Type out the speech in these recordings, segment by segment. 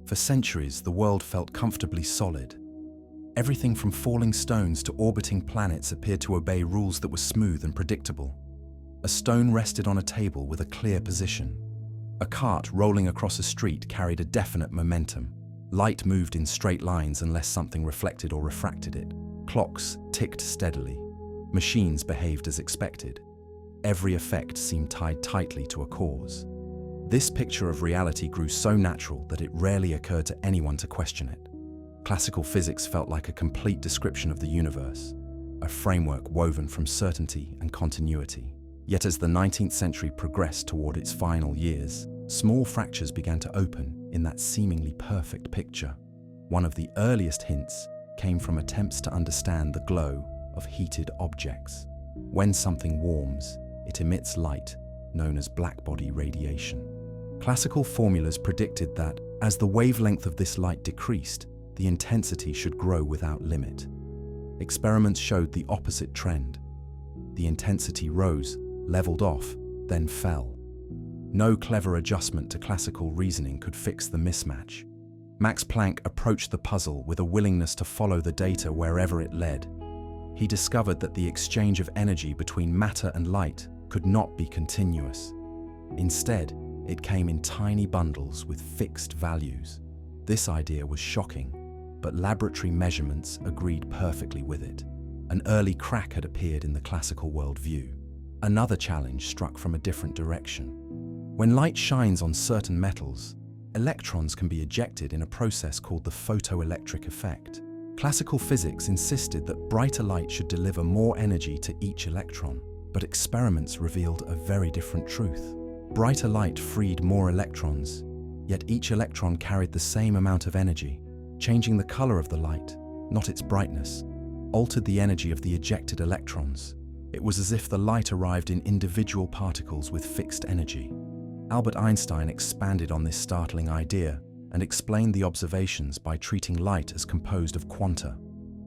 For centuries, the world felt comfortably solid. Everything from falling stones to orbiting planets appeared to obey rules that were smooth and predictable. A stone rested on a table with a clear position. A cart rolling across a street carried a definite momentum. Light moved in straight lines unless something reflected or refracted it. Clocks ticked steadily. Machines behaved as expected. Every effect seemed tied tightly to a cause. This picture of reality grew so natural that it rarely occurred to anyone to question it. Classical physics felt like a complete description of the universe, a framework woven from certainty and continuity. Yet as the 19th century progressed toward its final years, small fractures began to open in that seemingly perfect picture. One of the earliest hints came from attempts to understand the glow of heated objects. When something warms, it emits light, known as blackbody radiation. Classical formulas predicted that, as the wavelength of this light decreased, the intensity should grow without limit. Experiments showed the opposite trend. The intensity rose, leveled off, then fell. No clever adjustment to classical reasoning could fix the mismatch. Max Planck approached the puzzle with a willingness to follow the data wherever it led. He discovered that the exchange of energy between matter and light could not be continuous. Instead, it came in tiny bundles with fixed values. This idea was shocking, but laboratory measurements agreed perfectly with it. An early crack had appeared in the classical worldview. Another challenge struck from a different direction. When light shines on certain metals, electrons can be ejected in a process called the photoelectric effect. Classical physics insisted that brighter light should deliver more energy to each electron, but experiments revealed a very different truth. Brighter light freed more electrons, yet each electron carried the same amount of energy. Changing the color of the light, not its brightness, altered the energy of the ejected electrons. It was as if the light arrived in individual particles with fixed energy. Albert Einstein expanded on this startling idea and explained the observations by treating light as composed of quanta.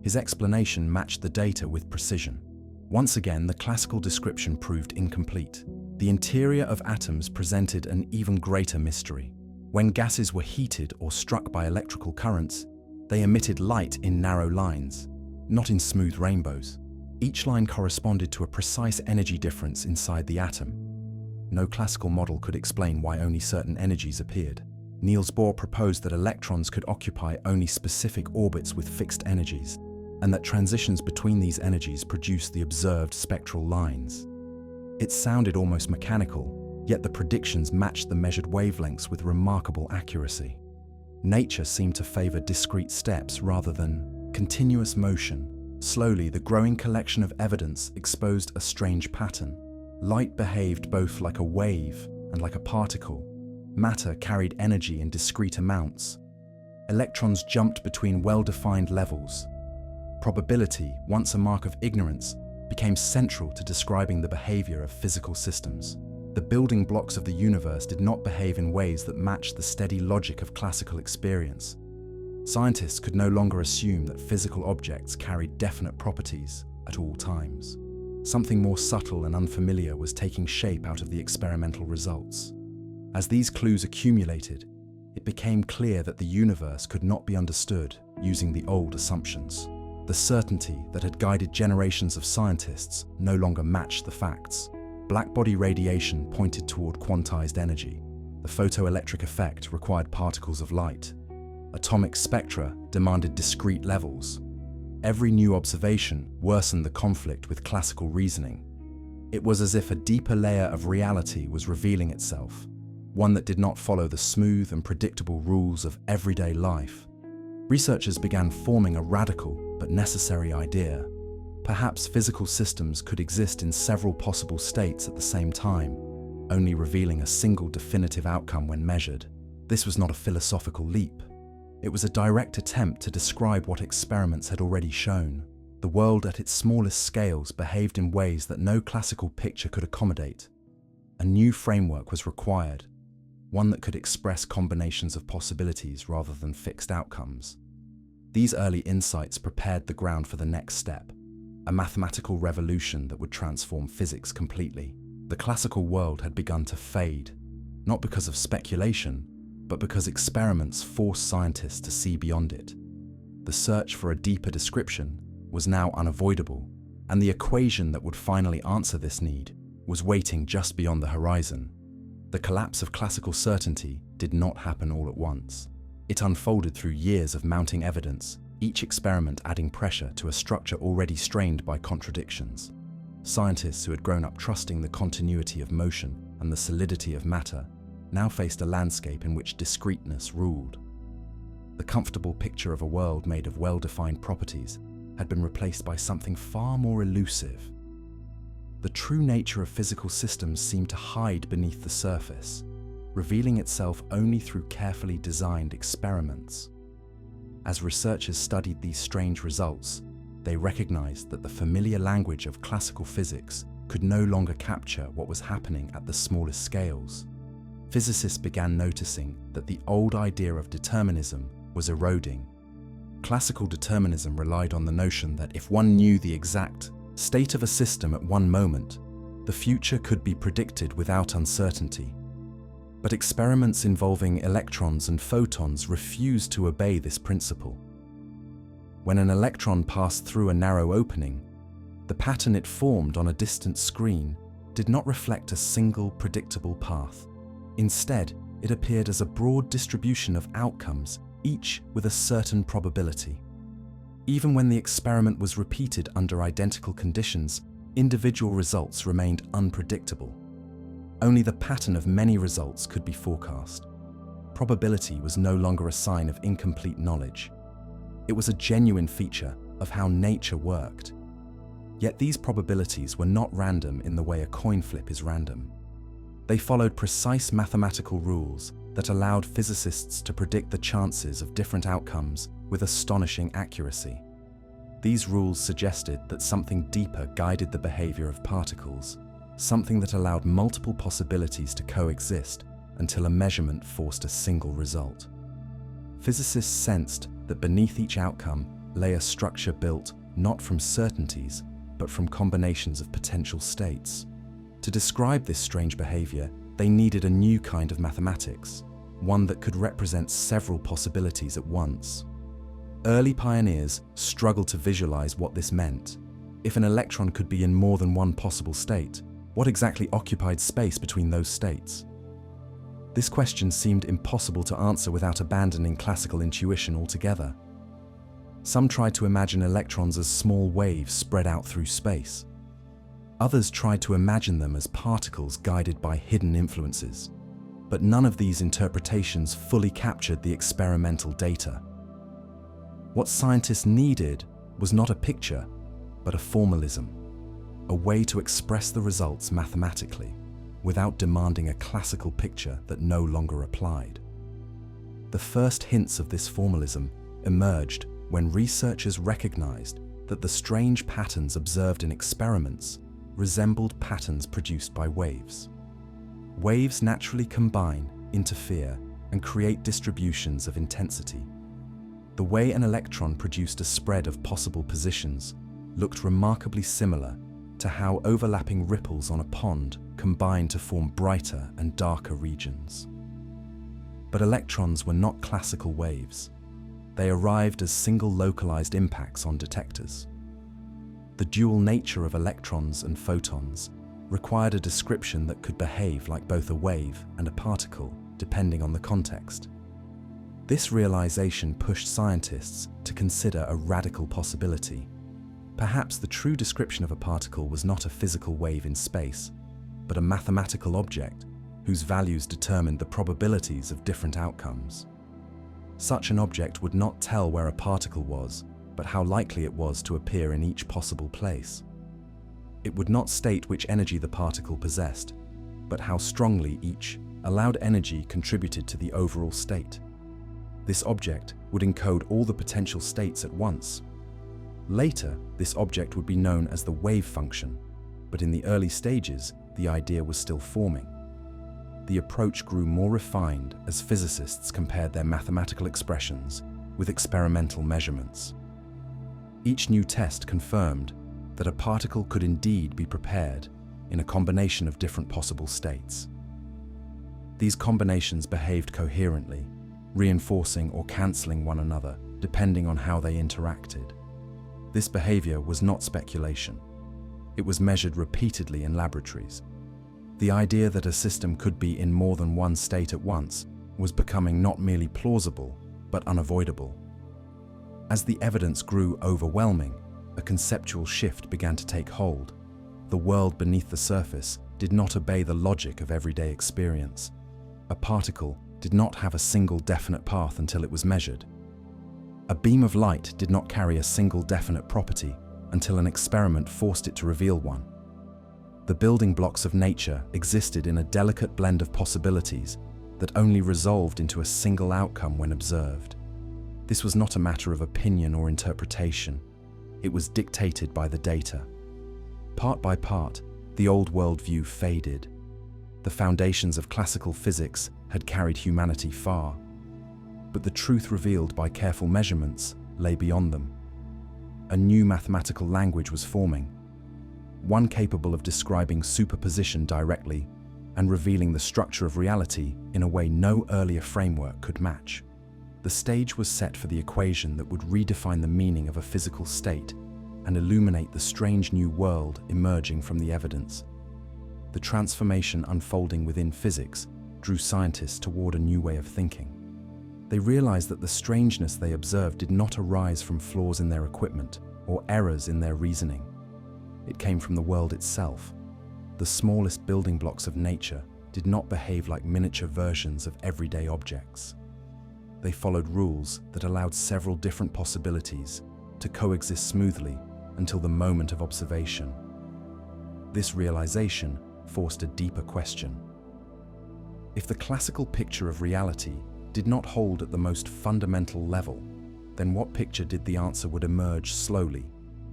His explanation matched the data with precision. Once again, the classical description proved incomplete. The interior of atoms presented an even greater mystery. When gases were heated or struck by electrical currents, they emitted light in narrow lines, not in smooth rainbows. Each line corresponded to a precise energy difference inside the atom. No classical model could explain why only certain energies appeared. Niels Bohr proposed that electrons could occupy only specific orbits with fixed energies, and that transitions between these energies produced the observed spectral lines. It sounded almost mechanical, yet the predictions matched the measured wavelengths with remarkable accuracy. Nature seemed to favor discrete steps rather than continuous motion. Slowly, the growing collection of evidence exposed a strange pattern. Light behaved both like a wave and like a particle. Matter carried energy in discrete amounts. Electrons jumped between well-defined levels. Probability, once a mark of ignorance, became central to describing the behavior of physical systems. The building blocks of the universe did not behave in ways that matched the steady logic of classical experience. Scientists could no longer assume that physical objects carried definite properties at all times. Something more subtle and unfamiliar was taking shape out of the experimental results. As these clues accumulated, it became clear that the universe could not be understood using the old assumptions. The certainty that had guided generations of scientists no longer matched the facts. Blackbody radiation pointed toward quantized energy. The photoelectric effect required particles of light. Atomic spectra demanded discrete levels. Every new observation worsened the conflict with classical reasoning. It was as if a deeper layer of reality was revealing itself, one that did not follow the smooth and predictable rules of everyday life. Researchers began forming a radical but necessary idea. Perhaps physical systems could exist in several possible states at the same time, only revealing a single definitive outcome when measured. This was not a philosophical leap. It was a direct attempt to describe what experiments had already shown. The world at its smallest scales behaved in ways that no classical picture could accommodate. A new framework was required, one that could express combinations of possibilities rather than fixed outcomes. These early insights prepared the ground for the next step, a mathematical revolution that would transform physics completely. The classical world had begun to fade, not because of speculation, but because experiments forced scientists to see beyond it. The search for a deeper description was now unavoidable, and the equation that would finally answer this need was waiting just beyond the horizon. The collapse of classical certainty did not happen all at once. It unfolded through years of mounting evidence, each experiment adding pressure to a structure already strained by contradictions. Scientists who had grown up trusting the continuity of motion and the solidity of matter now faced a landscape in which discreteness ruled. The comfortable picture of a world made of well-defined properties had been replaced by something far more elusive. The true nature of physical systems seemed to hide beneath the surface, revealing itself only through carefully designed experiments. As researchers studied these strange results, they recognized that the familiar language of classical physics could no longer capture what was happening at the smallest scales. Physicists began noticing that the old idea of determinism was eroding. Classical determinism relied on the notion that if one knew the exact state of a system at one moment, the future could be predicted without uncertainty. But experiments involving electrons and photons refused to obey this principle. When an electron passed through a narrow opening, the pattern it formed on a distant screen did not reflect a single predictable path. Instead, it appeared as a broad distribution of outcomes, each with a certain probability. Even when the experiment was repeated under identical conditions, individual results remained unpredictable. Only the pattern of many results could be forecast. Probability was no longer a sign of incomplete knowledge. It was a genuine feature of how nature worked. Yet these probabilities were not random in the way a coin flip is random. They followed precise mathematical rules that allowed physicists to predict the chances of different outcomes with astonishing accuracy. These rules suggested that something deeper guided the behavior of particles, something that allowed multiple possibilities to coexist until a measurement forced a single result. Physicists sensed that beneath each outcome lay a structure built not from certainties, but from combinations of potential states. To describe this strange behavior, they needed a new kind of mathematics, one that could represent several possibilities at once. Early pioneers struggled to visualize what this meant. If an electron could be in more than one possible state, what exactly occupied space between those states? This question seemed impossible to answer without abandoning classical intuition altogether. Some tried to imagine electrons as small waves spread out through space. Others tried to imagine them as particles guided by hidden influences. But none of these interpretations fully captured the experimental data. What scientists needed was not a picture, but a formalism, a way to express the results mathematically, without demanding a classical picture that no longer applied. The first hints of this formalism emerged when researchers recognized that the strange patterns observed in experiments resembled patterns produced by waves. Waves naturally combine, interfere, and create distributions of intensity. The way an electron produced a spread of possible positions looked remarkably similar to how overlapping ripples on a pond combine to form brighter and darker regions. But electrons were not classical waves. They arrived as single localized impacts on detectors. The dual nature of electrons and photons required a description that could behave like both a wave and a particle, depending on the context. This realization pushed scientists to consider a radical possibility. Perhaps the true description of a particle was not a physical wave in space, but a mathematical object whose values determined the probabilities of different outcomes. Such an object would not tell where a particle was, but how likely it was to appear in each possible place. It would not state which energy the particle possessed, but how strongly each allowed energy contributed to the overall state. This object would encode all the potential states at once. Later, this object would be known as the Wavefunction, but in the early stages, the idea was still forming. The approach grew more refined as physicists compared their mathematical expressions with experimental measurements. Each new test confirmed that a particle could indeed be prepared in a combination of different possible states. These combinations behaved coherently, reinforcing or cancelling one another, depending on how they interacted. This behavior was not speculation. It was measured repeatedly in laboratories. The idea that a system could be in more than one state at once was becoming not merely plausible, but unavoidable. As the evidence grew overwhelming, a conceptual shift began to take hold. The world beneath the surface did not obey the logic of everyday experience. A particle did not have a single definite path until it was measured. A beam of light did not carry a single definite property until an experiment forced it to reveal one. The building blocks of nature existed in a delicate blend of possibilities that only resolved into a single outcome when observed. This was not a matter of opinion or interpretation. It was dictated by the data. Part by part, the old worldview faded. The foundations of classical physics had carried humanity far, but the truth revealed by careful measurements lay beyond them. A new mathematical language was forming, one capable of describing superposition directly and revealing the structure of reality in a way no earlier framework could match. The stage was set for the equation that would redefine the meaning of a physical state and illuminate the strange new world emerging from the evidence. The transformation unfolding within physics drew scientists toward a new way of thinking. They realized that the strangeness they observed did not arise from flaws in their equipment or errors in their reasoning. It came from the world itself. The smallest building blocks of nature did not behave like miniature versions of everyday objects. They followed rules that allowed several different possibilities to coexist smoothly until the moment of observation. This realization forced a deeper question. If the classical picture of reality did not hold at the most fundamental level, then what picture did the answer would emerge slowly,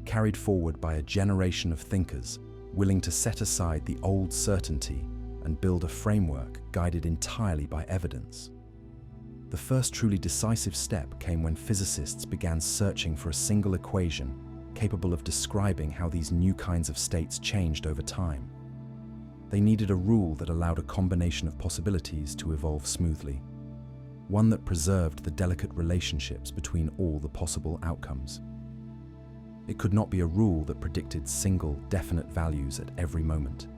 carried forward by a generation of thinkers willing to set aside the old certainty and build a framework guided entirely by evidence? The first truly decisive step came when physicists began searching for a single equation capable of describing how these new kinds of states changed over time. They needed a rule that allowed a combination of possibilities to evolve smoothly, one that preserved the delicate relationships between all the possible outcomes. It could not be a rule that predicted single, definite values at every moment.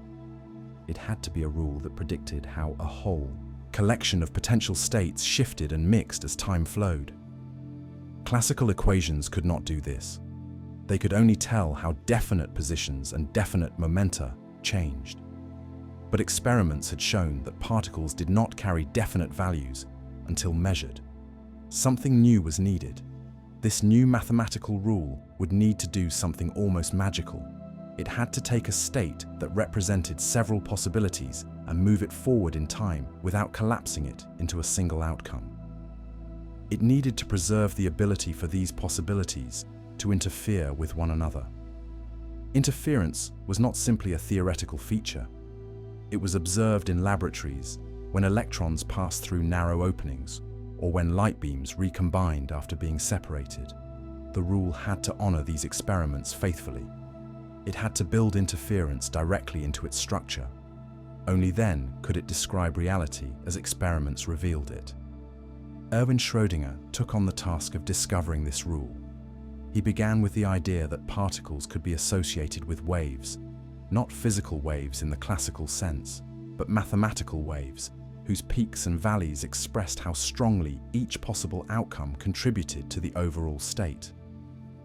It had to be a rule that predicted how a whole collection of potential states shifted and mixed as time flowed. Classical equations could not do this. They could only tell how definite positions and definite momenta changed. But experiments had shown that particles did not carry definite values until measured. Something new was needed. This new mathematical rule would need to do something almost magical. It had to take a state that represented several possibilities and move it forward in time without collapsing it into a single outcome. It needed to preserve the ability for these possibilities to interfere with one another. Interference was not simply a theoretical feature. It was observed in laboratories when electrons passed through narrow openings or when light beams recombined after being separated. The rule had to honor these experiments faithfully. It had to build interference directly into its structure. Only then could it describe reality as experiments revealed it. Erwin Schrödinger took on the task of discovering this rule. He began with the idea that particles could be associated with waves, not physical waves in the classical sense, but mathematical waves, whose peaks and valleys expressed how strongly each possible outcome contributed to the overall state.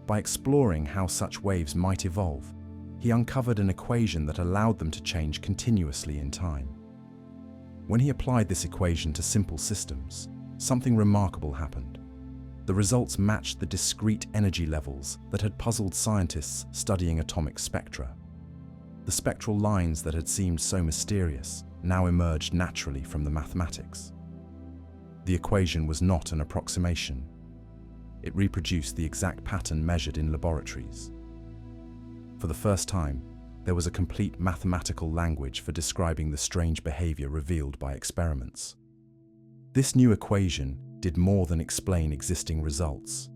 By exploring how such waves might evolve, he uncovered an equation that allowed them to change continuously in time. When he applied this equation to simple systems, something remarkable happened. The results matched the discrete energy levels that had puzzled scientists studying atomic spectra. The spectral lines that had seemed so mysterious now emerged naturally from the mathematics. The equation was not an approximation. It reproduced the exact pattern measured in laboratories. For the first time, there was a complete mathematical language for describing the strange behavior revealed by experiments. This new equation did more than explain existing results.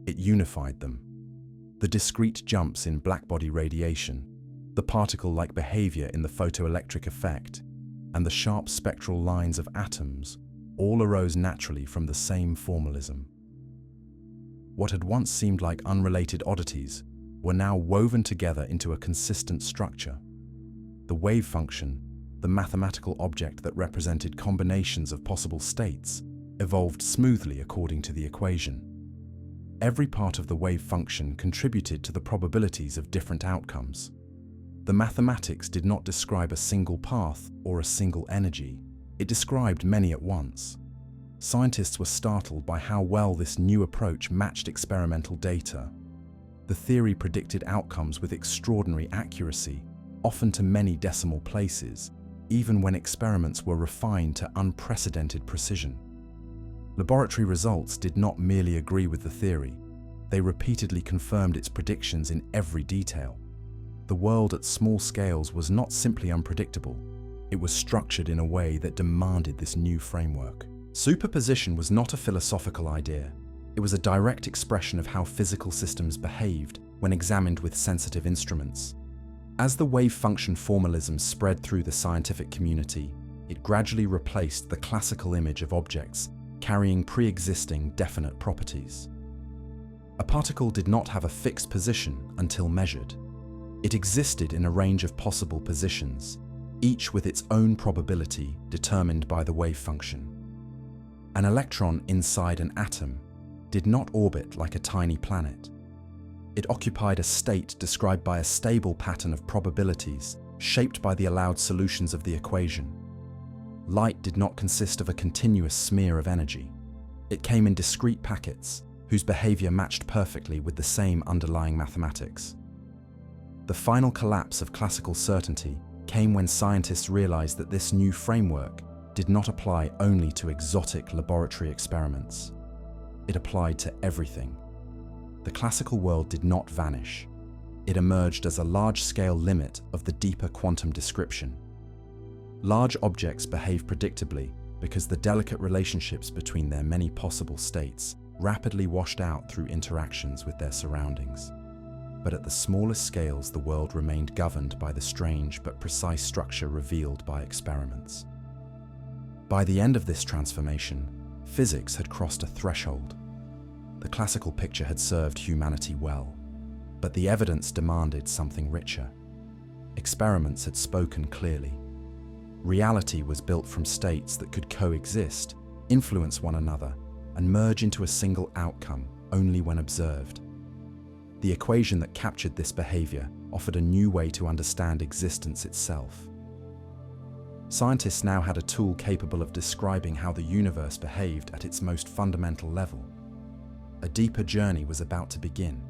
It unified them. The discrete jumps in blackbody radiation, the particle-like behavior in the photoelectric effect, and the sharp spectral lines of atoms all arose naturally from the same formalism. What had once seemed like unrelated oddities were now woven together into a consistent structure. The wave function, the mathematical object that represented combinations of possible states, evolved smoothly according to the equation. Every part of the wave function contributed to the probabilities of different outcomes. The mathematics did not describe a single path or a single energy. It described many at once. Scientists were startled by how well this new approach matched experimental data. The theory predicted outcomes with extraordinary accuracy, often to many decimal places, even when experiments were refined to unprecedented precision. Laboratory results did not merely agree with the theory, they repeatedly confirmed its predictions in every detail. The world at small scales was not simply unpredictable, it was structured in a way that demanded this new framework. Superposition was not a philosophical idea, it was a direct expression of how physical systems behaved when examined with sensitive instruments. As the wave function formalism spread through the scientific community, it gradually replaced the classical image of objects carrying pre-existing definite properties. A particle did not have a fixed position until measured. It existed in a range of possible positions, each with its own probability determined by the wave function. An electron inside an atom did not orbit like a tiny planet. It occupied a state described by a stable pattern of probabilities shaped by the allowed solutions of the equation. Light did not consist of a continuous smear of energy. It came in discrete packets whose behavior matched perfectly with the same underlying mathematics. The final collapse of classical certainty came when scientists realized that this new framework did not apply only to exotic laboratory experiments. It applied to everything. The classical world did not vanish. It emerged as a large-scale limit of the deeper quantum description. Large objects behave predictably because the delicate relationships between their many possible states rapidly washed out through interactions with their surroundings. But at the smallest scales, the world remained governed by the strange but precise structure revealed by experiments. By the end of this transformation, physics had crossed a threshold. The classical picture had served humanity well, but the evidence demanded something richer. Experiments had spoken clearly. Reality was built from states that could coexist, influence one another, and merge into a single outcome only when observed. The equation that captured this behavior offered a new way to understand existence itself. Scientists now had a tool capable of describing how the universe behaved at its most fundamental level. A deeper journey was about to begin,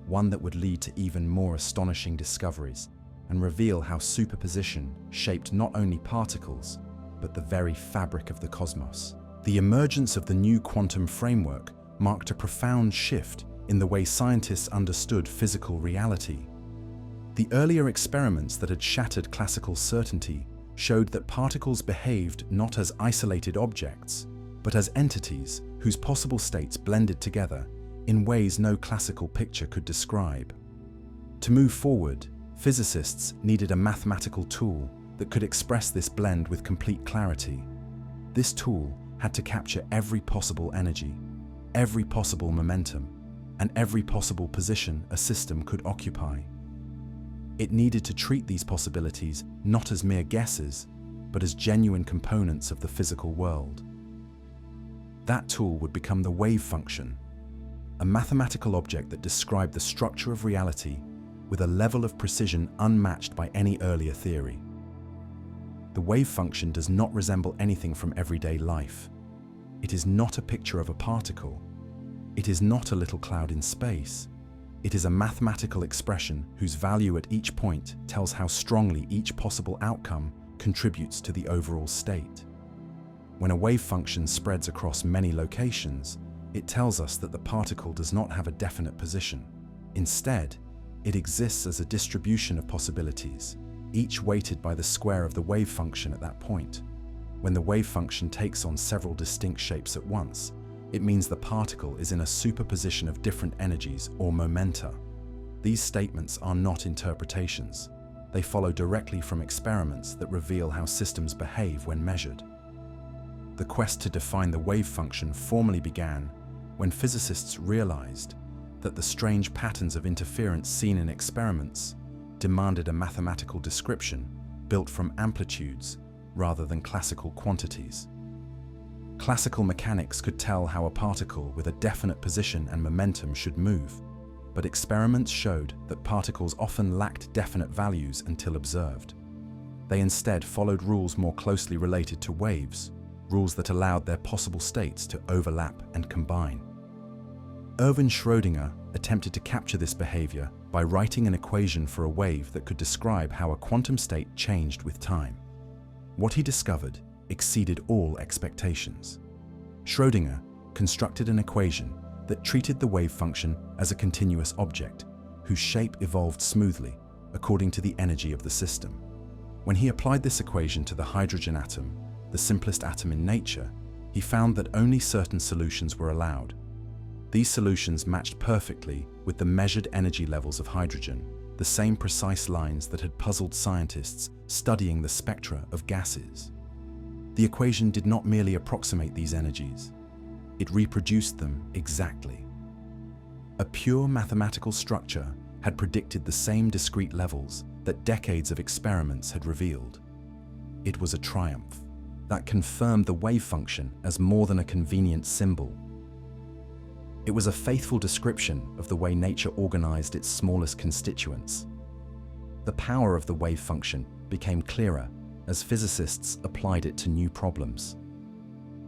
one that would lead to even more astonishing discoveries and reveal how superposition shaped not only particles, but the very fabric of the cosmos. The emergence of the new quantum framework marked a profound shift in the way scientists understood physical reality. The earlier experiments that had shattered classical certainty showed that particles behaved not as isolated objects, but as entities whose possible states blended together in ways no classical picture could describe. To move forward, physicists needed a mathematical tool that could express this blend with complete clarity. This tool had to capture every possible energy, every possible momentum, and every possible position a system could occupy. It needed to treat these possibilities not as mere guesses, but as genuine components of the physical world. That tool would become the wave function, a mathematical object that described the structure of reality with a level of precision unmatched by any earlier theory. The wave function does not resemble anything from everyday life. It is not a picture of a particle. It is not a little cloud in space. It is a mathematical expression whose value at each point tells how strongly each possible outcome contributes to the overall state. When a wave function spreads across many locations, it tells us that the particle does not have a definite position. Instead, it exists as a distribution of possibilities, each weighted by the square of the wave function at that point. When the wave function takes on several distinct shapes at once, it means the particle is in a superposition of different energies or momenta. These statements are not interpretations. they follow directly from experiments that reveal how systems behave when measured. The quest to define the wave function formally began when physicists realized that the strange patterns of interference seen in experiments demanded a mathematical description built from amplitudes rather than classical quantities. Classical mechanics could tell how a particle with a definite position and momentum should move, but experiments showed that particles often lacked definite values until observed. They instead followed rules more closely related to waves, rules that allowed their possible states to overlap and combine. Erwin Schrödinger attempted to capture this behavior by writing an equation for a wave that could describe how a quantum state changed with time. What he discovered exceeded all expectations. Schrödinger constructed an equation that treated the wave function as a continuous object, whose shape evolved smoothly according to the energy of the system. When he applied this equation to the hydrogen atom, the simplest atom in nature, he found that only certain solutions were allowed. These solutions matched perfectly with the measured energy levels of hydrogen, the same precise lines that had puzzled scientists studying the spectra of gases. The equation did not merely approximate these energies, it reproduced them exactly. A pure mathematical structure had predicted the same discrete levels that decades of experiments had revealed. It was a triumph that confirmed the wave function as more than a convenient symbol. It was a faithful description of the way nature organized its smallest constituents. The power of the wave function became clearer as physicists applied it to new problems.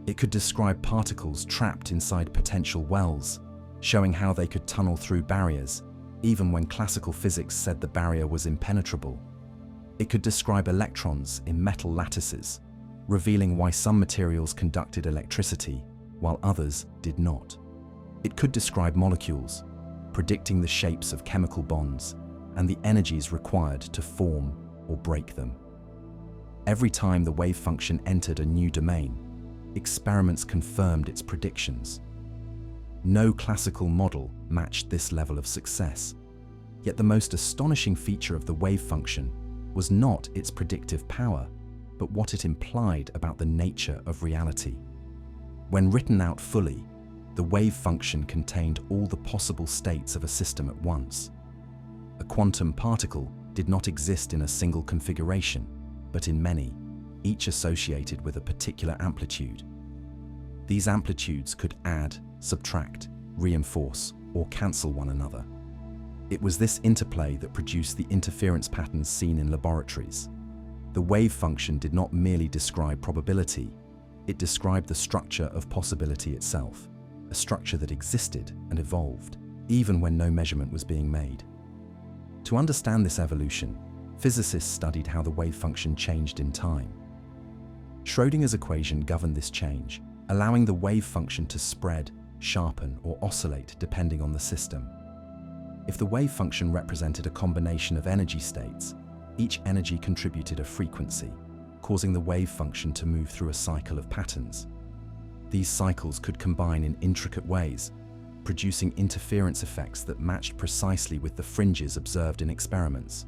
It could describe particles trapped inside potential wells, showing how they could tunnel through barriers, even when classical physics said the barrier was impenetrable. It could describe electrons in metal lattices, revealing why some materials conducted electricity while others did not. It could describe molecules, predicting the shapes of chemical bonds and the energies required to form or break them. Every time the wave function entered a new domain, experiments confirmed its predictions. No classical model matched this level of success, yet the most astonishing feature of the wave function was not its predictive power, but what it implied about the nature of reality. When written out fully, the wave function contained all the possible states of a system at once. A quantum particle did not exist in a single configuration, but in many, each associated with a particular amplitude. These amplitudes could add, subtract, reinforce, or cancel one another. It was this interplay that produced the interference patterns seen in laboratories. The wave function did not merely describe probability, it described the structure of possibility itself, a structure that existed and evolved, even when no measurement was being made. To understand this evolution, physicists studied how the wave function changed in time. Schrödinger's equation governed this change, allowing the wave function to spread, sharpen, or oscillate depending on the system. If the wave function represented a combination of energy states, each energy contributed a frequency, causing the wave function to move through a cycle of patterns. These cycles could combine in intricate ways, producing interference effects that matched precisely with the fringes observed in experiments.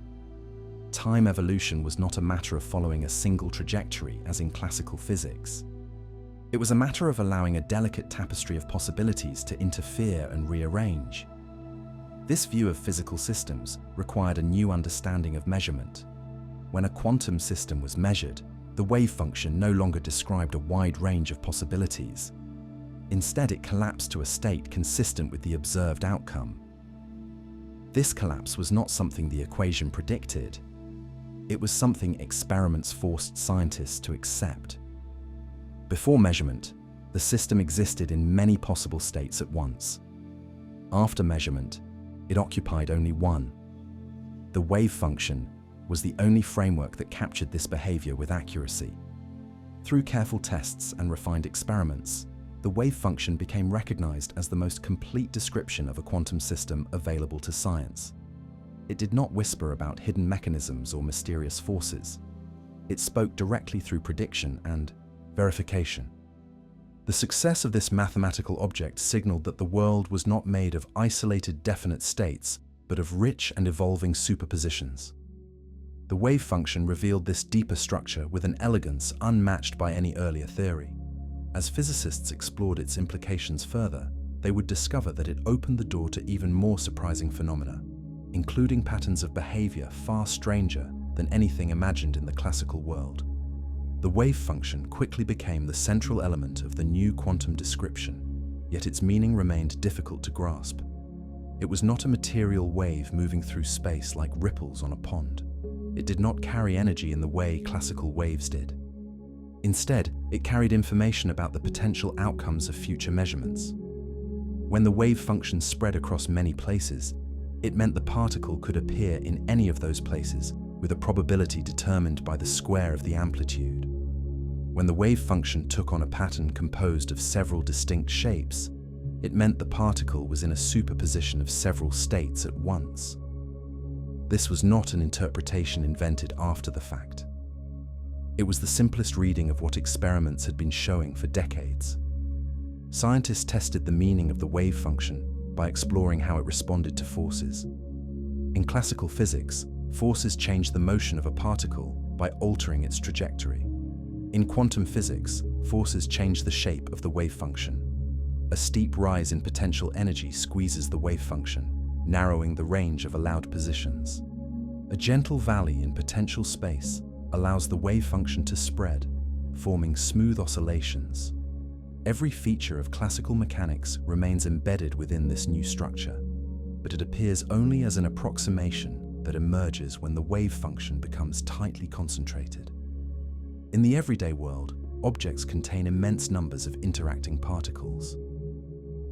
Time evolution was not a matter of following a single trajectory as in classical physics. It was a matter of allowing a delicate tapestry of possibilities to interfere and rearrange. This view of physical systems required a new understanding of measurement. When a quantum system was measured, the wave function no longer described a wide range of possibilities. Instead, it collapsed to a state consistent with the observed outcome. This collapse was not something the equation predicted. It was something experiments forced scientists to accept. Before measurement, the system existed in many possible states at once. After measurement, it occupied only one. The wave function was the only framework that captured this behavior with accuracy. Through careful tests and refined experiments, the wave function became recognized as the most complete description of a quantum system available to science. It did not whisper about hidden mechanisms or mysterious forces. It spoke directly through prediction and verification. The success of this mathematical object signaled that the world was not made of isolated definite states, but of rich and evolving superpositions. The wave function revealed this deeper structure with an elegance unmatched by any earlier theory. As physicists explored its implications further, they would discover that it opened the door to even more surprising phenomena, including patterns of behavior far stranger than anything imagined in the classical world. The wave function quickly became the central element of the new quantum description, yet its meaning remained difficult to grasp. It was not a material wave moving through space like ripples on a pond. It did not carry energy in the way classical waves did. Instead, it carried information about the potential outcomes of future measurements. When the wave function spread across many places, it meant the particle could appear in any of those places with a probability determined by the square of the amplitude. When the wave function took on a pattern composed of several distinct shapes, it meant the particle was in a superposition of several states at once. This was not an interpretation invented after the fact. It was the simplest reading of what experiments had been showing for decades. Scientists tested the meaning of the wave function by exploring how it responded to forces. In classical physics, forces change the motion of a particle by altering its trajectory. In quantum physics, forces change the shape of the wave function. A steep rise in potential energy squeezes the wave function, narrowing the range of allowed positions. A gentle valley in potential space allows the wave function to spread, forming smooth oscillations. Every feature of classical mechanics remains embedded within this new structure, but it appears only as an approximation that emerges when the wave function becomes tightly concentrated. In the everyday world, objects contain immense numbers of interacting particles.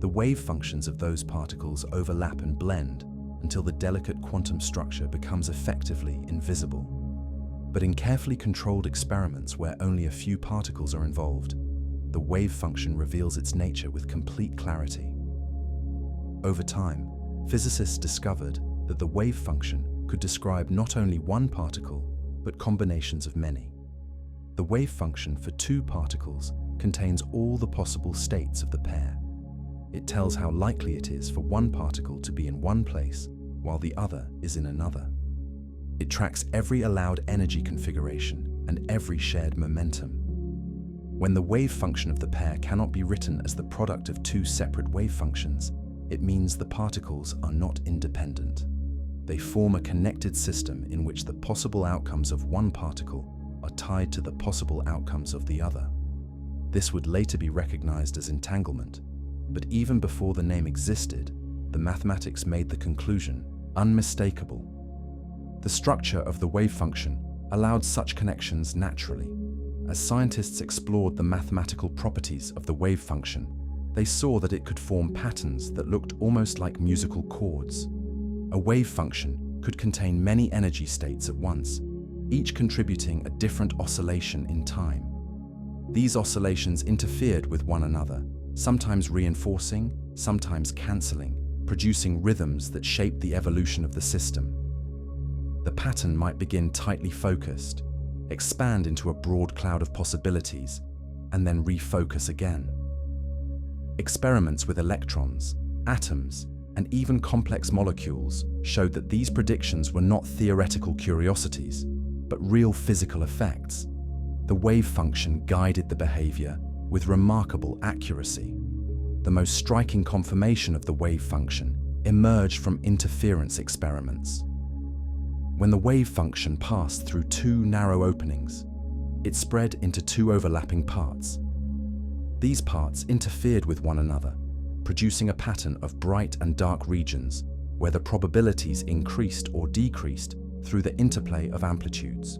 The wave functions of those particles overlap and blend until the delicate quantum structure becomes effectively invisible. But in carefully controlled experiments where only a few particles are involved, the wave function reveals its nature with complete clarity. Over time, physicists discovered that the wave function could describe not only one particle, but combinations of many. The wave function for two particles contains all the possible states of the pair. It tells how likely it is for one particle to be in one place while the other is in another. It tracks every allowed energy configuration and every shared momentum. When the wave function of the pair cannot be written as the product of two separate wave functions, it means the particles are not independent. They form a connected system in which the possible outcomes of one particle are tied to the possible outcomes of the other. This would later be recognized as entanglement, but even before the name existed, the mathematics made the conclusion unmistakable. The structure of the wave function allowed such connections naturally. As scientists explored the mathematical properties of the wave function, they saw that it could form patterns that looked almost like musical chords. A wave function could contain many energy states at once, each contributing a different oscillation in time. These oscillations interfered with one another, sometimes reinforcing, sometimes cancelling, producing rhythms that shaped the evolution of the system. The pattern might begin tightly focused, expand into a broad cloud of possibilities, and then refocus again. Experiments with electrons, atoms, and even complex molecules showed that these predictions were not theoretical curiosities, but real physical effects. The wave function guided the behavior with remarkable accuracy. The most striking confirmation of the wave function emerged from interference experiments. When the wave function passed through two narrow openings, it spread into two overlapping parts. These parts interfered with one another, producing a pattern of bright and dark regions where the probabilities increased or decreased through the interplay of amplitudes.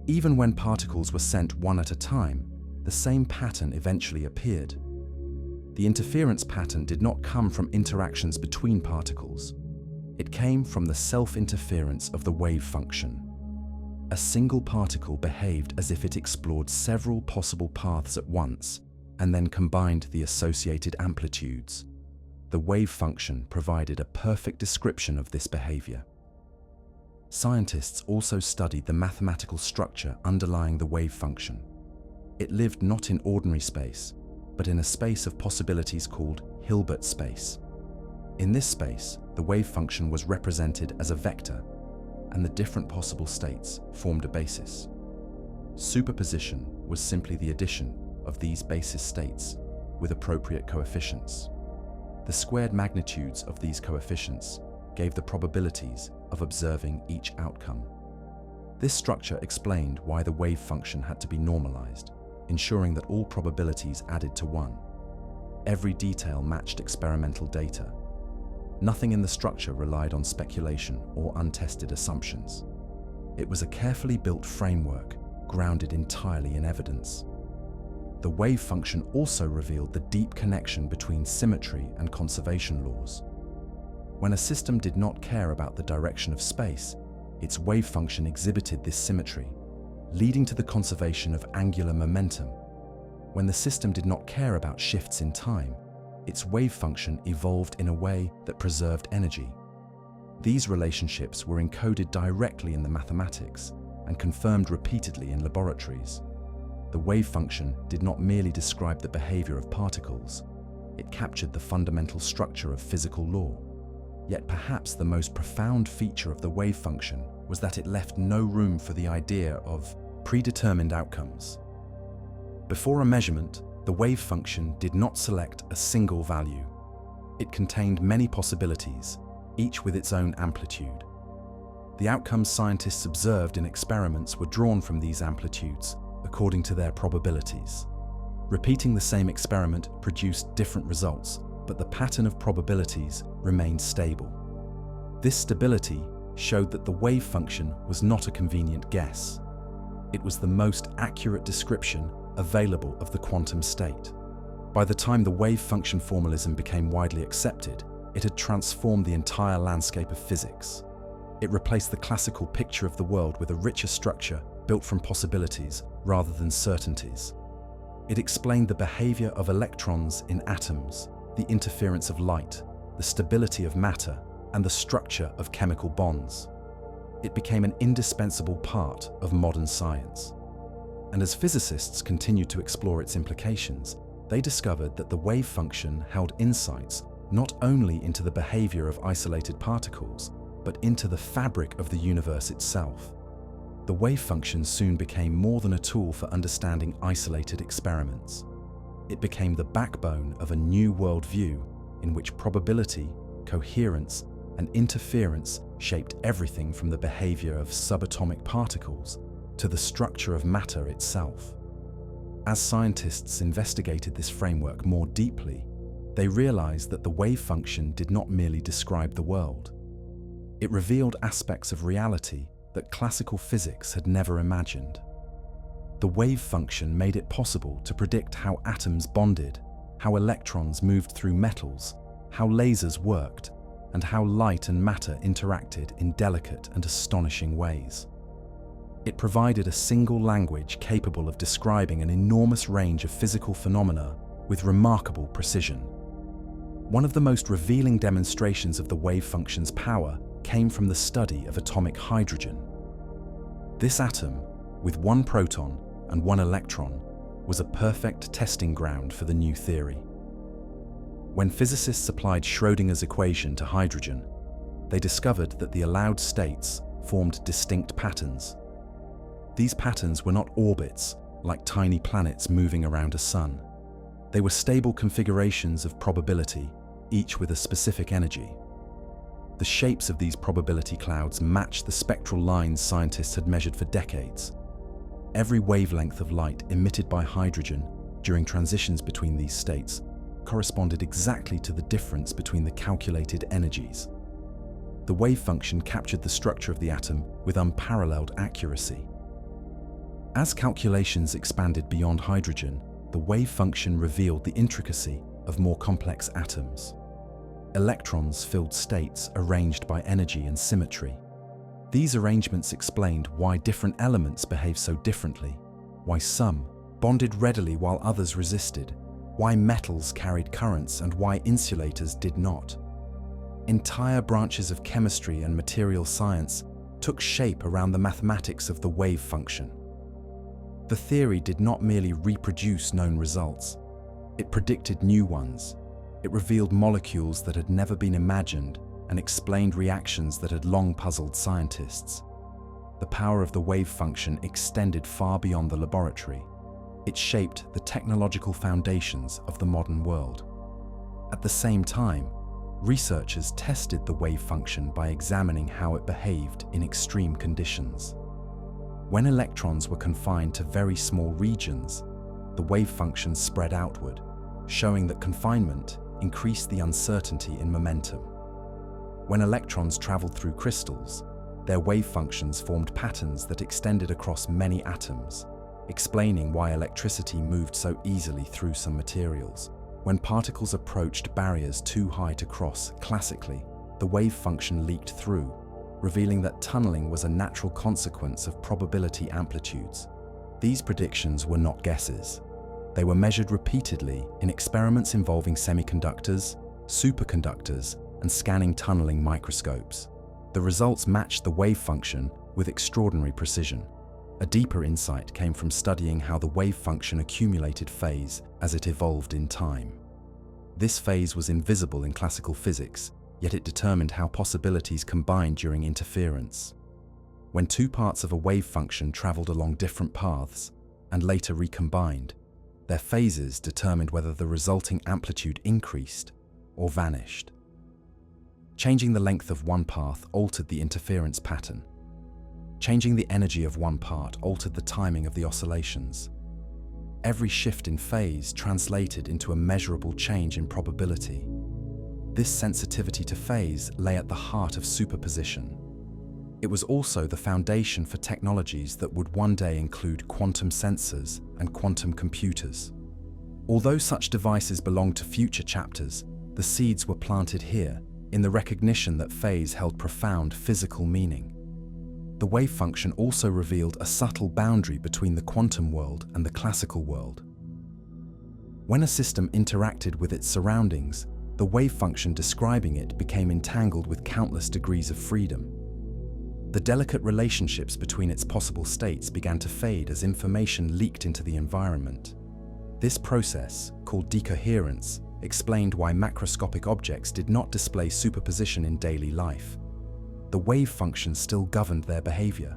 Even when particles were sent one at a time, the same pattern eventually appeared. The interference pattern did not come from interactions between particles. It came from the self-interference of the wave function. A single particle behaved as if it explored several possible paths at once and then combined the associated amplitudes. The wave function provided a perfect description of this behavior. Scientists also studied the mathematical structure underlying the wave function. It lived not in ordinary space, but in a space of possibilities called Hilbert space. In this space, the wave function was represented as a vector. and the different possible states formed a basis. Superposition was simply the addition of these basis states with appropriate coefficients. The squared magnitudes of these coefficients gave the probabilities of observing each outcome. This structure explained why the wave function had to be normalized, ensuring that all probabilities added to 1. Every detail matched experimental data. Nothing in the structure relied on speculation or untested assumptions. It was a carefully built framework, grounded entirely in evidence. The wave function also revealed the deep connection between symmetry and conservation laws. When a system did not care about the direction of space, its wave function exhibited this symmetry, leading to the conservation of angular momentum. When the system did not care about shifts in time, its wave function evolved in a way that preserved energy. These relationships were encoded directly in the mathematics and confirmed repeatedly in laboratories. The wave function did not merely describe the behavior of particles, it captured the fundamental structure of physical law. Yet perhaps the most profound feature of the wave function was that it left no room for the idea of predetermined outcomes. Before a measurement, the wave function did not select a single value. It contained many possibilities, each with its own amplitude. The outcomes scientists observed in experiments were drawn from these amplitudes according to their probabilities. Repeating the same experiment produced different results, but the pattern of probabilities remained stable. This stability showed that the wave function was not a convenient guess. It was the most accurate description available of the quantum state. By the time the wave function formalism became widely accepted, it had transformed the entire landscape of physics. It replaced the classical picture of the world with a richer structure built from possibilities rather than certainties. It explained the behavior of electrons in atoms, the interference of light, the stability of matter, and the structure of chemical bonds. It became an indispensable part of modern science. And as physicists continued to explore its implications, they discovered that the wave function held insights not only into the behavior of isolated particles, but into the fabric of the universe itself. The wave function soon became more than a tool for understanding isolated experiments. It became the backbone of a new worldview in which probability, coherence, and interference shaped everything from the behavior of subatomic particles to the structure of matter itself. As scientists investigated this framework more deeply, they realized that the wave function did not merely describe the world. It revealed aspects of reality that classical physics had never imagined. The wave function made it possible to predict how atoms bonded, how electrons moved through metals, how lasers worked, and how light and matter interacted in delicate and astonishing ways. It provided a single language capable of describing an enormous range of physical phenomena with remarkable precision. One of the most revealing demonstrations of the wave function's power came from the study of atomic hydrogen. This atom, with one proton and one electron, was a perfect testing ground for the new theory. When physicists applied Schrödinger's equation to hydrogen, they discovered that the allowed states formed distinct patterns. These patterns were not orbits, like tiny planets moving around a sun. They were stable configurations of probability, each with a specific energy. The shapes of these probability clouds matched the spectral lines scientists had measured for decades. Every wavelength of light emitted by hydrogen during transitions between these states corresponded exactly to the difference between the calculated energies. The wave function captured the structure of the atom with unparalleled accuracy. As calculations expanded beyond hydrogen, the wave function revealed the intricacy of more complex atoms. Electrons filled states arranged by energy and symmetry. These arrangements explained why different elements behave so differently, why some bonded readily while others resisted, why metals carried currents and why insulators did not. Entire branches of chemistry and material science took shape around the mathematics of the wave function. The theory did not merely reproduce known results, it predicted new ones. It revealed molecules that had never been imagined and explained reactions that had long puzzled scientists. The power of the wave function extended far beyond the laboratory. It shaped the technological foundations of the modern world. At the same time, researchers tested the wave function by examining how it behaved in extreme conditions. When electrons were confined to very small regions, the wave function spread outward, showing that confinement increased the uncertainty in momentum. When electrons traveled through crystals, their wave functions formed patterns that extended across many atoms, explaining why electricity moved so easily through some materials. When particles approached barriers too high to cross, classically, the wave function leaked through, revealing that tunneling was a natural consequence of probability amplitudes. These predictions were not guesses. They were measured repeatedly in experiments involving semiconductors, superconductors, and scanning tunneling microscopes. The results matched the wave function with extraordinary precision. A deeper insight came from studying how the wave function accumulated phase as it evolved in time. This phase was invisible in classical physics, yet it determined how possibilities combined during interference. When two parts of a wave function traveled along different paths and later recombined, their phases determined whether the resulting amplitude increased or vanished. Changing the length of one path altered the interference pattern. Changing the energy of one part altered the timing of the oscillations. Every shift in phase translated into a measurable change in probability. This sensitivity to phase lay at the heart of superposition. It was also the foundation for technologies that would one day include quantum sensors and quantum computers. Although such devices belonged to future chapters, the seeds were planted here, in the recognition that phase held profound physical meaning. The wave function also revealed a subtle boundary between the quantum world and the classical world. When a system interacted with its surroundings, the wave function describing it became entangled with countless degrees of freedom. The delicate relationships between its possible states began to fade as information leaked into the environment. This process, called decoherence, explained why macroscopic objects did not display superposition in daily life. The wave function still governed their behavior,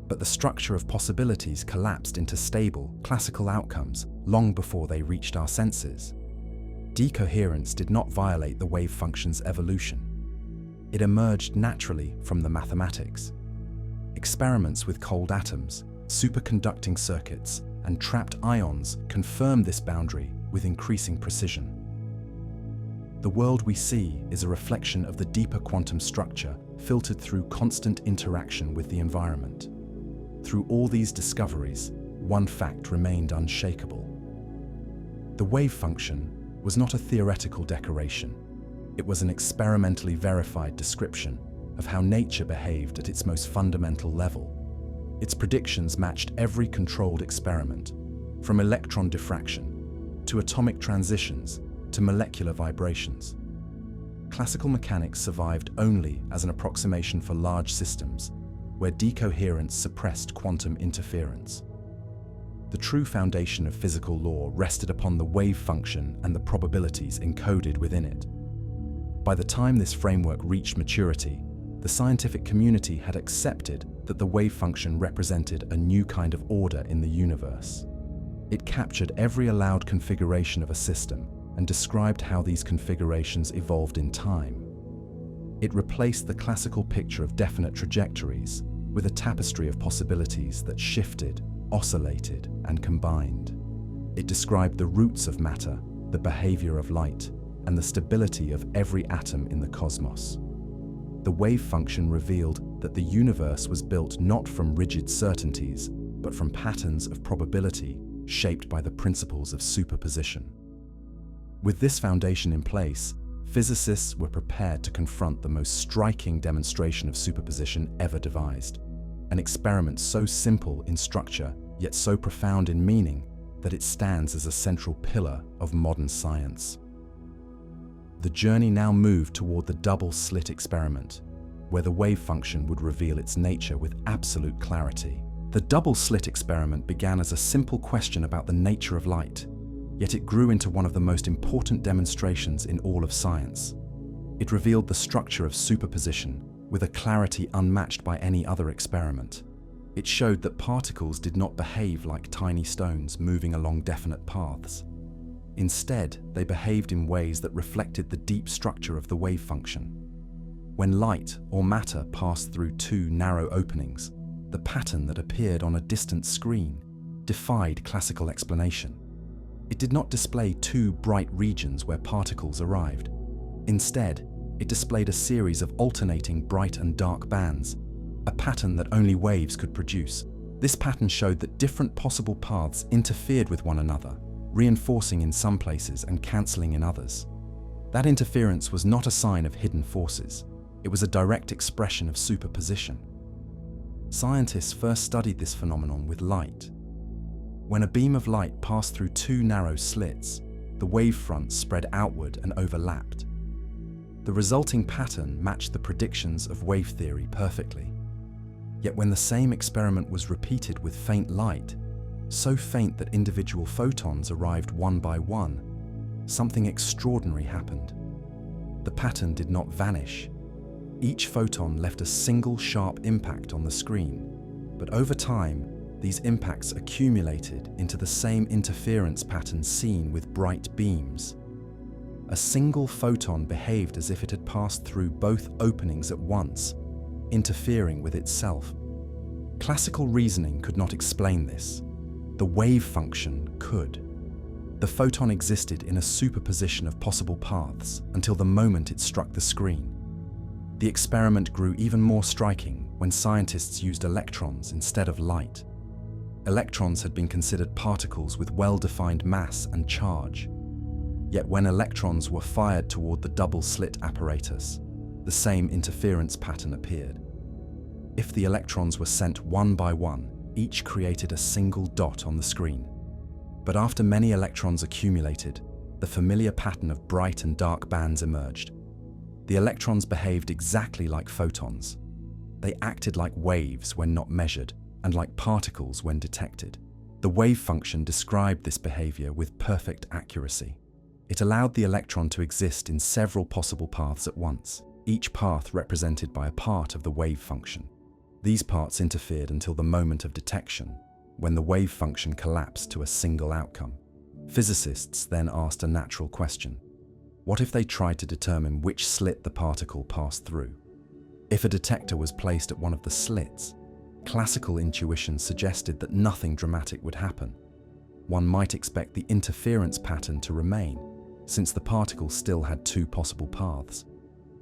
but the structure of possibilities collapsed into stable, classical outcomes long before they reached our senses. Decoherence did not violate the wave function's evolution. It emerged naturally from the mathematics. Experiments with cold atoms, superconducting circuits, and trapped ions confirmed this boundary with increasing precision. The world we see is a reflection of the deeper quantum structure filtered through constant interaction with the environment. Through all these discoveries, one fact remained unshakable. The wave function was not a theoretical decoration. It was an experimentally verified description of how nature behaved at its most fundamental level. Its predictions matched every controlled experiment, from electron diffraction to atomic transitions to molecular vibrations. Classical mechanics survived only as an approximation for large systems, where decoherence suppressed quantum interference. The true foundation of physical law rested upon the wave function and the probabilities encoded within it. By the time this framework reached maturity, the scientific community had accepted that the wave function represented a new kind of order in the universe. It captured every allowed configuration of a system and described how these configurations evolved in time. It replaced the classical picture of definite trajectories with a tapestry of possibilities that shifted, oscillated, and combined. It described the roots of matter, the behavior of light, and the stability of every atom in the cosmos. The wave function revealed that the universe was built not from rigid certainties, but from patterns of probability shaped by the principles of superposition. With this foundation in place, physicists were prepared to confront the most striking demonstration of superposition ever devised, an experiment so simple in structure, yet so profound in meaning that it stands as a central pillar of modern science. The journey now moved toward the double-slit experiment, where the wave function would reveal its nature with absolute clarity. The double-slit experiment began as a simple question about the nature of light, yet it grew into one of the most important demonstrations in all of science. It revealed the structure of superposition with a clarity unmatched by any other experiment. It showed that particles did not behave like tiny stones moving along definite paths. Instead, they behaved in ways that reflected the deep structure of the wave function. When light or matter passed through two narrow openings, the pattern that appeared on a distant screen defied classical explanation. It did not display two bright regions where particles arrived. Instead, it displayed a series of alternating bright and dark bands, a pattern that only waves could produce. This pattern showed that different possible paths interfered with one another, reinforcing in some places and cancelling in others. That interference was not a sign of hidden forces. It was a direct expression of superposition. Scientists first studied this phenomenon with light. When a beam of light passed through two narrow slits, the wavefronts spread outward and overlapped. The resulting pattern matched the predictions of wave theory perfectly. Yet when the same experiment was repeated with faint light, so faint that individual photons arrived one by one, something extraordinary happened. The pattern did not vanish. Each photon left a single sharp impact on the screen, but over time, these impacts accumulated into the same interference pattern seen with bright beams. A single photon behaved as if it had passed through both openings at once, interfering with itself. Classical reasoning could not explain this. The wave function could. The photon existed in a superposition of possible paths until the moment it struck the screen. The experiment grew even more striking when scientists used electrons instead of light. Electrons had been considered particles with well-defined mass and charge. Yet when electrons were fired toward the double-slit apparatus, the same interference pattern appeared. If the electrons were sent one by one, each created a single dot on the screen. But after many electrons accumulated, the familiar pattern of bright and dark bands emerged. The electrons behaved exactly like photons. They acted like waves when not measured, and like particles when detected. The wave function described this behavior with perfect accuracy. It allowed the electron to exist in several possible paths at once, each path represented by a part of the wave function. These parts interfered until the moment of detection, when the wave function collapsed to a single outcome. Physicists then asked a natural question. What if they tried to determine which slit the particle passed through? If a detector was placed at one of the slits, classical intuition suggested that nothing dramatic would happen. One might expect the interference pattern to remain, since the particle still had two possible paths.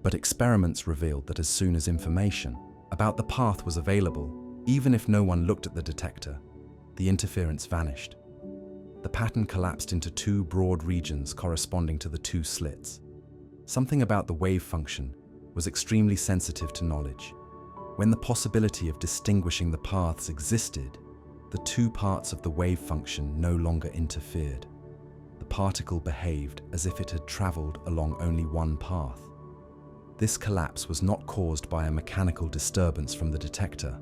But experiments revealed that as soon as information about the path was available, even if no one looked at the detector, the interference vanished. The pattern collapsed into two broad regions corresponding to the two slits. Something about the wave function was extremely sensitive to knowledge. When the possibility of distinguishing the paths existed, the two parts of the wave function no longer interfered. The particle behaved as if it had traveled along only one path. This collapse was not caused by a mechanical disturbance from the detector.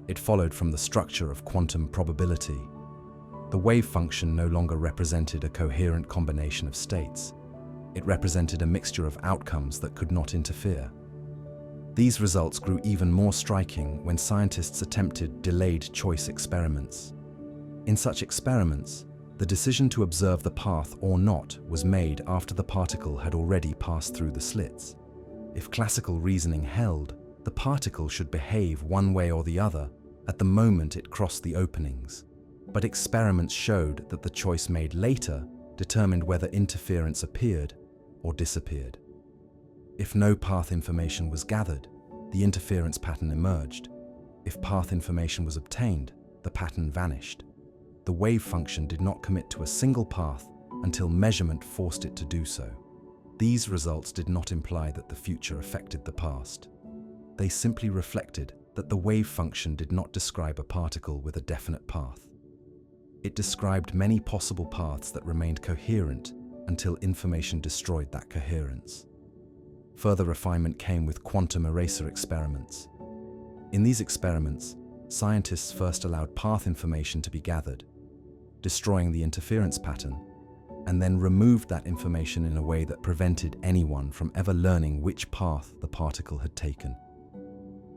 It followed from the structure of quantum probability. The wave function no longer represented a coherent combination of states. It represented a mixture of outcomes that could not interfere. These results grew even more striking when scientists attempted delayed choice experiments. In such experiments, the decision to observe the path or not was made after the particle had already passed through the slits. If classical reasoning held, the particle should behave one way or the other at the moment it crossed the openings. But experiments showed that the choice made later determined whether interference appeared or disappeared. If no path information was gathered, the interference pattern emerged. If path information was obtained, the pattern vanished. The wave function did not commit to a single path until measurement forced it to do so. These results did not imply that the future affected the past. They simply reflected that the wave function did not describe a particle with a definite path. It described many possible paths that remained coherent until information destroyed that coherence. Further refinement came with quantum eraser experiments. In these experiments, scientists first allowed path information to be gathered, destroying the interference pattern, and then removed that information in a way that prevented anyone from ever learning which path the particle had taken.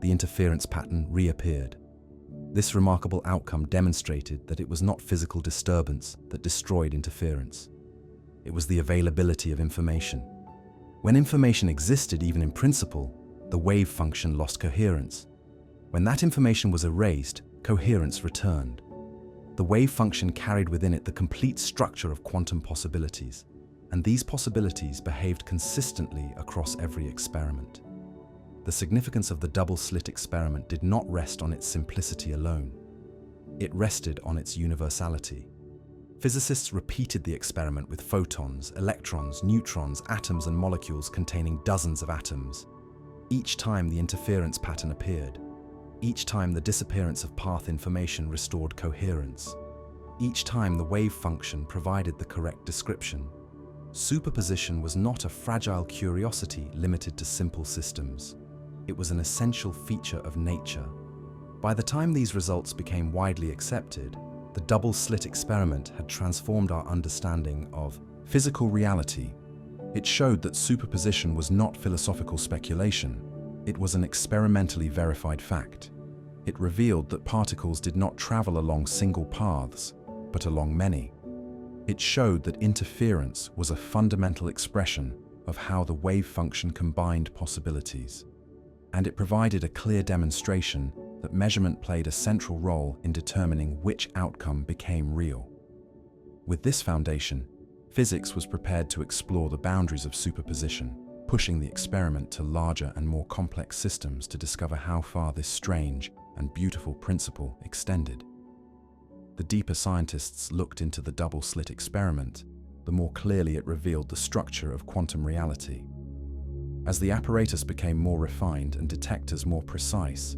The interference pattern reappeared. This remarkable outcome demonstrated that it was not physical disturbance that destroyed interference. It was the availability of information. When information existed, even in principle, the wave function lost coherence. When that information was erased, coherence returned. The wave function carried within it the complete structure of quantum possibilities, and these possibilities behaved consistently across every experiment. The significance of the double-slit experiment did not rest on its simplicity alone. It rested on its universality. Physicists repeated the experiment with photons, electrons, neutrons, atoms, and molecules containing dozens of atoms. Each time the interference pattern appeared. Each time the disappearance of path information restored coherence. Each time the wave function provided the correct description. Superposition was not a fragile curiosity limited to simple systems. It was an essential feature of nature. By the time these results became widely accepted, the double-slit experiment had transformed our understanding of physical reality. It showed that superposition was not philosophical speculation. It was an experimentally verified fact. It revealed that particles did not travel along single paths, but along many. It showed that interference was a fundamental expression of how the wave function combined possibilities. And it provided a clear demonstration that measurement played a central role in determining which outcome became real. With this foundation, physics was prepared to explore the boundaries of superposition, pushing the experiment to larger and more complex systems to discover how far this strange and beautiful principle extended. The deeper scientists looked into the double-slit experiment, the more clearly it revealed the structure of quantum reality. As the apparatus became more refined and detectors more precise,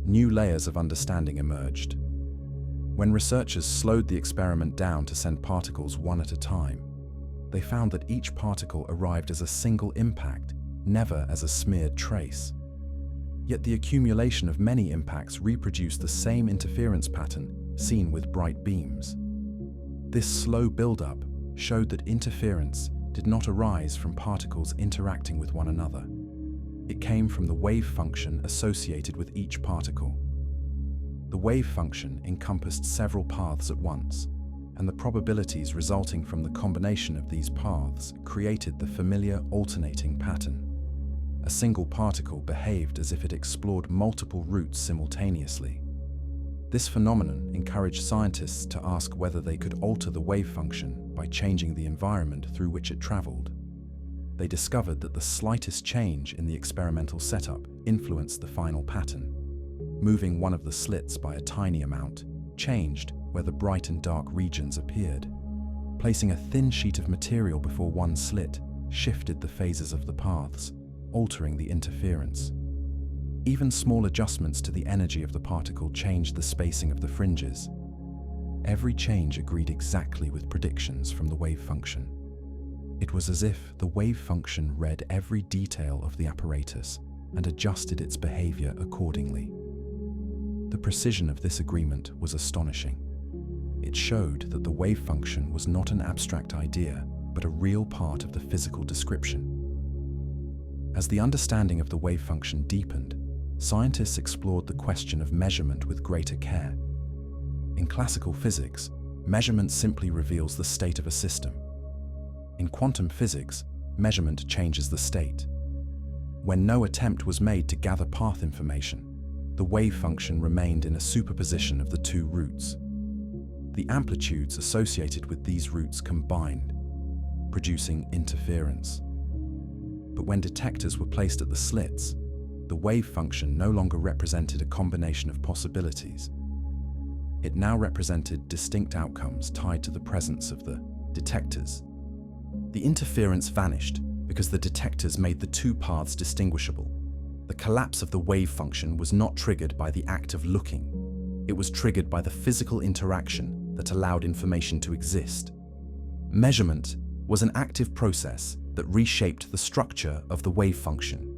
new layers of understanding emerged. When researchers slowed the experiment down to send particles one at a time, they found that each particle arrived as a single impact, never as a smeared trace. Yet the accumulation of many impacts reproduced the same interference pattern seen with bright beams. This slow build-up showed that interference did not arise from particles interacting with one another. It came from the wave function associated with each particle. The wave function encompassed several paths at once, and the probabilities resulting from the combination of these paths created the familiar alternating pattern. A single particle behaved as if it explored multiple routes simultaneously. This phenomenon encouraged scientists to ask whether they could alter the wave function by changing the environment through which it traveled. They discovered that the slightest change in the experimental setup influenced the final pattern. Moving one of the slits by a tiny amount changed where the bright and dark regions appeared. Placing a thin sheet of material before one slit shifted the phases of the paths, altering the interference. Even small adjustments to the energy of the particle changed the spacing of the fringes. Every change agreed exactly with predictions from the wave function. It was as if the wave function read every detail of the apparatus and adjusted its behavior accordingly. The precision of this agreement was astonishing. It showed that the wave function was not an abstract idea, but a real part of the physical description. As the understanding of the wave function deepened, scientists explored the question of measurement with greater care. In classical physics, measurement simply reveals the state of a system. In quantum physics, measurement changes the state. When no attempt was made to gather path information, the wave function remained in a superposition of the two routes. The amplitudes associated with these routes combined, producing interference. But when detectors were placed at the slits, the wave function no longer represented a combination of possibilities. It now represented distinct outcomes tied to the presence of the detectors. The interference vanished because the detectors made the two paths distinguishable. The collapse of the wave function was not triggered by the act of looking. It was triggered by the physical interaction that allowed information to exist. Measurement was an active process that reshaped the structure of the wave function.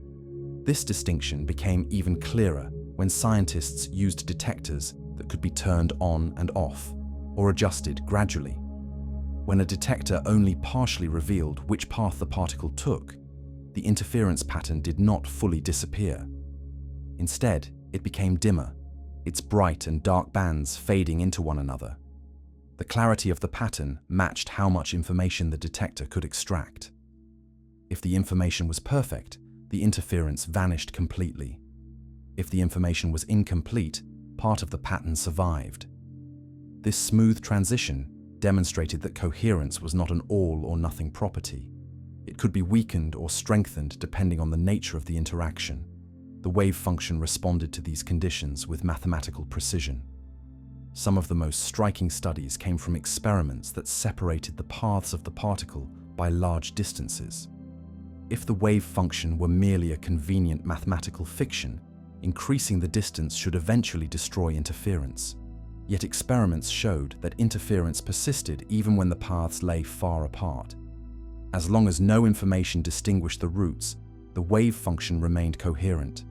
This distinction became even clearer when scientists used detectors that could be turned on and off, or adjusted gradually. When a detector only partially revealed which path the particle took, the interference pattern did not fully disappear. Instead, it became dimmer, its bright and dark bands fading into one another. The clarity of the pattern matched how much information the detector could extract. If the information was perfect, the interference vanished completely. If the information was incomplete, part of the pattern survived. This smooth transition demonstrated that coherence was not an all-or-nothing property. It could be weakened or strengthened depending on the nature of the interaction. The wave function responded to these conditions with mathematical precision. Some of the most striking studies came from experiments that separated the paths of the particle by large distances. If the wave function were merely a convenient mathematical fiction, increasing the distance should eventually destroy interference. Yet experiments showed that interference persisted even when the paths lay far apart. As long as no information distinguished the routes, the wave function remained coherent.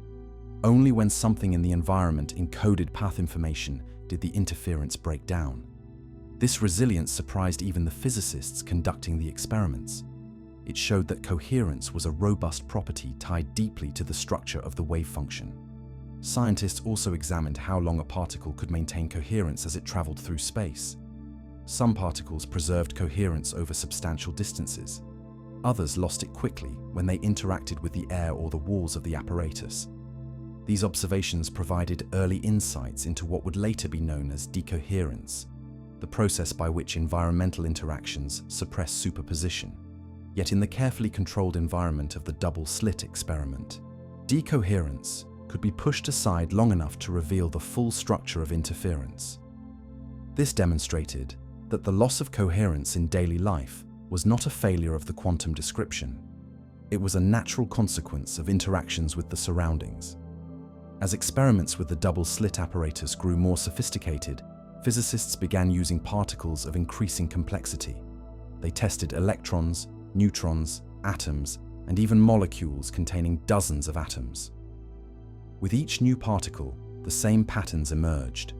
Only when something in the environment encoded path information did the interference break down. This resilience surprised even the physicists conducting the experiments. It showed that coherence was a robust property tied deeply to the structure of the wave function. Scientists also examined how long a particle could maintain coherence as it traveled through space. Some particles preserved coherence over substantial distances. Others lost it quickly when they interacted with the air or the walls of the apparatus. These observations provided early insights into what would later be known as decoherence, the process by which environmental interactions suppress superposition. Yet in the carefully controlled environment of the double-slit experiment, decoherence could be pushed aside long enough to reveal the full structure of interference. This demonstrated that the loss of coherence in daily life was not a failure of the quantum description. It was a natural consequence of interactions with the surroundings. As experiments with the double-slit apparatus grew more sophisticated, physicists began using particles of increasing complexity. They tested electrons, neutrons, atoms, and even molecules containing dozens of atoms. With each new particle, the same patterns emerged.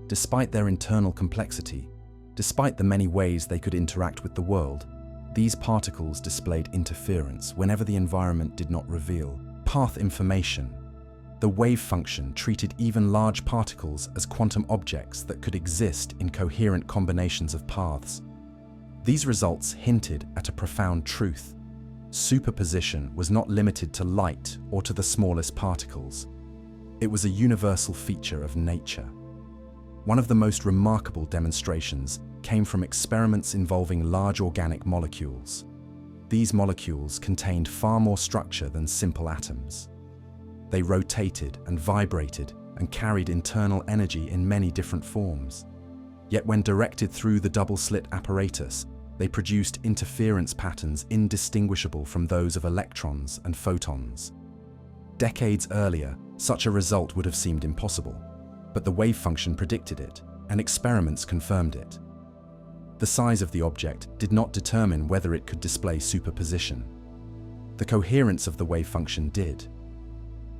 Despite their internal complexity, despite the many ways they could interact with the world, these particles displayed interference whenever the environment did not reveal path information. The wave function treated even large particles as quantum objects that could exist in coherent combinations of paths. These results hinted at a profound truth. Superposition was not limited to light or to the smallest particles. It was a universal feature of nature. One of the most remarkable demonstrations came from experiments involving large organic molecules. These molecules contained far more structure than simple atoms. They rotated and vibrated and carried internal energy in many different forms. Yet when directed through the double-slit apparatus, they produced interference patterns indistinguishable from those of electrons and photons. Decades earlier, such a result would have seemed impossible, but the wave function predicted it, and experiments confirmed it. The size of the object did not determine whether it could display superposition. The coherence of the wave function did.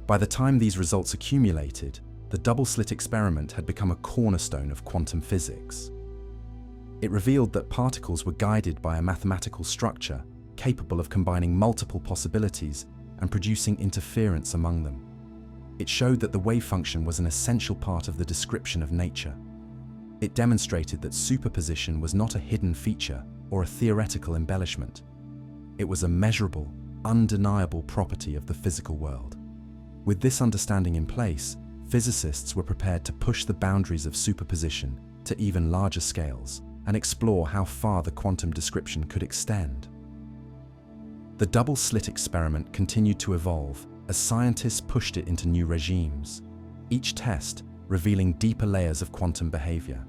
By the time these results accumulated, the double-slit experiment had become a cornerstone of quantum physics. It revealed that particles were guided by a mathematical structure capable of combining multiple possibilities and producing interference among them. It showed that the wave function was an essential part of the description of nature. It demonstrated that superposition was not a hidden feature or a theoretical embellishment. It was a measurable, undeniable property of the physical world. With this understanding in place, physicists were prepared to push the boundaries of superposition to even larger scales and explore how far the quantum description could extend. The double-slit experiment continued to evolve as scientists pushed it into new regimes, each test revealing deeper layers of quantum behavior.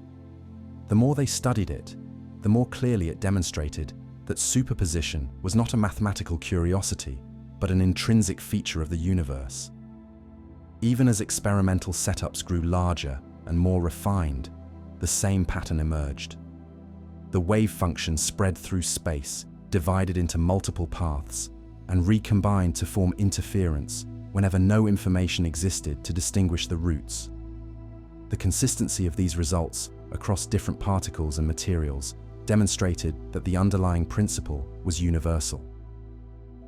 The more they studied it, the more clearly it demonstrated that superposition was not a mathematical curiosity, but an intrinsic feature of the universe. Even as experimental setups grew larger and more refined, the same pattern emerged. The wave function spread through space, divided into multiple paths, and recombined to form interference whenever no information existed to distinguish the routes. The consistency of these results across different particles and materials demonstrated that the underlying principle was universal.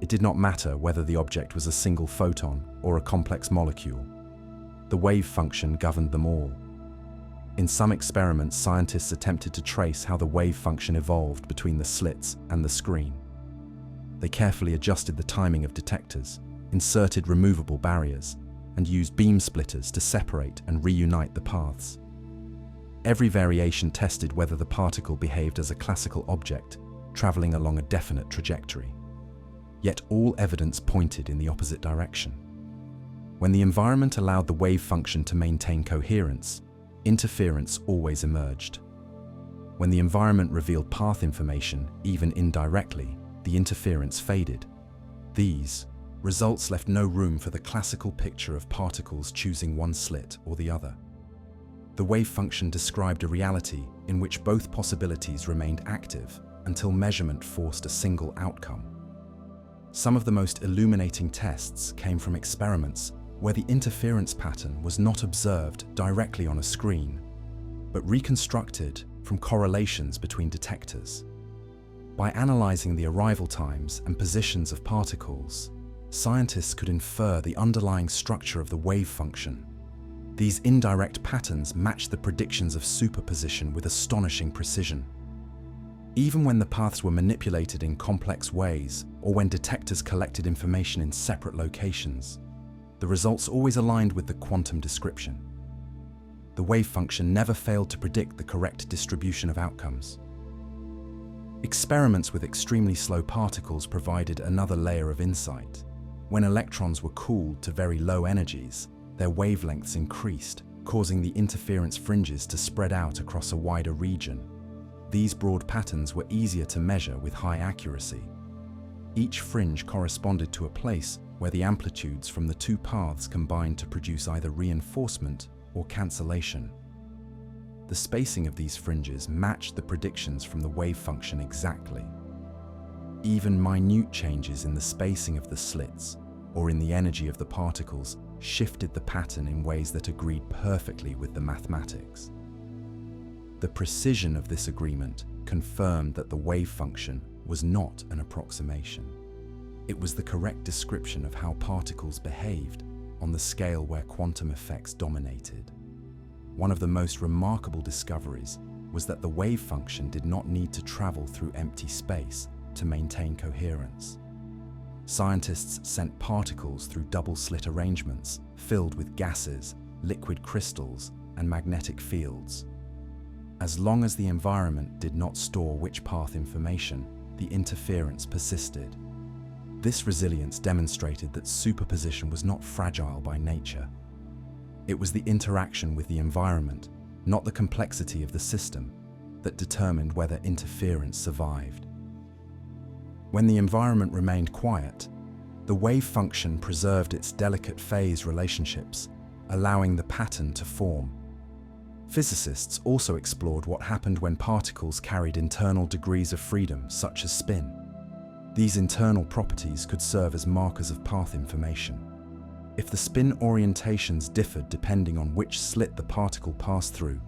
It did not matter whether the object was a single photon or a complex molecule. The wave function governed them all. In some experiments, scientists attempted to trace how the wave function evolved between the slits and the screen. They carefully adjusted the timing of detectors, inserted removable barriers, and used beam splitters to separate and reunite the paths. Every variation tested whether the particle behaved as a classical object, traveling along a definite trajectory. Yet all evidence pointed in the opposite direction. When the environment allowed the wave function to maintain coherence, interference always emerged. When the environment revealed path information, even indirectly, the interference faded. These results left no room for the classical picture of particles choosing one slit or the other. The wave function described a reality in which both possibilities remained active until measurement forced a single outcome. Some of the most illuminating tests came from experiments where the interference pattern was not observed directly on a screen, but reconstructed from correlations between detectors. By analyzing the arrival times and positions of particles, scientists could infer the underlying structure of the wave function. These indirect patterns matched the predictions of superposition with astonishing precision. Even when the paths were manipulated in complex ways, or when detectors collected information in separate locations, the results always aligned with the quantum description. The wave function never failed to predict the correct distribution of outcomes. Experiments with extremely slow particles provided another layer of insight. When electrons were cooled to very low energies, their wavelengths increased, causing the interference fringes to spread out across a wider region. These broad patterns were easier to measure with high accuracy. Each fringe corresponded to a place where the amplitudes from the two paths combined to produce either reinforcement or cancellation. The spacing of these fringes matched the predictions from the wave function exactly. Even minute changes in the spacing of the slits or in the energy of the particles shifted the pattern in ways that agreed perfectly with the mathematics. The precision of this agreement confirmed that the wave function was not an approximation. It was the correct description of how particles behaved on the scale where quantum effects dominated. One of the most remarkable discoveries was that the wave function did not need to travel through empty space to maintain coherence. Scientists sent particles through double-slit arrangements filled with gases, liquid crystals, and magnetic fields. As long as the environment did not store which path information, the interference persisted. This resilience demonstrated that superposition was not fragile by nature. It was the interaction with the environment, not the complexity of the system, that determined whether interference survived. When the environment remained quiet, the wave function preserved its delicate phase relationships, allowing the pattern to form. Physicists also explored what happened when particles carried internal degrees of freedom, such as spin. These internal properties could serve as markers of path information. If the spin orientations differed depending on which slit the particle passed through,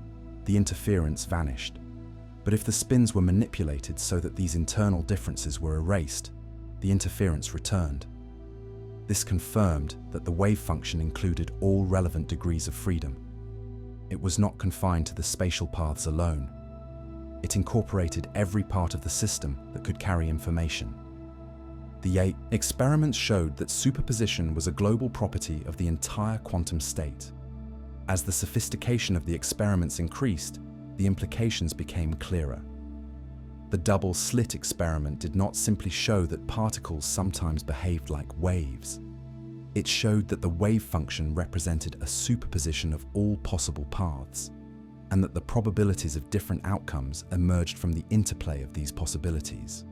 the interference vanished. But if the spins were manipulated so that these internal differences were erased, the interference returned. This confirmed that the wave function included all relevant degrees of freedom. It was not confined to the spatial paths alone. It incorporated every part of the system that could carry information. The experiments showed that superposition was a global property of the entire quantum state. As the sophistication of the experiments increased, the implications became clearer. The double-slit experiment did not simply show that particles sometimes behaved like waves. It showed that the wave function represented a superposition of all possible paths, and that the probabilities of different outcomes emerged from the interplay of these possibilities.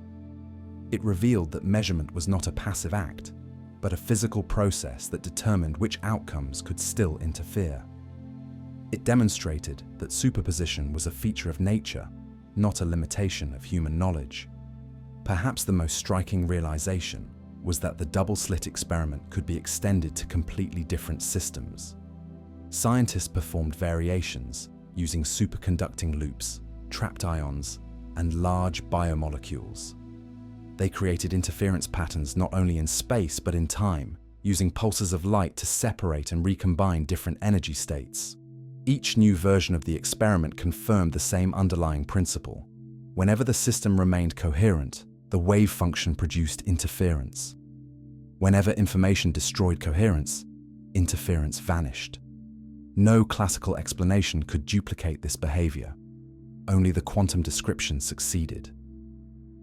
It revealed that measurement was not a passive act, but a physical process that determined which outcomes could still interfere. It demonstrated that superposition was a feature of nature, not a limitation of human knowledge. Perhaps the most striking realization was that the double-slit experiment could be extended to completely different systems. Scientists performed variations using superconducting loops, trapped ions, and large biomolecules. They created interference patterns not only in space but in time, using pulses of light to separate and recombine different energy states. Each new version of the experiment confirmed the same underlying principle. Whenever the system remained coherent, the wave function produced interference. Whenever information destroyed coherence, interference vanished. No classical explanation could duplicate this behavior. Only the quantum description succeeded.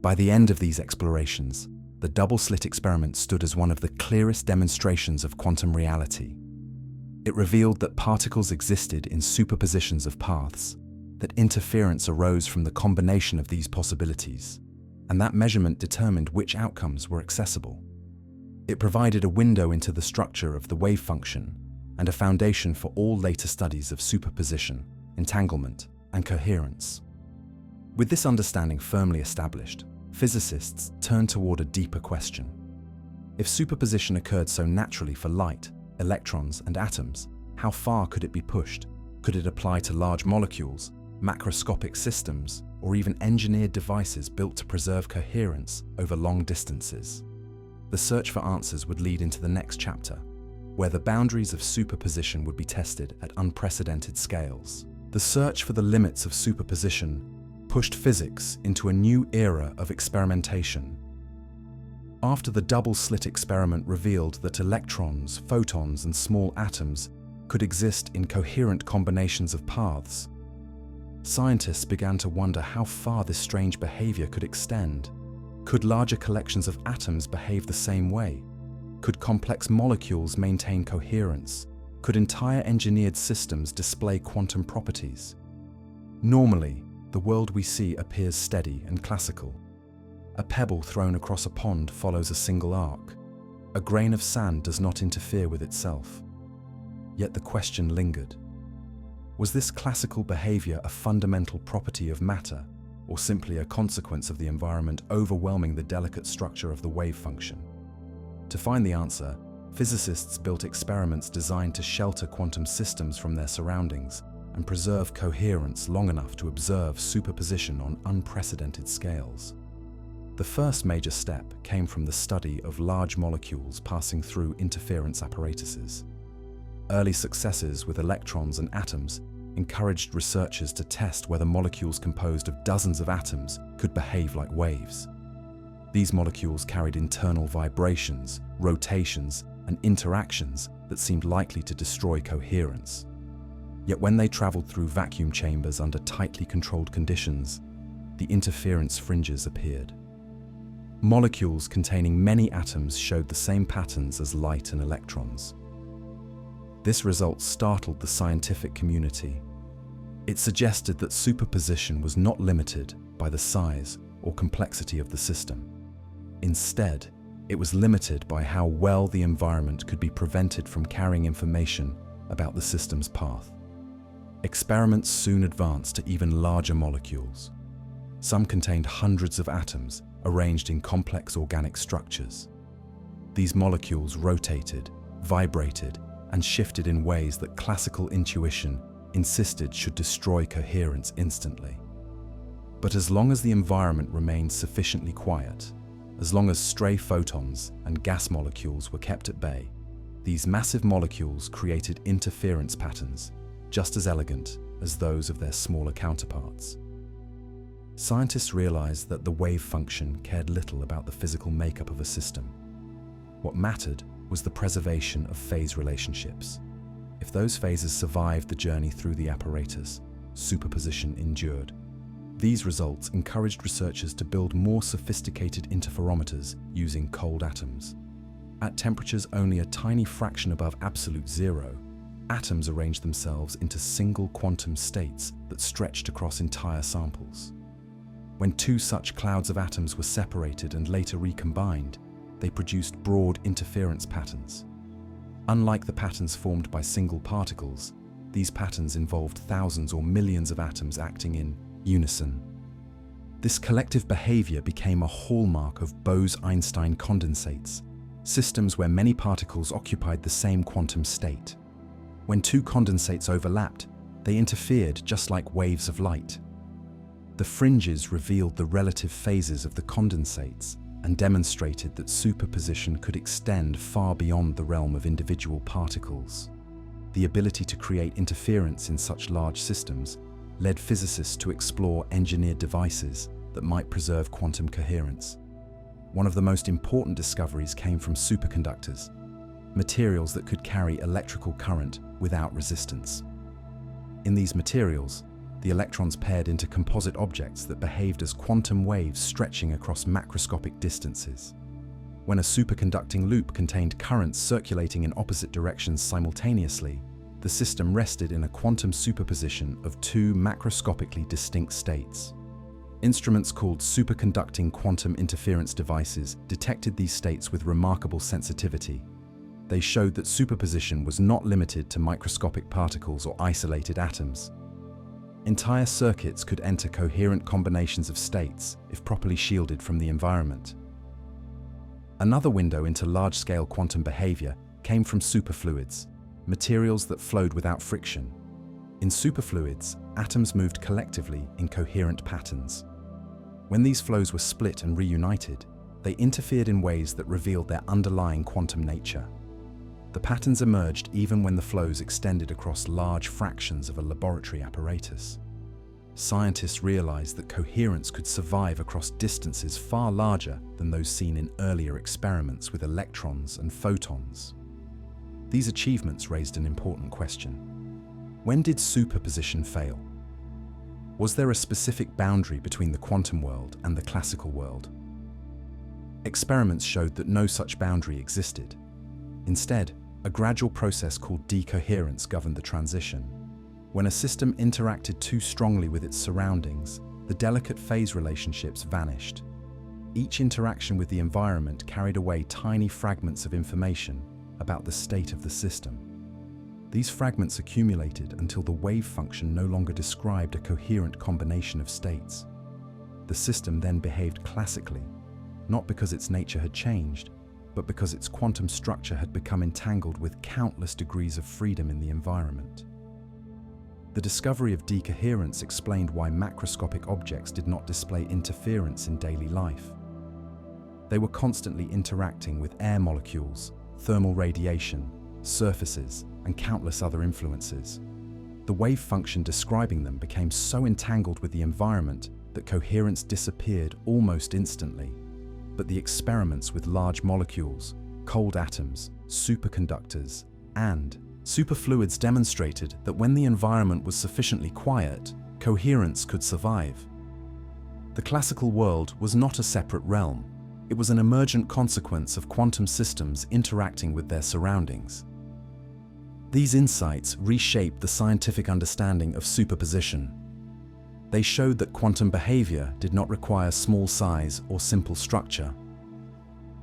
By the end of these explorations, the double-slit experiment stood as one of the clearest demonstrations of quantum reality. It revealed that particles existed in superpositions of paths, that interference arose from the combination of these possibilities, and that measurement determined which outcomes were accessible. It provided a window into the structure of the wave function and a foundation for all later studies of superposition, entanglement, and coherence. With this understanding firmly established, physicists turned toward a deeper question. If superposition occurred so naturally for light, electrons, and atoms, how far could it be pushed? Could it apply to large molecules, macroscopic systems, or even engineered devices built to preserve coherence over long distances? The search for answers would lead into the next chapter, where the boundaries of superposition would be tested at unprecedented scales. The search for the limits of superposition pushed physics into a new era of experimentation. After the double-slit experiment revealed that electrons, photons, and small atoms could exist in coherent combinations of paths, scientists began to wonder how far this strange behavior could extend. Could larger collections of atoms behave the same way? Could complex molecules maintain coherence? Could entire engineered systems display quantum properties? Normally, the world we see appears steady and classical. A pebble thrown across a pond follows a single arc. A grain of sand does not interfere with itself. Yet the question lingered. Was this classical behavior a fundamental property of matter, or simply a consequence of the environment overwhelming the delicate structure of the wave function? To find the answer, physicists built experiments designed to shelter quantum systems from their surroundings and preserve coherence long enough to observe superposition on unprecedented scales. The first major step came from the study of large molecules passing through interference apparatuses. Early successes with electrons and atoms encouraged researchers to test whether molecules composed of dozens of atoms could behave like waves. These molecules carried internal vibrations, rotations, and interactions that seemed likely to destroy coherence. Yet when they traveled through vacuum chambers under tightly controlled conditions, the interference fringes appeared. Molecules containing many atoms showed the same patterns as light and electrons. This result startled the scientific community. It suggested that superposition was not limited by the size or complexity of the system. Instead, it was limited by how well the environment could be prevented from carrying information about the system's path. Experiments soon advanced to even larger molecules. Some contained hundreds of atoms arranged in complex organic structures. These molecules rotated, vibrated, and shifted in ways that classical intuition insisted should destroy coherence instantly. But as long as the environment remained sufficiently quiet, as long as stray photons and gas molecules were kept at bay, these massive molecules created interference patterns just as elegant as those of their smaller counterparts. Scientists realized that the wave function cared little about the physical makeup of a system. What mattered was the preservation of phase relationships. If those phases survived the journey through the apparatus, superposition endured. These results encouraged researchers to build more sophisticated interferometers using cold atoms. At temperatures only a tiny fraction above absolute zero, atoms arranged themselves into single quantum states that stretched across entire samples. When two such clouds of atoms were separated and later recombined, they produced broad interference patterns. Unlike the patterns formed by single particles, these patterns involved thousands or millions of atoms acting in unison. This collective behavior became a hallmark of Bose-Einstein condensates, systems where many particles occupied the same quantum state. When two condensates overlapped, they interfered just like waves of light. The fringes revealed the relative phases of the condensates and demonstrated that superposition could extend far beyond the realm of individual particles. The ability to create interference in such large systems led physicists to explore engineered devices that might preserve quantum coherence. One of the most important discoveries came from superconductors, materials that could carry electrical current without resistance. In these materials, the electrons paired into composite objects that behaved as quantum waves stretching across macroscopic distances. When a superconducting loop contained currents circulating in opposite directions simultaneously, the system rested in a quantum superposition of two macroscopically distinct states. Instruments called superconducting quantum interference devices detected these states with remarkable sensitivity. They showed that superposition was not limited to microscopic particles or isolated atoms. Entire circuits could enter coherent combinations of states if properly shielded from the environment. Another window into large-scale quantum behavior came from superfluids, materials that flowed without friction. In superfluids, atoms moved collectively in coherent patterns. When these flows were split and reunited, they interfered in ways that revealed their underlying quantum nature. The patterns emerged even when the flows extended across large fractions of a laboratory apparatus. Scientists realized that coherence could survive across distances far larger than those seen in earlier experiments with electrons and photons. These achievements raised an important question. When did superposition fail? Was there a specific boundary between the quantum world and the classical world? Experiments showed that no such boundary existed. Instead, a gradual process called decoherence governed the transition. When a system interacted too strongly with its surroundings, the delicate phase relationships vanished. Each interaction with the environment carried away tiny fragments of information about the state of the system. These fragments accumulated until the wave function no longer described a coherent combination of states. The system then behaved classically, not because its nature had changed, but because its quantum structure had become entangled with countless degrees of freedom in the environment. The discovery of decoherence explained why macroscopic objects did not display interference in daily life. They were constantly interacting with air molecules, thermal radiation, surfaces, and countless other influences. The wave function describing them became so entangled with the environment that coherence disappeared almost instantly. But the experiments with large molecules, cold atoms, superconductors, and superfluids demonstrated that when the environment was sufficiently quiet, coherence could survive. The classical world was not a separate realm. It was an emergent consequence of quantum systems interacting with their surroundings. These insights reshaped the scientific understanding of superposition. They showed that quantum behavior did not require small size or simple structure.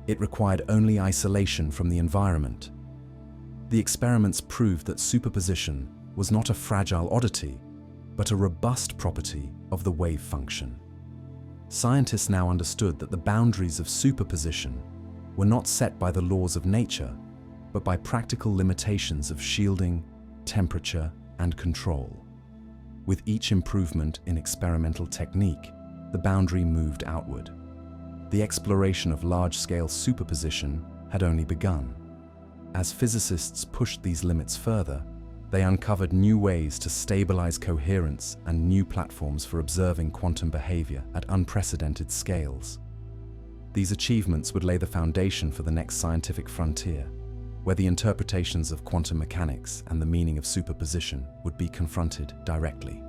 It required only isolation from the environment. The experiments proved that superposition was not a fragile oddity, but a robust property of the wave function. Scientists now understood that the boundaries of superposition were not set by the laws of nature, but by practical limitations of shielding, temperature, and control. With each improvement in experimental technique, the boundary moved outward. The exploration of large-scale superposition had only begun. As physicists pushed these limits further, they uncovered new ways to stabilize coherence and new platforms for observing quantum behavior at unprecedented scales. These achievements would lay the foundation for the next scientific frontier, where the interpretations of quantum mechanics and the meaning of superposition would be confronted directly.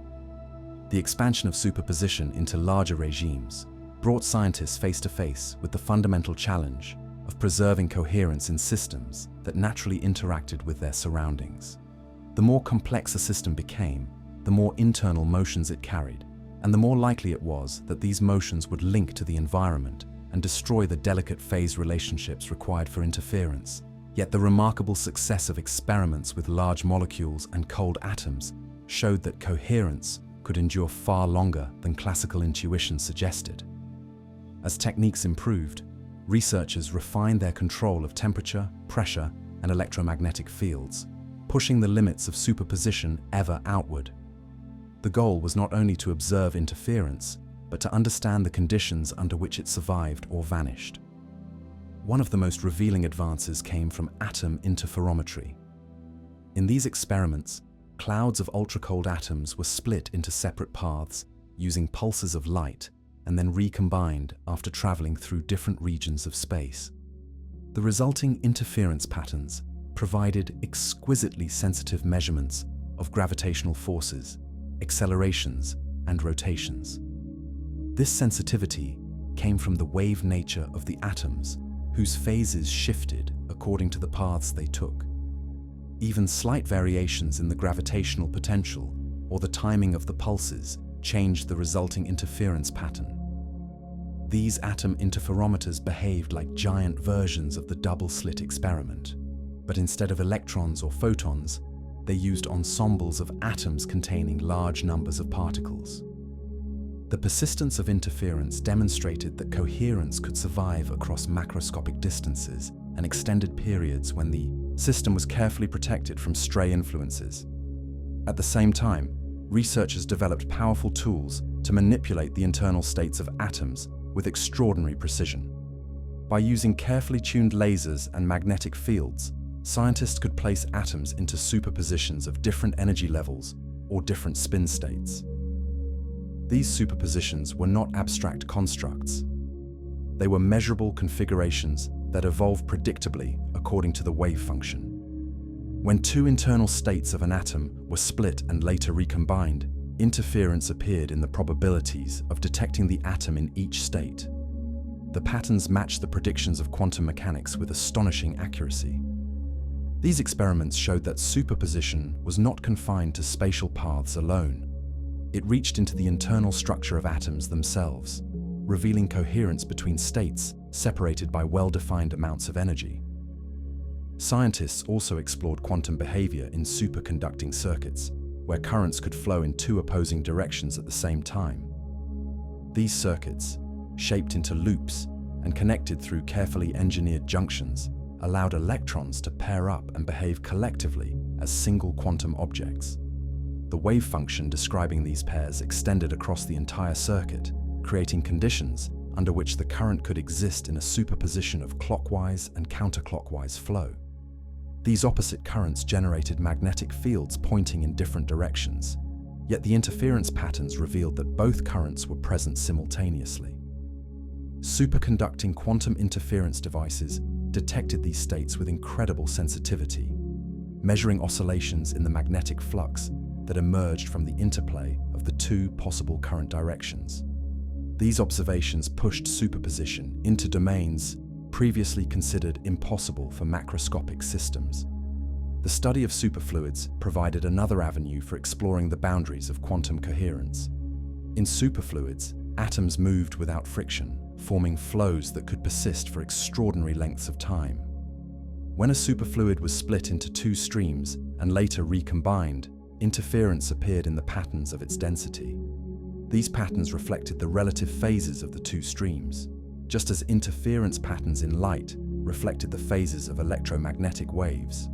The expansion of superposition into larger regimes brought scientists face to face with the fundamental challenge of preserving coherence in systems that naturally interacted with their surroundings. The more complex a system became, the more internal motions it carried, and the more likely it was that these motions would link to the environment and destroy the delicate phase relationships required for interference. Yet the remarkable success of experiments with large molecules and cold atoms showed that coherence could endure far longer than classical intuition suggested. As techniques improved, researchers refined their control of temperature, pressure, and electromagnetic fields, pushing the limits of superposition ever outward. The goal was not only to observe interference, but to understand the conditions under which it survived or vanished. One of the most revealing advances came from atom interferometry. In these experiments, clouds of ultra-cold atoms were split into separate paths using pulses of light and then recombined after traveling through different regions of space. The resulting interference patterns provided exquisitely sensitive measurements of gravitational forces, accelerations, and rotations. This sensitivity came from the wave nature of the atoms, whose phases shifted according to the paths they took. Even slight variations in the gravitational potential or the timing of the pulses changed the resulting interference pattern. These atom interferometers behaved like giant versions of the double-slit experiment, but instead of electrons or photons, they used ensembles of atoms containing large numbers of particles. The persistence of interference demonstrated that coherence could survive across macroscopic distances and extended periods when the system was carefully protected from stray influences. At the same time, researchers developed powerful tools to manipulate the internal states of atoms with extraordinary precision. By using carefully tuned lasers and magnetic fields, scientists could place atoms into superpositions of different energy levels or different spin states. These superpositions were not abstract constructs. They were measurable configurations that evolved predictably according to the wave function. When two internal states of an atom were split and later recombined, interference appeared in the probabilities of detecting the atom in each state. The patterns matched the predictions of quantum mechanics with astonishing accuracy. These experiments showed that superposition was not confined to spatial paths alone. It reached into the internal structure of atoms themselves, revealing coherence between states separated by well-defined amounts of energy. Scientists also explored quantum behavior in superconducting circuits, where currents could flow in two opposing directions at the same time. These circuits, shaped into loops and connected through carefully engineered junctions, allowed electrons to pair up and behave collectively as single quantum objects. The wave function describing these pairs extended across the entire circuit, creating conditions under which the current could exist in a superposition of clockwise and counterclockwise flow. These opposite currents generated magnetic fields pointing in different directions, yet the interference patterns revealed that both currents were present simultaneously. Superconducting quantum interference devices detected these states with incredible sensitivity, measuring oscillations in the magnetic flux that emerged from the interplay of the two possible current directions. These observations pushed superposition into domains previously considered impossible for macroscopic systems. The study of superfluids provided another avenue for exploring the boundaries of quantum coherence. In superfluids, atoms moved without friction, forming flows that could persist for extraordinary lengths of time. When a superfluid was split into two streams and later recombined, interference appeared in the patterns of its density. These patterns reflected the relative phases of the two streams, just as interference patterns in light reflected the phases of electromagnetic waves.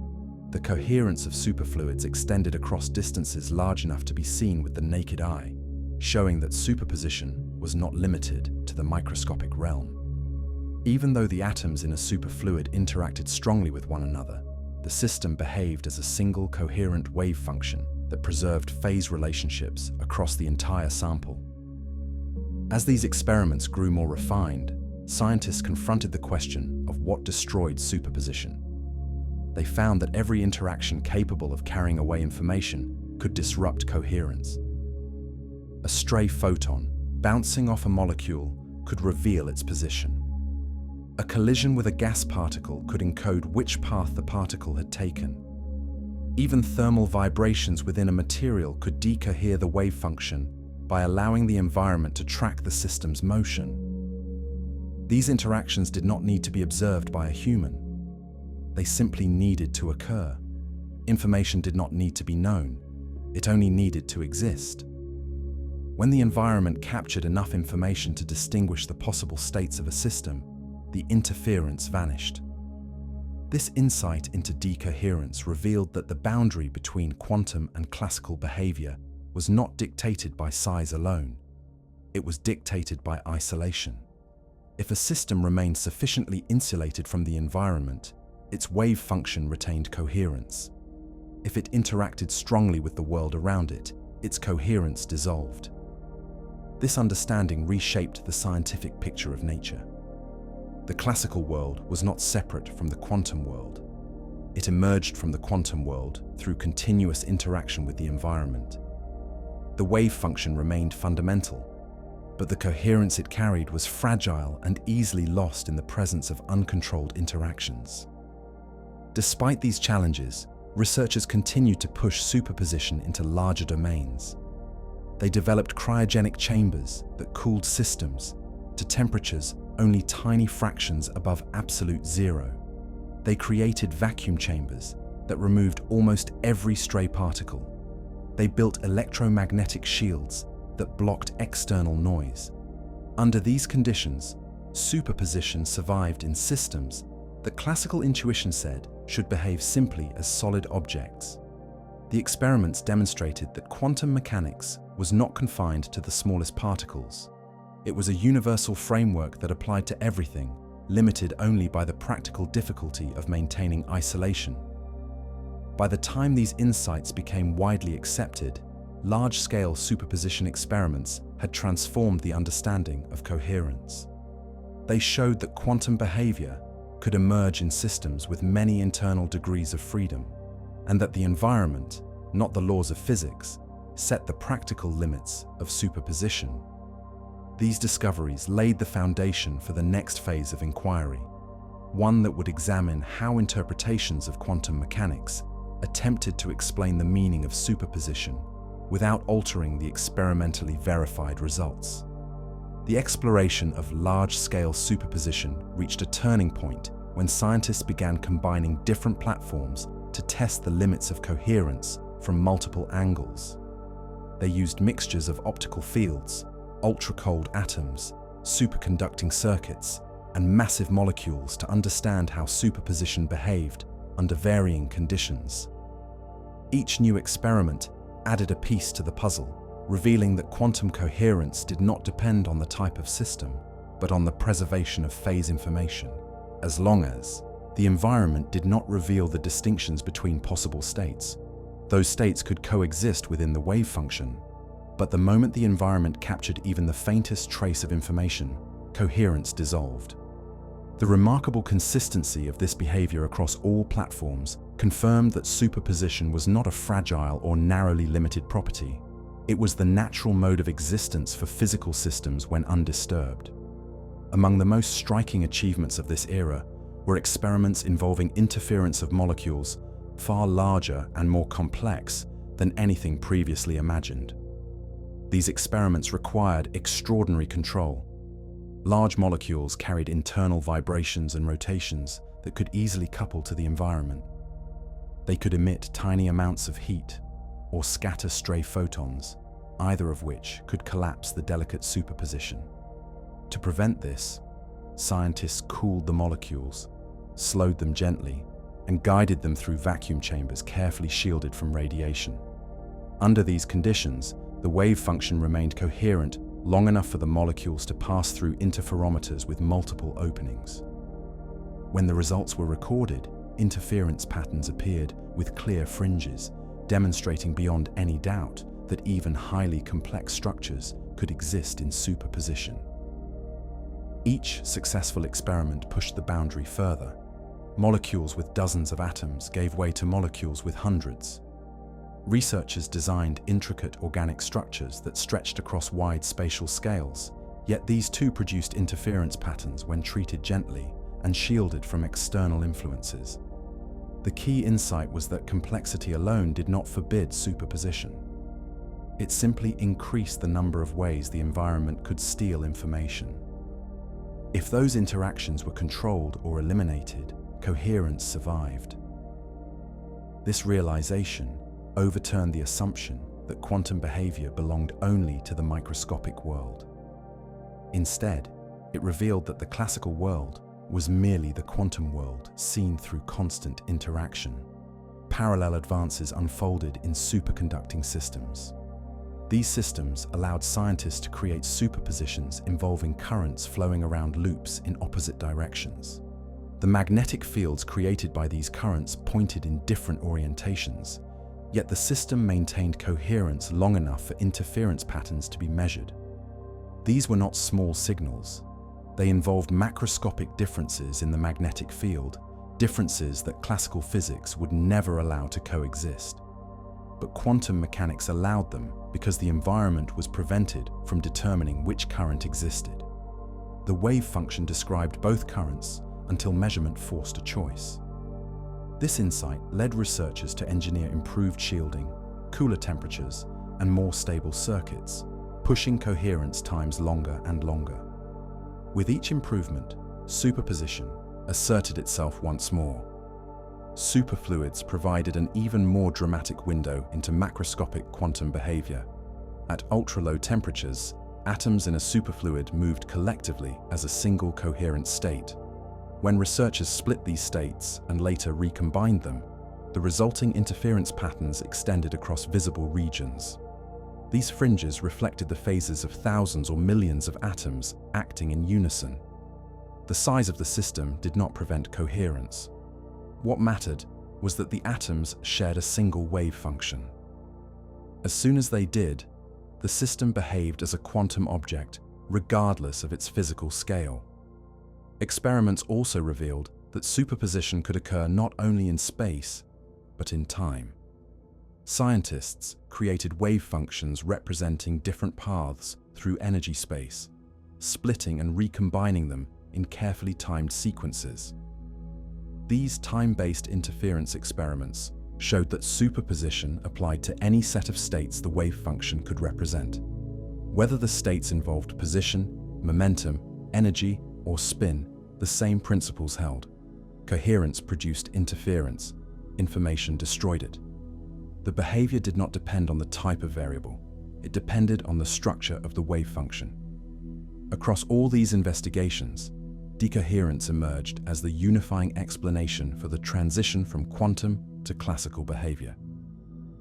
The coherence of superfluids extended across distances large enough to be seen with the naked eye, showing that superposition was not limited to the microscopic realm. Even though the atoms in a superfluid interacted strongly with one another, the system behaved as a single coherent wave function that preserved phase relationships across the entire sample. As these experiments grew more refined, scientists confronted the question of what destroyed superposition. They found that every interaction capable of carrying away information could disrupt coherence. A stray photon, bouncing off a molecule, could reveal its position. A collision with a gas particle could encode which path the particle had taken. Even thermal vibrations within a material could decohere the wave function by allowing the environment to track the system's motion. These interactions did not need to be observed by a human. They simply needed to occur. Information did not need to be known. It only needed to exist. When the environment captured enough information to distinguish the possible states of a system, the interference vanished. This insight into decoherence revealed that the boundary between quantum and classical behavior was not dictated by size alone. It was dictated by isolation. If a system remained sufficiently insulated from the environment, its wave function retained coherence. If it interacted strongly with the world around it, its coherence dissolved. This understanding reshaped the scientific picture of nature. The classical world was not separate from the quantum world. It emerged from the quantum world through continuous interaction with the environment. The wave function remained fundamental, but the coherence it carried was fragile and easily lost in the presence of uncontrolled interactions. Despite these challenges, researchers continued to push superposition into larger domains. They developed cryogenic chambers that cooled systems to temperatures only tiny fractions above absolute zero. They created vacuum chambers that removed almost every stray particle. They built electromagnetic shields that blocked external noise. Under these conditions, superposition survived in systems that classical intuition said should behave simply as solid objects. The experiments demonstrated that quantum mechanics was not confined to the smallest particles. It was a universal framework that applied to everything, limited only by the practical difficulty of maintaining isolation. By the time these insights became widely accepted, large-scale superposition experiments had transformed the understanding of coherence. They showed that quantum behavior could emerge in systems with many internal degrees of freedom, and that the environment, not the laws of physics, set the practical limits of superposition. These discoveries laid the foundation for the next phase of inquiry, one that would examine how interpretations of quantum mechanics attempted to explain the meaning of superposition without altering the experimentally verified results. The exploration of large-scale superposition reached a turning point when scientists began combining different platforms to test the limits of coherence from multiple angles. They used mixtures of optical fields, ultra-cold atoms, superconducting circuits, and massive molecules to understand how superposition behaved under varying conditions. Each new experiment added a piece to the puzzle, revealing that quantum coherence did not depend on the type of system, but on the preservation of phase information, as long as the environment did not reveal the distinctions between possible states. Those states could coexist within the wave function, but the moment the environment captured even the faintest trace of information, coherence dissolved. The remarkable consistency of this behavior across all platforms confirmed that superposition was not a fragile or narrowly limited property. It was the natural mode of existence for physical systems when undisturbed. Among the most striking achievements of this era were experiments involving interference of molecules far larger and more complex than anything previously imagined. These experiments required extraordinary control. Large molecules carried internal vibrations and rotations that could easily couple to the environment. They could emit tiny amounts of heat or scatter stray photons, either of which could collapse the delicate superposition. To prevent this, scientists cooled the molecules, slowed them gently, and guided them through vacuum chambers carefully shielded from radiation. Under these conditions, the wave function remained coherent long enough for the molecules to pass through interferometers with multiple openings. When the results were recorded, interference patterns appeared with clear fringes, demonstrating beyond any doubt that even highly complex structures could exist in superposition. Each successful experiment pushed the boundary further. Molecules with dozens of atoms gave way to molecules with hundreds. Researchers designed intricate organic structures that stretched across wide spatial scales, yet these too produced interference patterns when treated gently and shielded from external influences. The key insight was that complexity alone did not forbid superposition. It simply increased the number of ways the environment could steal information. If those interactions were controlled or eliminated, coherence survived. This realization overturned the assumption that quantum behavior belonged only to the microscopic world. Instead, it revealed that the classical world was merely the quantum world seen through constant interaction. Parallel advances unfolded in superconducting systems. These systems allowed scientists to create superpositions involving currents flowing around loops in opposite directions. The magnetic fields created by these currents pointed in different orientations, yet the system maintained coherence long enough for interference patterns to be measured. These were not small signals. They involved macroscopic differences in the magnetic field, differences that classical physics would never allow to coexist. But quantum mechanics allowed them because the environment was prevented from determining which current existed. The wave function described both currents until measurement forced a choice. This insight led researchers to engineer improved shielding, cooler temperatures, and more stable circuits, pushing coherence times longer and longer. With each improvement, superposition asserted itself once more. Superfluids provided an even more dramatic window into macroscopic quantum behavior. At ultra-low temperatures, atoms in a superfluid moved collectively as a single coherent state. When researchers split these states and later recombined them, the resulting interference patterns extended across visible regions. These fringes reflected the phases of thousands or millions of atoms acting in unison. The size of the system did not prevent coherence. What mattered was that the atoms shared a single wave function. As soon as they did, the system behaved as a quantum object, regardless of its physical scale. Experiments also revealed that superposition could occur not only in space, but in time. Scientists created wave functions representing different paths through energy space, splitting and recombining them in carefully timed sequences. These time-based interference experiments showed that superposition applied to any set of states the wave function could represent. Whether the states involved position, momentum, energy, or spin, the same principles held. Coherence produced interference, information destroyed it. The behavior did not depend on the type of variable, it depended on the structure of the wave function. Across all these investigations, decoherence emerged as the unifying explanation for the transition from quantum to classical behavior.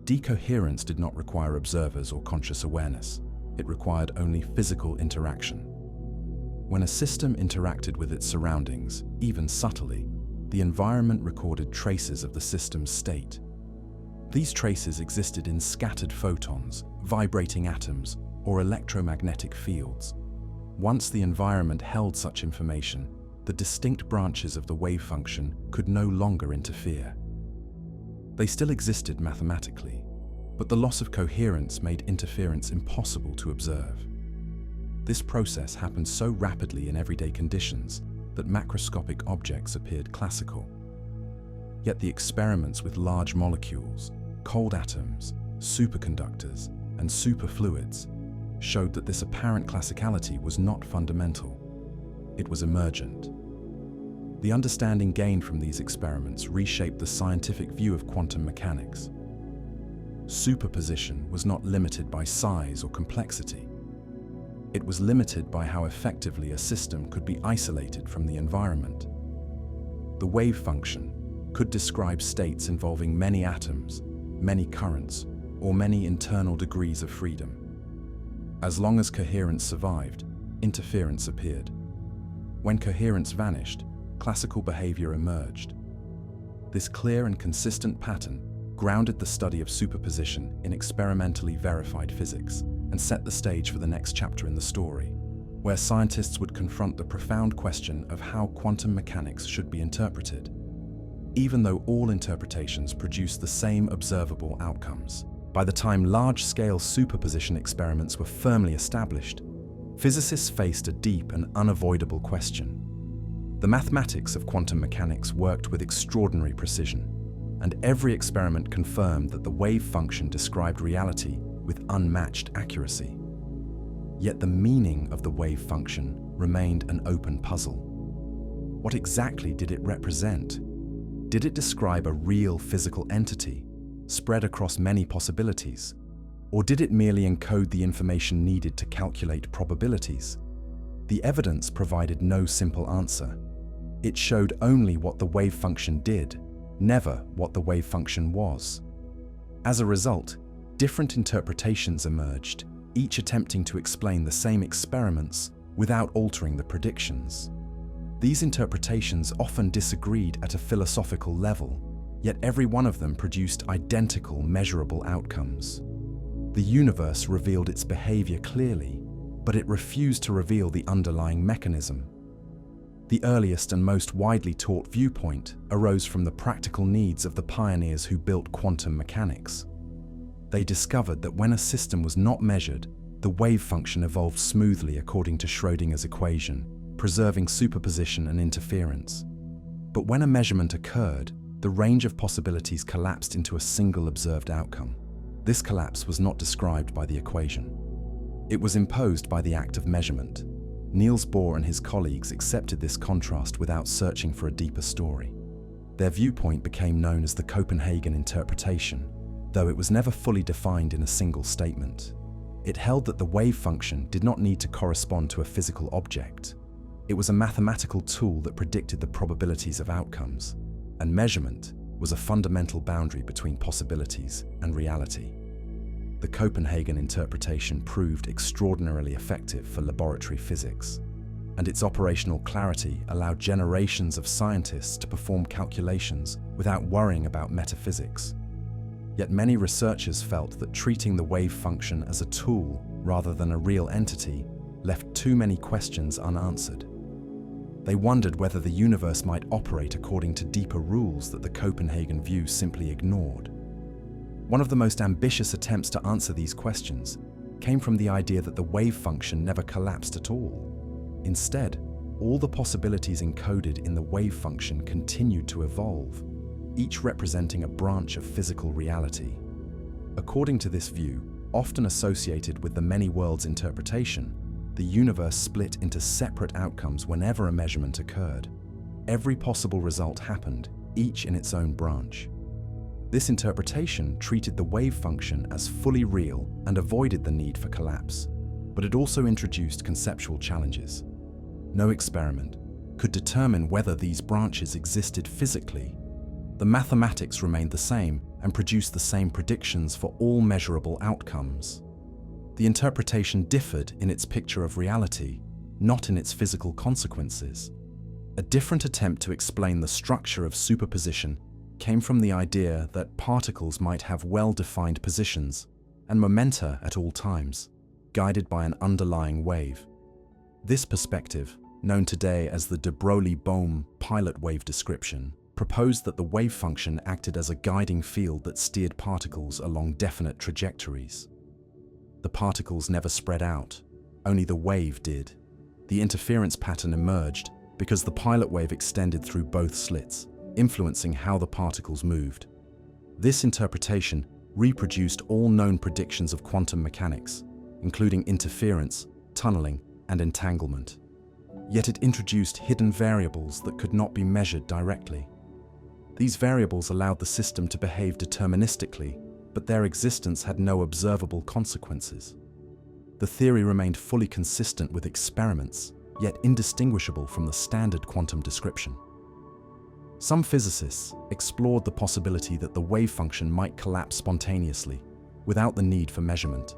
Decoherence did not require observers or conscious awareness. It required only physical interaction. When a system interacted with its surroundings, even subtly, the environment recorded traces of the system's state. These traces existed in scattered photons, vibrating atoms, or electromagnetic fields. Once the environment held such information, the distinct branches of the wave function could no longer interfere. They still existed mathematically, but the loss of coherence made interference impossible to observe. This process happened so rapidly in everyday conditions that macroscopic objects appeared classical. Yet the experiments with large molecules, cold atoms, superconductors, and superfluids showed that this apparent classicality was not fundamental. It was emergent. The understanding gained from these experiments reshaped the scientific view of quantum mechanics. Superposition was not limited by size or complexity. It was limited by how effectively a system could be isolated from the environment. The wave function could describe states involving many atoms, many currents, or many internal degrees of freedom. As long as coherence survived, interference appeared. When coherence vanished, classical behavior emerged. This clear and consistent pattern grounded the study of superposition in experimentally verified physics and set the stage for the next chapter in the story, where scientists would confront the profound question of how quantum mechanics should be interpreted. Even though all interpretations produce the same observable outcomes, by the time large-scale superposition experiments were firmly established, physicists faced a deep and unavoidable question. The mathematics of quantum mechanics worked with extraordinary precision, and every experiment confirmed that the wave function described reality with unmatched accuracy. Yet the meaning of the wave function remained an open puzzle. What exactly did it represent? Did it describe a real physical entity, spread across many possibilities? Or did it merely encode the information needed to calculate probabilities? The evidence provided no simple answer. It showed only what the wave function did, never what the wave function was. As a result, Different interpretations emerged, each attempting to explain the same experiments without altering the predictions. These interpretations often disagreed at a philosophical level, yet every one of them produced identical, measurable outcomes. The universe revealed its behavior clearly, but it refused to reveal the underlying mechanism. The earliest and most widely taught viewpoint arose from the practical needs of the pioneers who built quantum mechanics. They discovered that when a system was not measured, the wave function evolved smoothly according to Schrödinger's equation, preserving superposition and interference. But when a measurement occurred, the range of possibilities collapsed into a single observed outcome. This collapse was not described by the equation. It was imposed by the act of measurement. Niels Bohr and his colleagues accepted this contrast without searching for a deeper story. Their viewpoint became known as the Copenhagen interpretation, though it was never fully defined in a single statement. It held that the wave function did not need to correspond to a physical object. It was a mathematical tool that predicted the probabilities of outcomes, and measurement was a fundamental boundary between possibilities and reality. The Copenhagen interpretation proved extraordinarily effective for laboratory physics, and its operational clarity allowed generations of scientists to perform calculations without worrying about metaphysics. Yet many researchers felt that treating the wave function as a tool rather than a real entity left too many questions unanswered. They wondered whether the universe might operate according to deeper rules that the Copenhagen view simply ignored. One of the most ambitious attempts to answer these questions came from the idea that the wave function never collapsed at all. Instead, all the possibilities encoded in the wave function continued to evolve, each representing a branch of physical reality. According to this view, often associated with the many worlds interpretation, the universe split into separate outcomes whenever a measurement occurred. Every possible result happened, each in its own branch. This interpretation treated the wave function as fully real and avoided the need for collapse, but it also introduced conceptual challenges. No experiment could determine whether these branches existed physically. The mathematics remained the same and produced the same predictions for all measurable outcomes. The interpretation differed in its picture of reality, not in its physical consequences. A different attempt to explain the structure of superposition came from the idea that particles might have well-defined positions and momenta at all times, guided by an underlying wave. This perspective, known today as the de Broglie-Bohm pilot wave description, proposed that the wave function acted as a guiding field that steered particles along definite trajectories. The particles never spread out, only the wave did. The interference pattern emerged because the pilot wave extended through both slits, influencing how the particles moved. This interpretation reproduced all known predictions of quantum mechanics, including interference, tunneling, and entanglement. Yet it introduced hidden variables that could not be measured directly. These variables allowed the system to behave deterministically, but their existence had no observable consequences. The theory remained fully consistent with experiments, yet indistinguishable from the standard quantum description. Some physicists explored the possibility that the wave function might collapse spontaneously, without the need for measurement.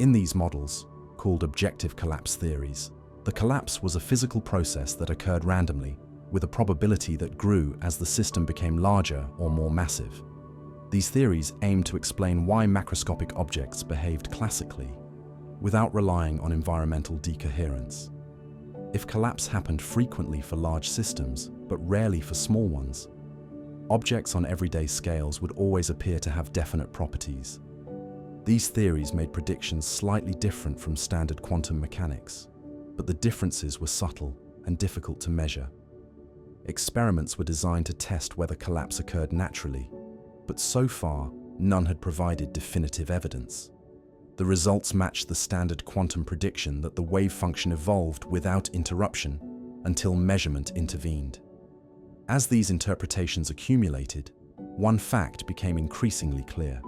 In these models, called objective collapse theories, the collapse was a physical process that occurred randomly, with a probability that grew as the system became larger or more massive. These theories aimed to explain why macroscopic objects behaved classically, without relying on environmental decoherence. If collapse happened frequently for large systems, but rarely for small ones, objects on everyday scales would always appear to have definite properties. These theories made predictions slightly different from standard quantum mechanics, but the differences were subtle and difficult to measure. Experiments were designed to test whether collapse occurred naturally, but so far, none had provided definitive evidence. The results matched the standard quantum prediction that the wave function evolved without interruption until measurement intervened. As these interpretations accumulated, one fact became increasingly clear.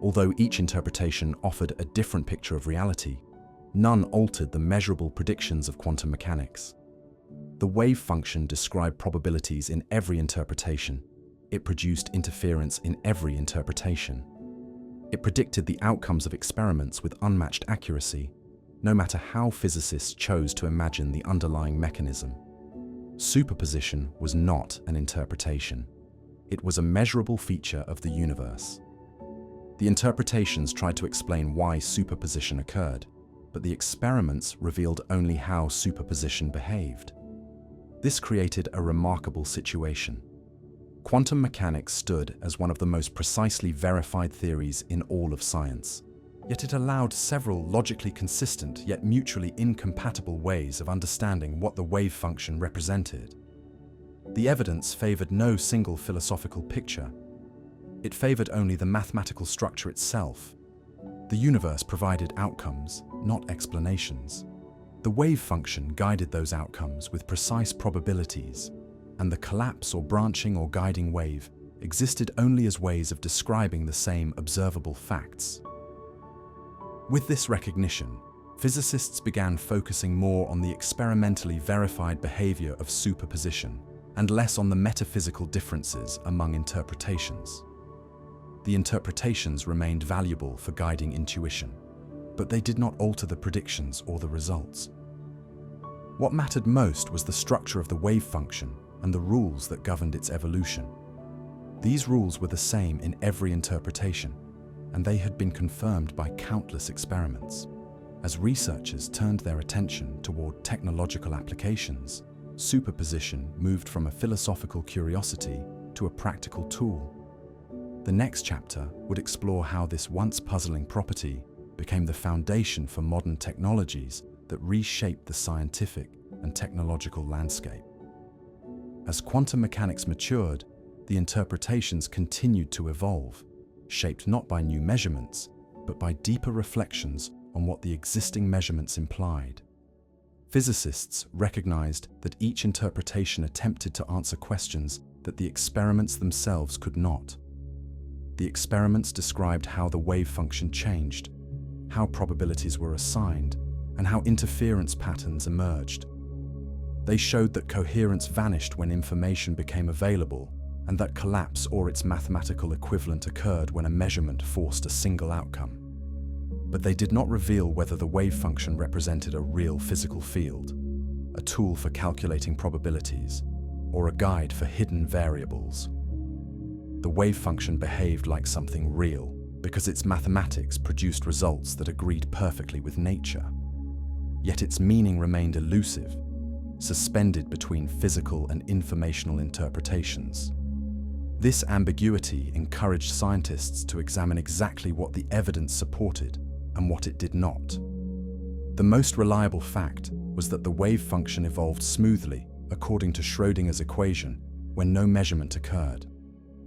Although each interpretation offered a different picture of reality, none altered the measurable predictions of quantum mechanics. The wave function described probabilities in every interpretation. It produced interference in every interpretation. It predicted the outcomes of experiments with unmatched accuracy, no matter how physicists chose to imagine the underlying mechanism. Superposition was not an interpretation. It was a measurable feature of the universe. The interpretations tried to explain why superposition occurred, but the experiments revealed only how superposition behaved. This created a remarkable situation. Quantum mechanics stood as one of the most precisely verified theories in all of science, yet it allowed several logically consistent yet mutually incompatible ways of understanding what the wave function represented. The evidence favored no single philosophical picture. It favored only the mathematical structure itself. The universe provided outcomes, not explanations. The wave function guided those outcomes with precise probabilities, and the collapse or branching or guiding wave existed only as ways of describing the same observable facts. With this recognition, physicists began focusing more on the experimentally verified behavior of superposition and less on the metaphysical differences among interpretations. The interpretations remained valuable for guiding intuition, but they did not alter the predictions or the results. What mattered most was the structure of the wave function and the rules that governed its evolution. These rules were the same in every interpretation, and they had been confirmed by countless experiments. As researchers turned their attention toward technological applications, superposition moved from a philosophical curiosity to a practical tool. The next chapter would explore how this once puzzling property became the foundation for modern technologies that reshaped the scientific and technological landscape. As quantum mechanics matured, the interpretations continued to evolve, shaped not by new measurements, but by deeper reflections on what the existing measurements implied. Physicists recognized that each interpretation attempted to answer questions that the experiments themselves could not. The experiments described how the wave function changed, how probabilities were assigned, and how interference patterns emerged. They showed that coherence vanished when information became available, and that collapse or its mathematical equivalent occurred when a measurement forced a single outcome. But they did not reveal whether the wave function represented a real physical field, a tool for calculating probabilities, or a guide for hidden variables. The wave function behaved like something real because its mathematics produced results that agreed perfectly with nature. Yet its meaning remained elusive, suspended between physical and informational interpretations. This ambiguity encouraged scientists to examine exactly what the evidence supported and what it did not. The most reliable fact was that the wave function evolved smoothly according to Schrödinger's equation when no measurement occurred.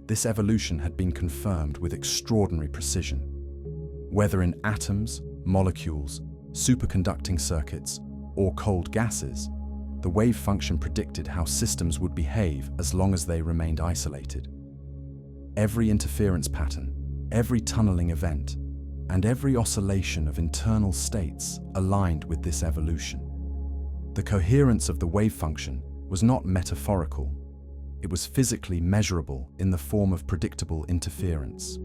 This evolution had been confirmed with extraordinary precision. Whether in atoms, molecules, superconducting circuits, or cold gases, the wave function predicted how systems would behave as long as they remained isolated. Every interference pattern, every tunneling event, and every oscillation of internal states aligned with this evolution. The coherence of the wave function was not metaphorical. It was physically measurable in the form of predictable interference.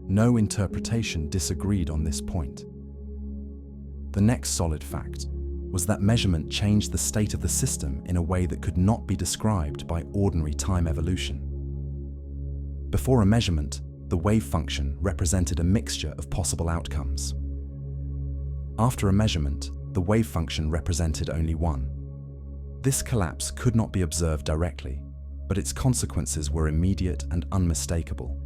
No interpretation disagreed on this point. The next solid fact was that measurement changed the state of the system in a way that could not be described by ordinary time evolution. Before a measurement, the wave function represented a mixture of possible outcomes. After a measurement, the wave function represented only one. This collapse could not be observed directly, but its consequences were immediate and unmistakable.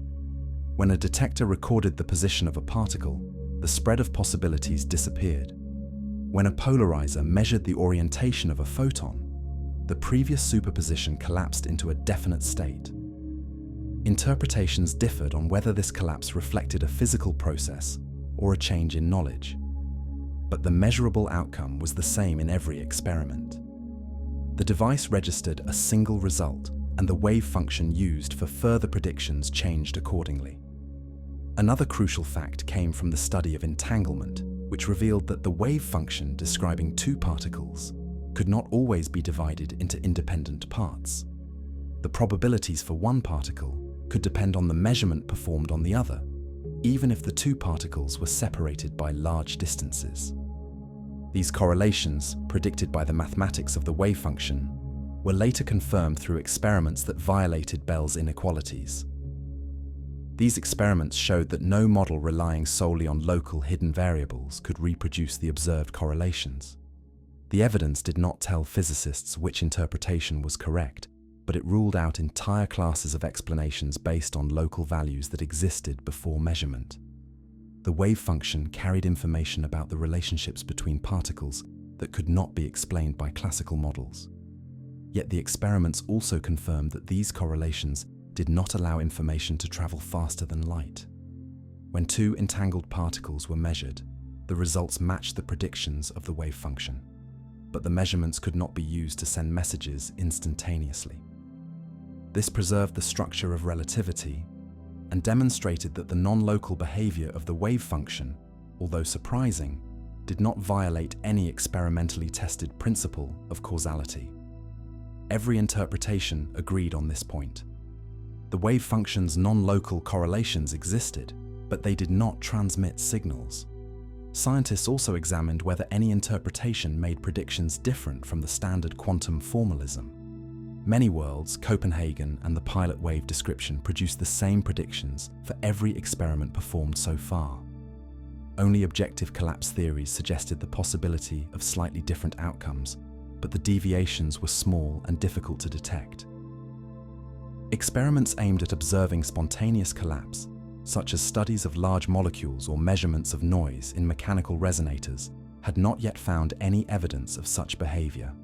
When a detector recorded the position of a particle, the spread of possibilities disappeared. When a polarizer measured the orientation of a photon, the previous superposition collapsed into a definite state. Interpretations differed on whether this collapse reflected a physical process or a change in knowledge. But the measurable outcome was the same in every experiment. The device registered a single result, and the wave function used for further predictions changed accordingly. Another crucial fact came from the study of entanglement, which revealed that the wave function describing two particles could not always be divided into independent parts. The probabilities for one particle could depend on the measurement performed on the other, even if the two particles were separated by large distances. These correlations, predicted by the mathematics of the wave function, were later confirmed through experiments that violated Bell's inequalities. These experiments showed that no model relying solely on local hidden variables could reproduce the observed correlations. The evidence did not tell physicists which interpretation was correct, but it ruled out entire classes of explanations based on local values that existed before measurement. The wave function carried information about the relationships between particles that could not be explained by classical models. Yet the experiments also confirmed that these correlations did not allow information to travel faster than light. When two entangled particles were measured, the results matched the predictions of the wave function, but the measurements could not be used to send messages instantaneously. This preserved the structure of relativity and demonstrated that the non-local behavior of the wave function, although surprising, did not violate any experimentally tested principle of causality. Every interpretation agreed on this point. The wave function's non-local correlations existed, but they did not transmit signals. Scientists also examined whether any interpretation made predictions different from the standard quantum formalism. Many worlds, Copenhagen and the pilot wave description produced the same predictions for every experiment performed so far. Only objective collapse theories suggested the possibility of slightly different outcomes, but the deviations were small and difficult to detect. Experiments aimed at observing spontaneous collapse, such as studies of large molecules or measurements of noise in mechanical resonators, had not yet found any evidence of such behavior.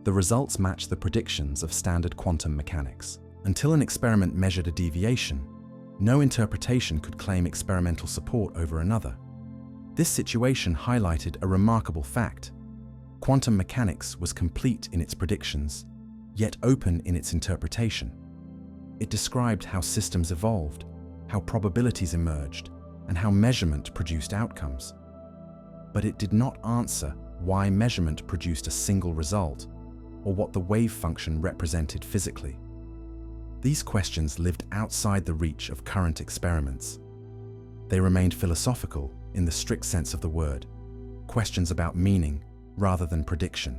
The results matched the predictions of standard quantum mechanics. Until an experiment measured a deviation, no interpretation could claim experimental support over another. This situation highlighted a remarkable fact. Quantum mechanics was complete in its predictions, yet open in its interpretation. It described how systems evolved, how probabilities emerged, and how measurement produced outcomes. But it did not answer why measurement produced a single result, or what the wave function represented physically. These questions lived outside the reach of current experiments. They remained philosophical in the strict sense of the word, questions about meaning rather than prediction.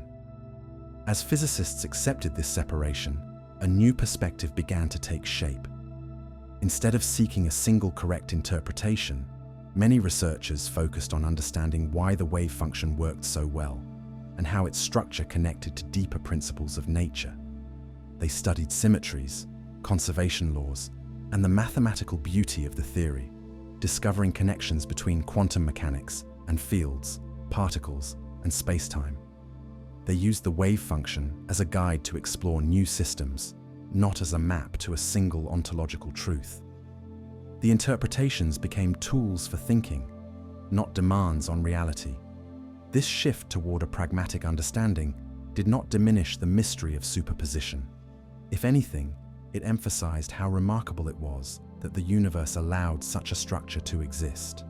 As physicists accepted this separation, a new perspective began to take shape. Instead of seeking a single correct interpretation, many researchers focused on understanding why the wave function worked so well and how its structure connected to deeper principles of nature. They studied symmetries, conservation laws, and the mathematical beauty of the theory, discovering connections between quantum mechanics and fields, particles, and space-time. They used the wave function as a guide to explore new systems, not as a map to a single ontological truth. The interpretations became tools for thinking, not demands on reality. This shift toward a pragmatic understanding did not diminish the mystery of superposition. If anything, it emphasized how remarkable it was that the universe allowed such a structure to exist.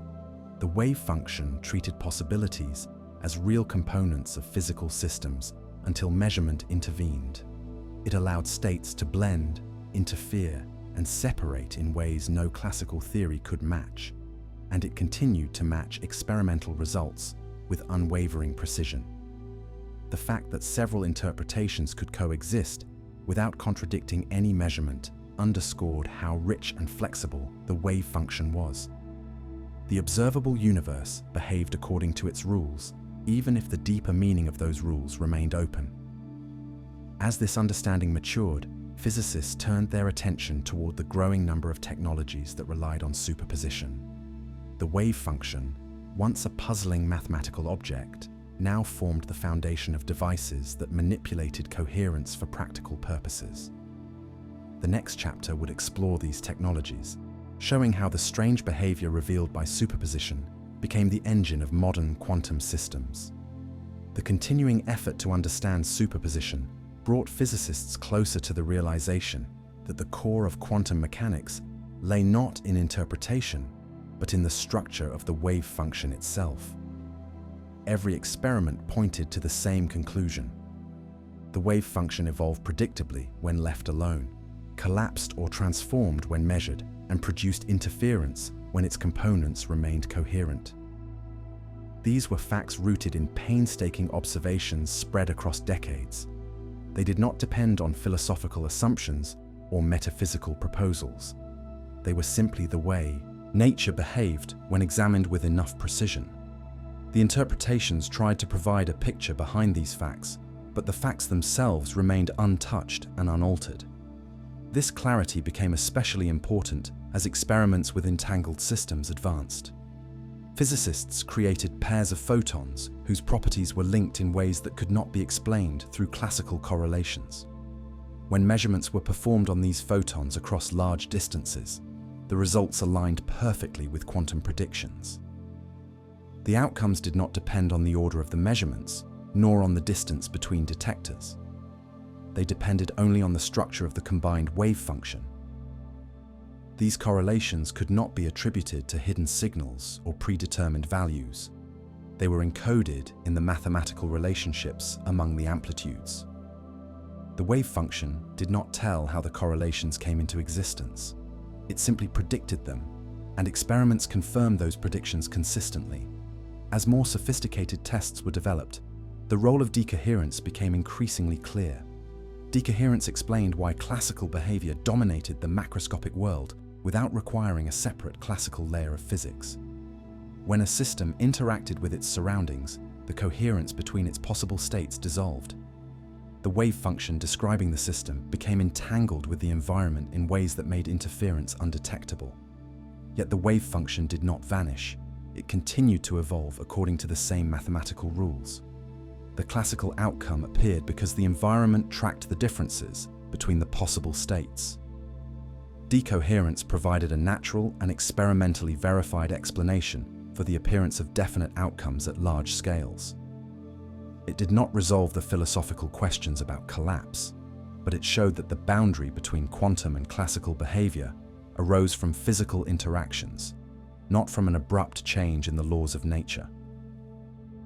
The wave function treated possibilities as real components of physical systems until measurement intervened. It allowed states to blend, interfere, and separate in ways no classical theory could match, and it continued to match experimental results with unwavering precision. The fact that several interpretations could coexist without contradicting any measurement underscored how rich and flexible the wave function was. The observable universe behaved according to its rules, even if the deeper meaning of those rules remained open. As this understanding matured, physicists turned their attention toward the growing number of technologies that relied on superposition. The wave function, once a puzzling mathematical object, now formed the foundation of devices that manipulated coherence for practical purposes. The next chapter would explore these technologies, showing how the strange behavior revealed by superposition became the engine of modern quantum systems. The continuing effort to understand superposition brought physicists closer to the realization that the core of quantum mechanics lay not in interpretation, but in the structure of the wave function itself. Every experiment pointed to the same conclusion. The wave function evolved predictably when left alone, collapsed or transformed when measured, and produced interference when its components remained coherent. These were facts rooted in painstaking observations spread across decades. They did not depend on philosophical assumptions or metaphysical proposals. They were simply the way nature behaved when examined with enough precision. The interpretations tried to provide a picture behind these facts, but the facts themselves remained untouched and unaltered. This clarity became especially important as experiments with entangled systems advanced. Physicists created pairs of photons whose properties were linked in ways that could not be explained through classical correlations. When measurements were performed on these photons across large distances, the results aligned perfectly with quantum predictions. The outcomes did not depend on the order of the measurements, nor on the distance between detectors. They depended only on the structure of the combined wave function. These correlations could not be attributed to hidden signals or predetermined values. They were encoded in the mathematical relationships among the amplitudes. The wave function did not tell how the correlations came into existence. It simply predicted them, and experiments confirmed those predictions consistently. As more sophisticated tests were developed, the role of decoherence became increasingly clear. Decoherence explained why classical behavior dominated the macroscopic world without requiring a separate classical layer of physics. When a system interacted with its surroundings, the coherence between its possible states dissolved. The wave function describing the system became entangled with the environment in ways that made interference undetectable. Yet the wave function did not vanish. It continued to evolve according to the same mathematical rules. The classical outcome appeared because the environment tracked the differences between the possible states. Decoherence provided a natural and experimentally verified explanation for the appearance of definite outcomes at large scales. It did not resolve the philosophical questions about collapse, but it showed that the boundary between quantum and classical behavior arose from physical interactions, not from an abrupt change in the laws of nature.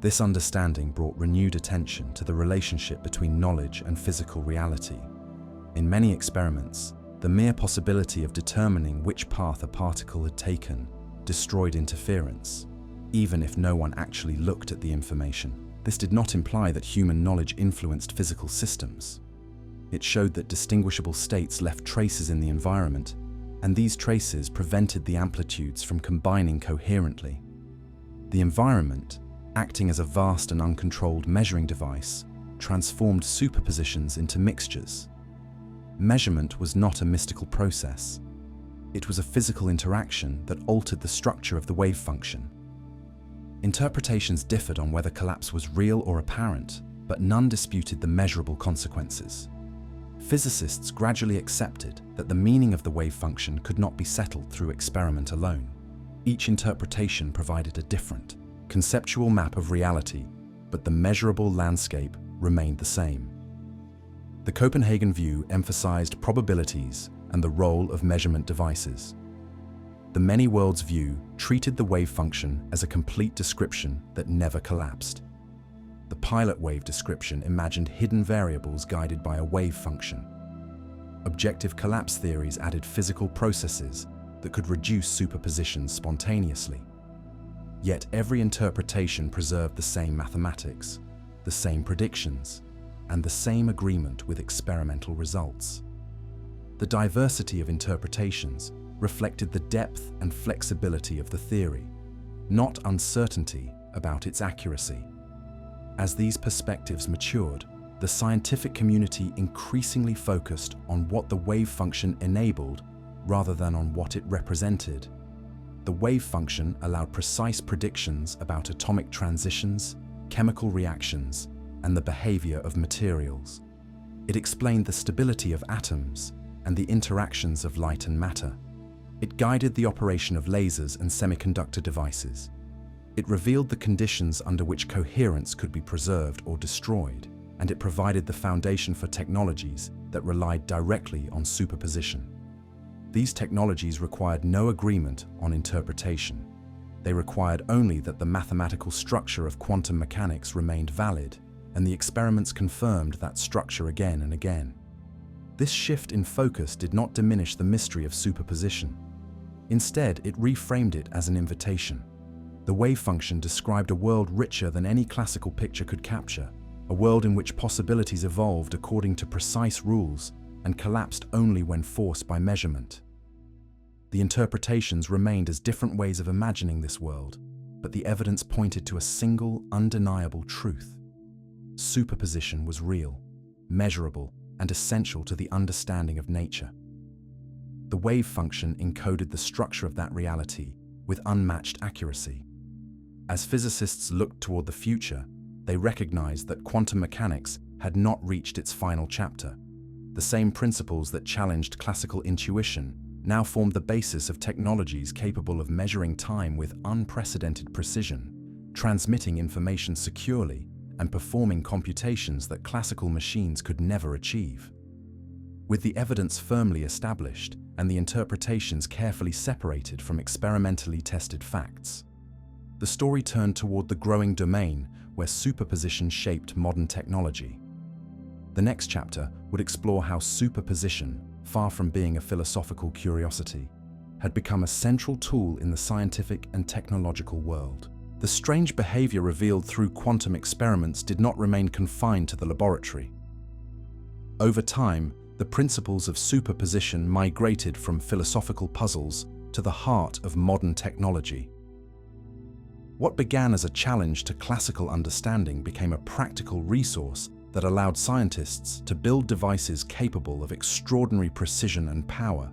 This understanding brought renewed attention to the relationship between knowledge and physical reality. In many experiments, the mere possibility of determining which path a particle had taken destroyed interference, even if no one actually looked at the information. This did not imply that human knowledge influenced physical systems. It showed that distinguishable states left traces in the environment, and these traces prevented the amplitudes from combining coherently. The environment, acting as a vast and uncontrolled measuring device, transformed superpositions into mixtures. Measurement was not a mystical process. It was a physical interaction that altered the structure of the wave function. Interpretations differed on whether collapse was real or apparent, but none disputed the measurable consequences. Physicists gradually accepted that the meaning of the wave function could not be settled through experiment alone. Each interpretation provided a different, conceptual map of reality, but the measurable landscape remained the same. The Copenhagen view emphasized probabilities and the role of measurement devices. The many worlds view treated the wave function as a complete description that never collapsed. The pilot wave description imagined hidden variables guided by a wave function. Objective collapse theories added physical processes that could reduce superpositions spontaneously. Yet every interpretation preserved the same mathematics, the same predictions, and the same agreement with experimental results. The diversity of interpretations reflected the depth and flexibility of the theory, not uncertainty about its accuracy. As these perspectives matured, the scientific community increasingly focused on what the wave function enabled rather than on what it represented. The wave function allowed precise predictions about atomic transitions, chemical reactions, and the behavior of materials. It explained the stability of atoms and the interactions of light and matter. It guided the operation of lasers and semiconductor devices. It revealed the conditions under which coherence could be preserved or destroyed, and it provided the foundation for technologies that relied directly on superposition. These technologies required no agreement on interpretation. They required only that the mathematical structure of quantum mechanics remained valid, and the experiments confirmed that structure again and again. This shift in focus did not diminish the mystery of superposition. Instead, it reframed it as an invitation. The wave function described a world richer than any classical picture could capture, a world in which possibilities evolved according to precise rules and collapsed only when forced by measurement. The interpretations remained as different ways of imagining this world, but the evidence pointed to a single, undeniable truth. Superposition was real, measurable, and essential to the understanding of nature. The wave function encoded the structure of that reality with unmatched accuracy. As physicists looked toward the future, they recognized that quantum mechanics had not reached its final chapter. The same principles that challenged classical intuition now formed the basis of technologies capable of measuring time with unprecedented precision, transmitting information securely, and performing computations that classical machines could never achieve. With the evidence firmly established and the interpretations carefully separated from experimentally tested facts, the story turned toward the growing domain where superposition shaped modern technology. The next chapter would explore how superposition, far from being a philosophical curiosity, had become a central tool in the scientific and technological world. The strange behavior revealed through quantum experiments did not remain confined to the laboratory. Over time, the principles of superposition migrated from philosophical puzzles to the heart of modern technology. What began as a challenge to classical understanding became a practical resource that allowed scientists to build devices capable of extraordinary precision and power.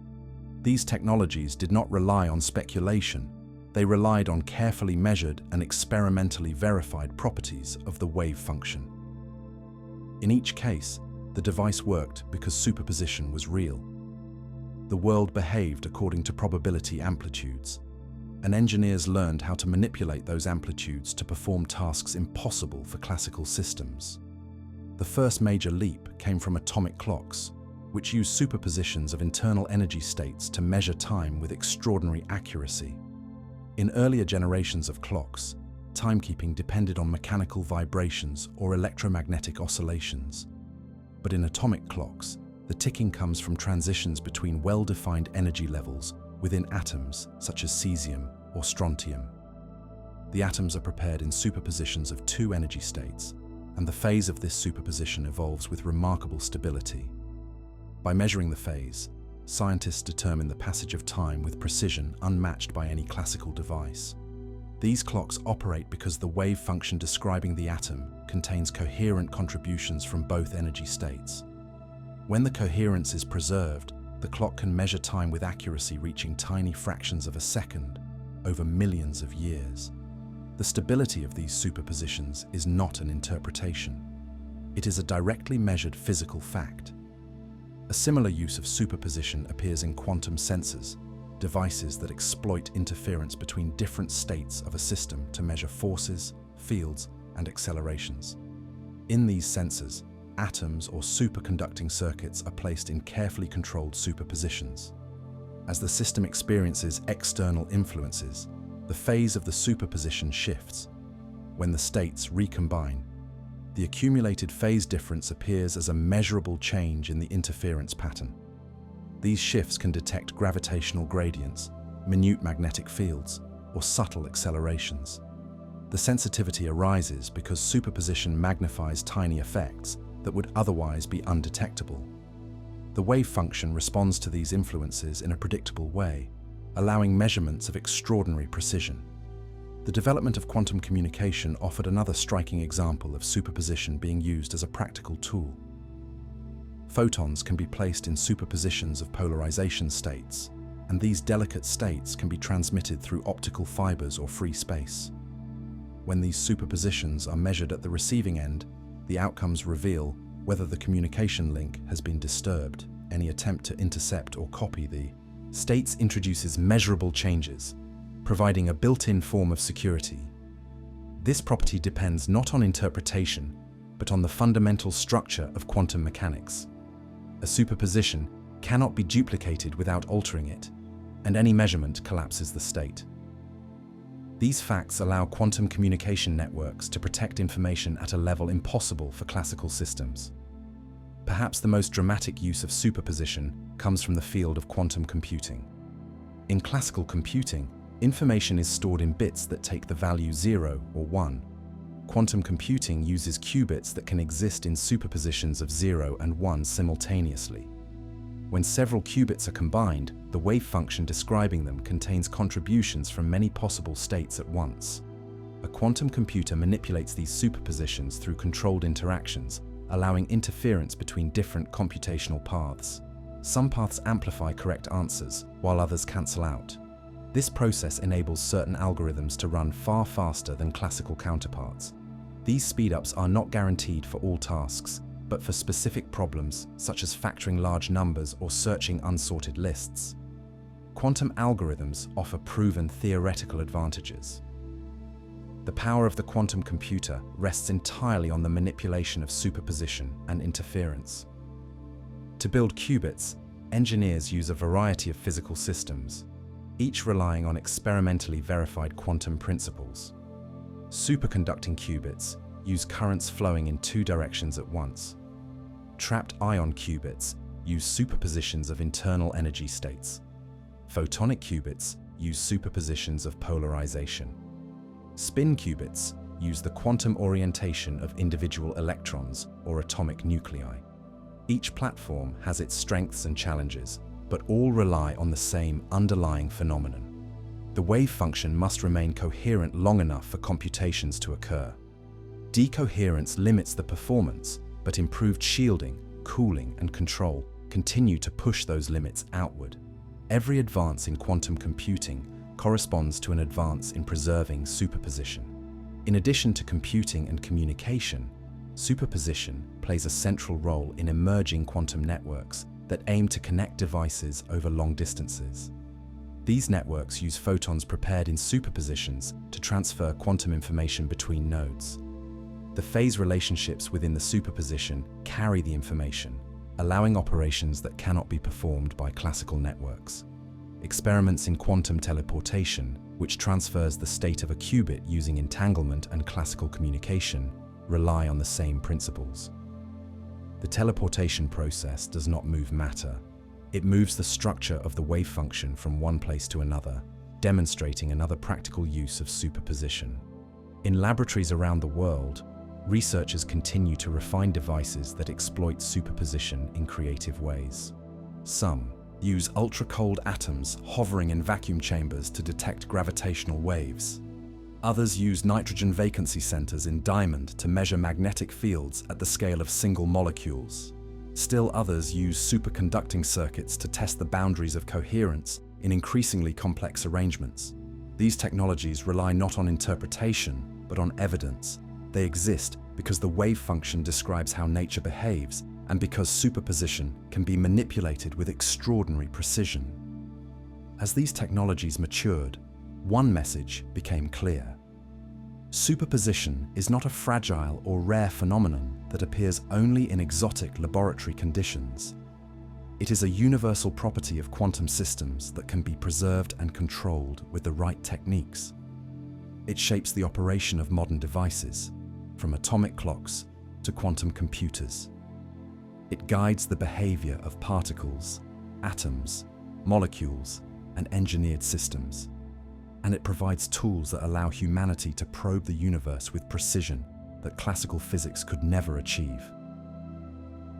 These technologies did not rely on speculation. They relied on carefully measured and experimentally verified properties of the wave function. In each case, the device worked because superposition was real. The world behaved according to probability amplitudes, and engineers learned how to manipulate those amplitudes to perform tasks impossible for classical systems. The first major leap came from atomic clocks, which used superpositions of internal energy states to measure time with extraordinary accuracy. In earlier generations of clocks, timekeeping depended on mechanical vibrations or electromagnetic oscillations. But in atomic clocks, the ticking comes from transitions between well-defined energy levels within atoms such as cesium or strontium. The atoms are prepared in superpositions of two energy states, and the phase of this superposition evolves with remarkable stability. By measuring the phase, scientists determine the passage of time with precision unmatched by any classical device. These clocks operate because the wave function describing the atom contains coherent contributions from both energy states. When the coherence is preserved, the clock can measure time with accuracy reaching tiny fractions of a second over millions of years. The stability of these superpositions is not an interpretation. It is a directly measured physical fact. A similar use of superposition appears in quantum sensors, devices that exploit interference between different states of a system to measure forces, fields, and accelerations. In these sensors, atoms or superconducting circuits are placed in carefully controlled superpositions. As the system experiences external influences, the phase of the superposition shifts. When the states recombine, the accumulated phase difference appears as a measurable change in the interference pattern. These shifts can detect gravitational gradients, minute magnetic fields, or subtle accelerations. The sensitivity arises because superposition magnifies tiny effects that would otherwise be undetectable. The wave function responds to these influences in a predictable way, allowing measurements of extraordinary precision. The development of quantum communication offered another striking example of superposition being used as a practical tool. Photons can be placed in superpositions of polarization states, and these delicate states can be transmitted through optical fibers or free space. When these superpositions are measured at the receiving end, the outcomes reveal whether the communication link has been disturbed. Any attempt to intercept or copy the states introduces measurable changes, providing a built-in form of security. This property depends not on interpretation, but on the fundamental structure of quantum mechanics. A superposition cannot be duplicated without altering it, and any measurement collapses the state. These facts allow quantum communication networks to protect information at a level impossible for classical systems. Perhaps the most dramatic use of superposition comes from the field of quantum computing. In classical computing, information is stored in bits that take the value 0 or 1. Quantum computing uses qubits that can exist in superpositions of 0 and 1 simultaneously. When several qubits are combined, the wave function describing them contains contributions from many possible states at once. A quantum computer manipulates these superpositions through controlled interactions, allowing interference between different computational paths. Some paths amplify correct answers, while others cancel out. This process enables certain algorithms to run far faster than classical counterparts. These speedups are not guaranteed for all tasks, but for specific problems such as factoring large numbers or searching unsorted lists. Quantum algorithms offer proven theoretical advantages. The power of the quantum computer rests entirely on the manipulation of superposition and interference. To build qubits, engineers use a variety of physical systems, each relying on experimentally verified quantum principles. Superconducting qubits use currents flowing in two directions at once. Trapped ion qubits use superpositions of internal energy states. Photonic qubits use superpositions of polarization. Spin qubits use the quantum orientation of individual electrons or atomic nuclei. Each platform has its strengths and challenges, but all rely on the same underlying phenomenon. The wave function must remain coherent long enough for computations to occur. Decoherence limits the performance, but improved shielding, cooling, and control continue to push those limits outward. Every advance in quantum computing corresponds to an advance in preserving superposition. In addition to computing and communication, superposition plays a central role in emerging quantum networks that aim to connect devices over long distances. These networks use photons prepared in superpositions to transfer quantum information between nodes. The phase relationships within the superposition carry the information, allowing operations that cannot be performed by classical networks. Experiments in quantum teleportation, which transfers the state of a qubit using entanglement and classical communication, rely on the same principles. The teleportation process does not move matter. It moves the structure of the wave function from one place to another, demonstrating another practical use of superposition. In laboratories around the world, researchers continue to refine devices that exploit superposition in creative ways. Some use ultra-cold atoms hovering in vacuum chambers to detect gravitational waves. Others use nitrogen vacancy centers in diamond to measure magnetic fields at the scale of single molecules. Still others use superconducting circuits to test the boundaries of coherence in increasingly complex arrangements. These technologies rely not on interpretation, but on evidence. They exist because the wave function describes how nature behaves, and because superposition can be manipulated with extraordinary precision. As these technologies matured, one message became clear. Superposition is not a fragile or rare phenomenon that appears only in exotic laboratory conditions. It is a universal property of quantum systems that can be preserved and controlled with the right techniques. It shapes the operation of modern devices, from atomic clocks to quantum computers. It guides the behavior of particles, atoms, molecules, and engineered systems. And it provides tools that allow humanity to probe the universe with precision that classical physics could never achieve.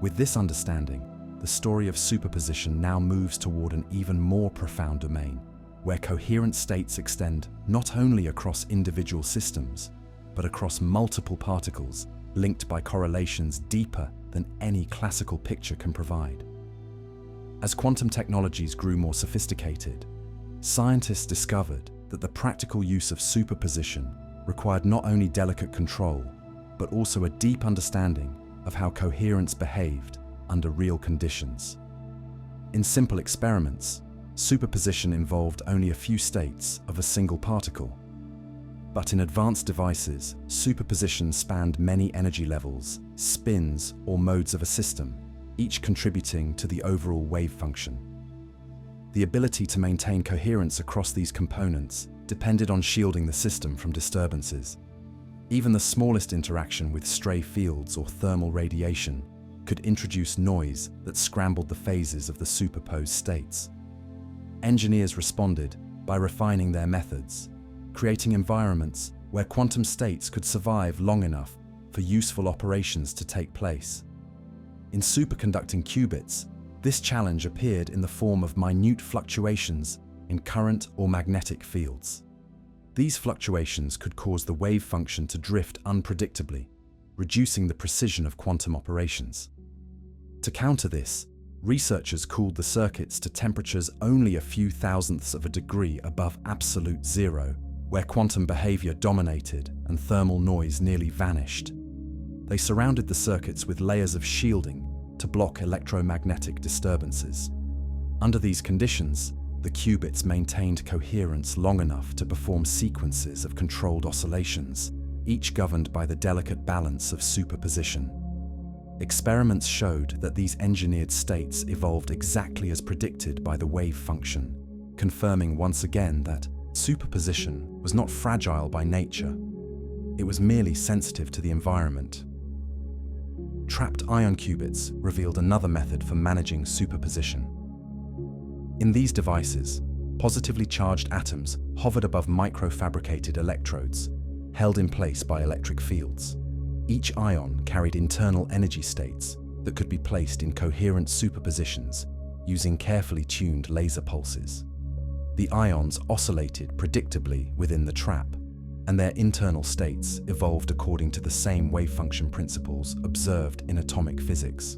With this understanding, the story of superposition now moves toward an even more profound domain, where coherent states extend not only across individual systems, but across multiple particles linked by correlations deeper than any classical picture can provide. As quantum technologies grew more sophisticated, scientists discovered that the practical use of superposition required not only delicate control, but also a deep understanding of how coherence behaved under real conditions. In simple experiments, superposition involved only a few states of a single particle. But in advanced devices, superposition spanned many energy levels, spins, or modes of a system, each contributing to the overall wave function. The ability to maintain coherence across these components depended on shielding the system from disturbances. Even the smallest interaction with stray fields or thermal radiation could introduce noise that scrambled the phases of the superposed states. engineers responded by refining their methods, creating environments where quantum states could survive long enough for useful operations to take place. In superconducting qubits, this challenge appeared in the form of minute fluctuations in current or magnetic fields. These fluctuations could cause the wave function to drift unpredictably, reducing the precision of quantum operations. To counter this, researchers cooled the circuits to temperatures only a few thousandths of a degree above absolute zero, where quantum behavior dominated and thermal noise nearly vanished. They surrounded the circuits with layers of shielding to block electromagnetic disturbances. Under these conditions, the qubits maintained coherence long enough to perform sequences of controlled oscillations, each governed by the delicate balance of superposition. Experiments showed that these engineered states evolved exactly as predicted by the wave function, confirming once again that superposition was not fragile by nature. It was merely sensitive to the environment. Trapped ion qubits revealed another method for managing superposition. In these devices, positively charged atoms hovered above microfabricated electrodes, held in place by electric fields. Each ion carried internal energy states that could be placed in coherent superpositions using carefully tuned laser pulses. The ions oscillated predictably within the trap, and their internal states evolved according to the same wavefunction principles observed in atomic physics.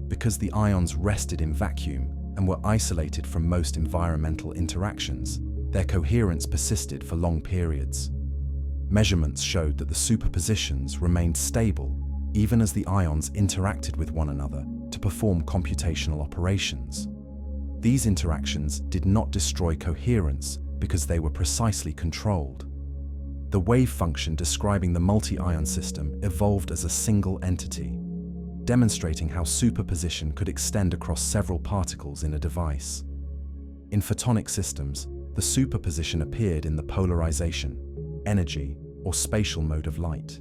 Because the ions rested in vacuum and were isolated from most environmental interactions, their coherence persisted for long periods. Measurements showed that the superpositions remained stable even as the ions interacted with one another to perform computational operations. These interactions did not destroy coherence because they were precisely controlled. The wave function describing the multi-ion system evolved as a single entity, demonstrating how superposition could extend across several particles in a device. In photonic systems, the superposition appeared in the polarization, energy, or spatial mode of light.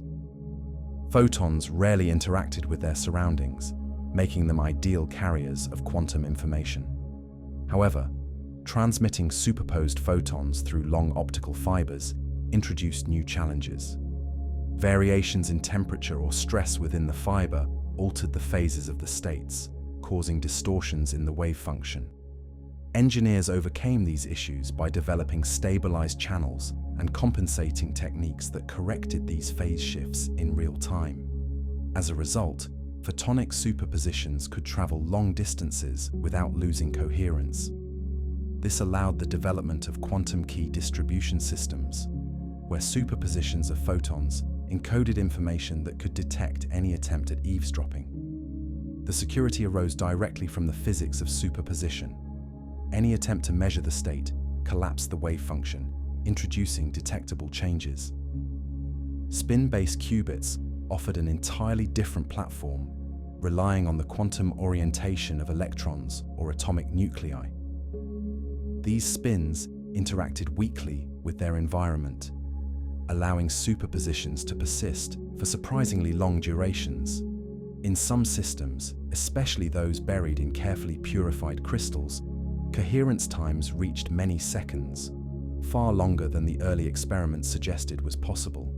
Photons rarely interacted with their surroundings, making them ideal carriers of quantum information. However, transmitting superposed photons through long optical fibers introduced new challenges. Variations in temperature or stress within the fiber altered the phases of the states, causing distortions in the wave function. Engineers overcame these issues by developing stabilized channels and compensating techniques that corrected these phase shifts in real time. As a result, photonic superpositions could travel long distances without losing coherence. This allowed the development of quantum key distribution systems, where superpositions of photons encoded information that could detect any attempt at eavesdropping. The security arose directly from the physics of superposition. Any attempt to measure the state collapsed the wave function, introducing detectable changes. Spin-based qubits offered an entirely different platform, relying on the quantum orientation of electrons or atomic nuclei. These spins interacted weakly with their environment, allowing superpositions to persist for surprisingly long durations. In some systems, especially those buried in carefully purified crystals, coherence times reached many seconds, far longer than the early experiments suggested was possible.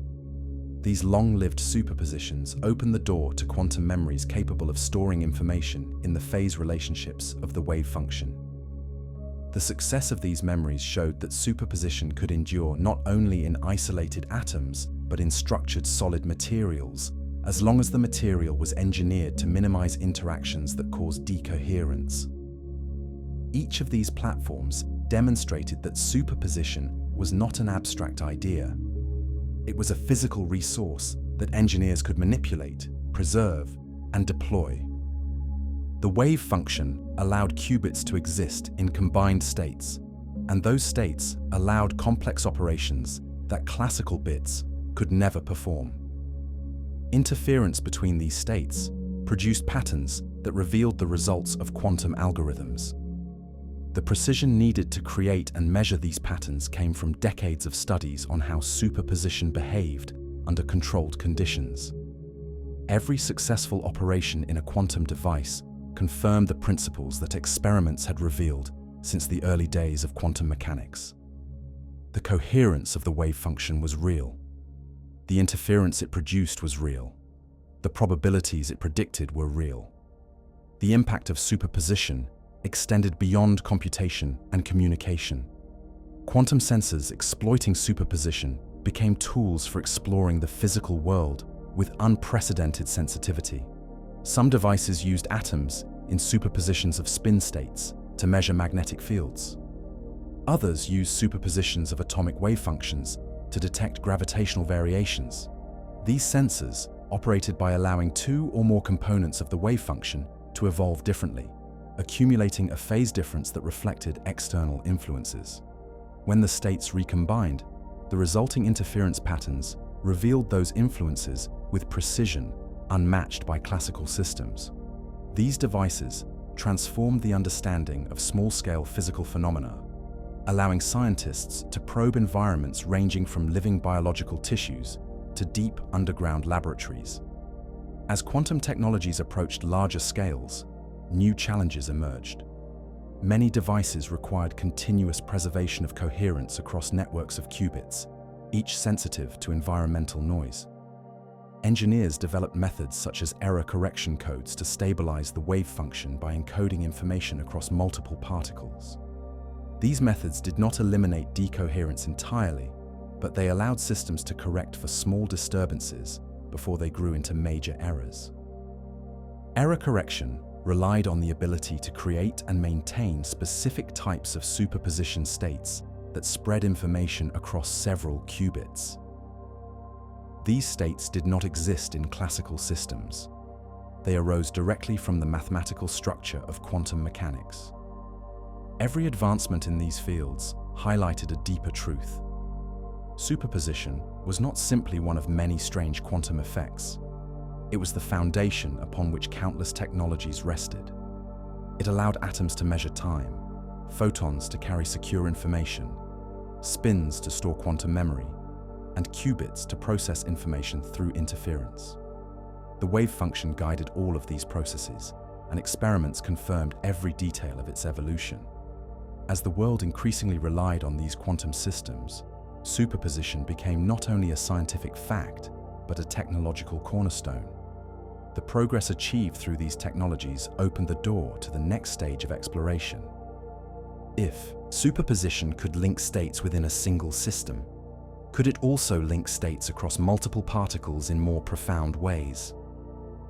These long-lived superpositions open the door to quantum memories capable of storing information in the phase relationships of the wave function. The success of these memories showed that superposition could endure not only in isolated atoms, but in structured solid materials, as long as the material was engineered to minimize interactions that cause decoherence. Each of these platforms demonstrated that superposition was not an abstract idea. It was a physical resource that engineers could manipulate, preserve, and deploy. The wave function allowed qubits to exist in combined states, and those states allowed complex operations that classical bits could never perform. Interference between these states produced patterns that revealed the results of quantum algorithms. The precision needed to create and measure these patterns came from decades of studies on how superposition behaved under controlled conditions. Every successful operation in a quantum device confirmed the principles that experiments had revealed: since the early days of quantum mechanics. The coherence of the wave function was real. The interference it produced was real. The probabilities it predicted were real. The impact of superposition extended beyond computation and communication. Quantum sensors exploiting superposition became tools for exploring the physical world with unprecedented sensitivity. Some devices used atoms in superpositions of spin states to measure magnetic fields. Others used superpositions of atomic wave functions to detect gravitational variations. These sensors operated by allowing two or more components of the wave function to evolve differently, accumulating a phase difference that reflected external influences. When the states recombined, the resulting interference patterns revealed those influences with precision unmatched by classical systems. These devices transformed the understanding of small-scale physical phenomena, allowing scientists to probe environments ranging from living biological tissues to deep underground laboratories. As quantum technologies approached larger scales, new challenges emerged. Many devices required continuous preservation of coherence across networks of qubits, each sensitive to environmental noise. Engineers developed methods such as error correction codes to stabilize the wave function by encoding information across multiple particles. These methods did not eliminate decoherence entirely, but they allowed systems to correct for small disturbances before they grew into major errors. Error correction relied on the ability to create and maintain specific types of superposition states that spread information across several qubits. These states did not exist in classical systems. They arose directly from the mathematical structure of quantum mechanics. Every advancement in these fields highlighted a deeper truth. Superposition was not simply one of many strange quantum effects. It was the foundation upon which countless technologies rested. It allowed atoms to measure time, photons to carry secure information, spins to store quantum memory, and qubits to process information through interference. The wave function guided all of these processes, and experiments confirmed every detail of its evolution. As the world increasingly relied on these quantum systems, superposition became not only a scientific fact, but a technological cornerstone. The progress achieved through these technologies opened the door to the next stage of exploration. If superposition could link states within a single system, could it also link states across multiple particles in more profound ways?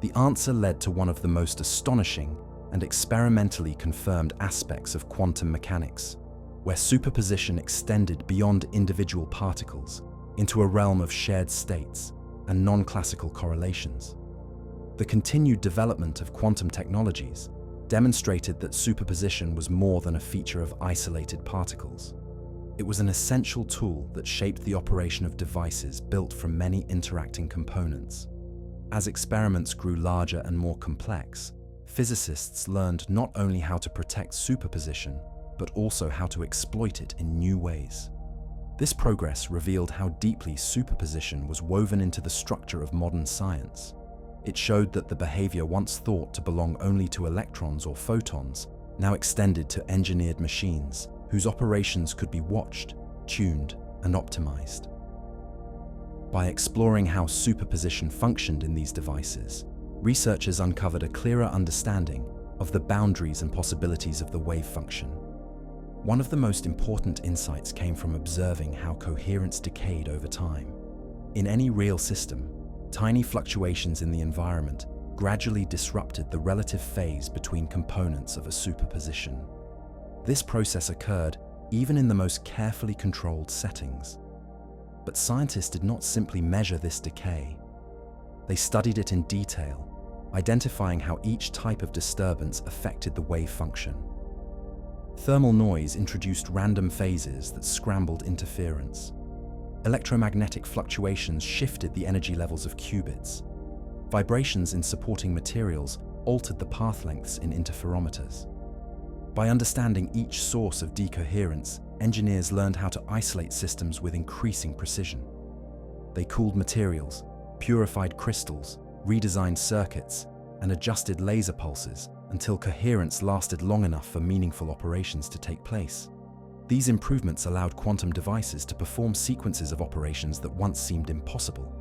The answer led to one of the most astonishing and experimentally confirmed aspects of quantum mechanics, where superposition extended beyond individual particles into a realm of shared states and non-classical correlations. The continued development of quantum technologies demonstrated that superposition was more than a feature of isolated particles. It was an essential tool that shaped the operation of devices built from many interacting components. As experiments grew larger and more complex, physicists learned not only how to protect superposition, but also how to exploit it in new ways. This progress revealed how deeply superposition was woven into the structure of modern science. It showed that the behavior once thought to belong only to electrons or photons now extended to engineered machines whose operations could be watched, tuned, and optimized. By exploring how superposition functioned in these devices, researchers uncovered a clearer understanding of the boundaries and possibilities of the wave function. One of the most important insights came from observing how coherence decayed over time. In any real system, tiny fluctuations in the environment gradually disrupted the relative phase between components of a superposition. This process occurred even in the most carefully controlled settings. But scientists did not simply measure this decay. They studied it in detail, identifying how each type of disturbance affected the wave function. Thermal noise introduced random phases that scrambled interference. Electromagnetic fluctuations shifted the energy levels of qubits. Vibrations in supporting materials altered the path lengths in interferometers. By understanding each source of decoherence, engineers learned how to isolate systems with increasing precision. They cooled materials, purified crystals, redesigned circuits, and adjusted laser pulses until coherence lasted long enough for meaningful operations to take place. These improvements allowed quantum devices to perform sequences of operations that once seemed impossible.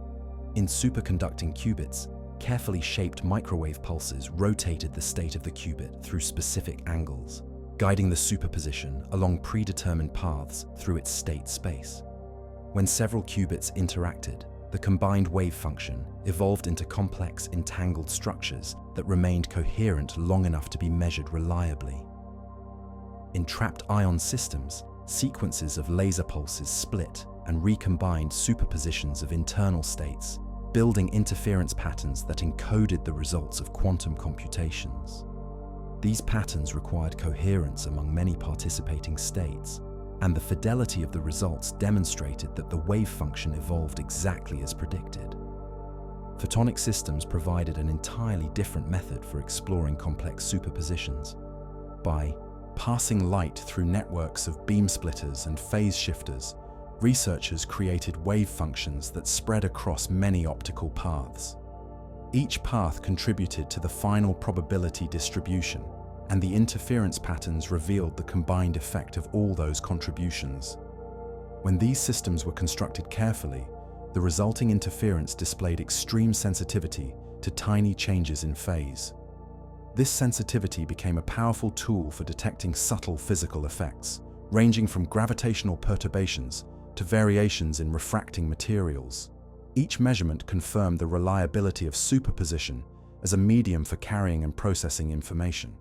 In superconducting qubits, carefully shaped microwave pulses rotated the state of the qubit through specific angles, guiding the superposition along predetermined paths through its state space. When several qubits interacted, the combined wave function evolved into complex, entangled structures that remained coherent long enough to be measured reliably. In trapped ion systems, sequences of laser pulses split and recombined superpositions of internal states, building interference patterns that encoded the results of quantum computations. These patterns required coherence among many participating states, and the fidelity of the results demonstrated that the wave function evolved exactly as predicted. Photonic systems provided an entirely different method for exploring complex superpositions. By passing light through networks of beam splitters and phase shifters, researchers created wave functions that spread across many optical paths. Each path contributed to the final probability distribution, and the interference patterns revealed the combined effect of all those contributions. When these systems were constructed carefully, the resulting interference displayed extreme sensitivity to tiny changes in phase. This sensitivity became a powerful tool for detecting subtle physical effects, ranging from gravitational perturbations to variations in refracting materials. Each measurement confirmed the reliability of superposition as a medium for carrying and processing information.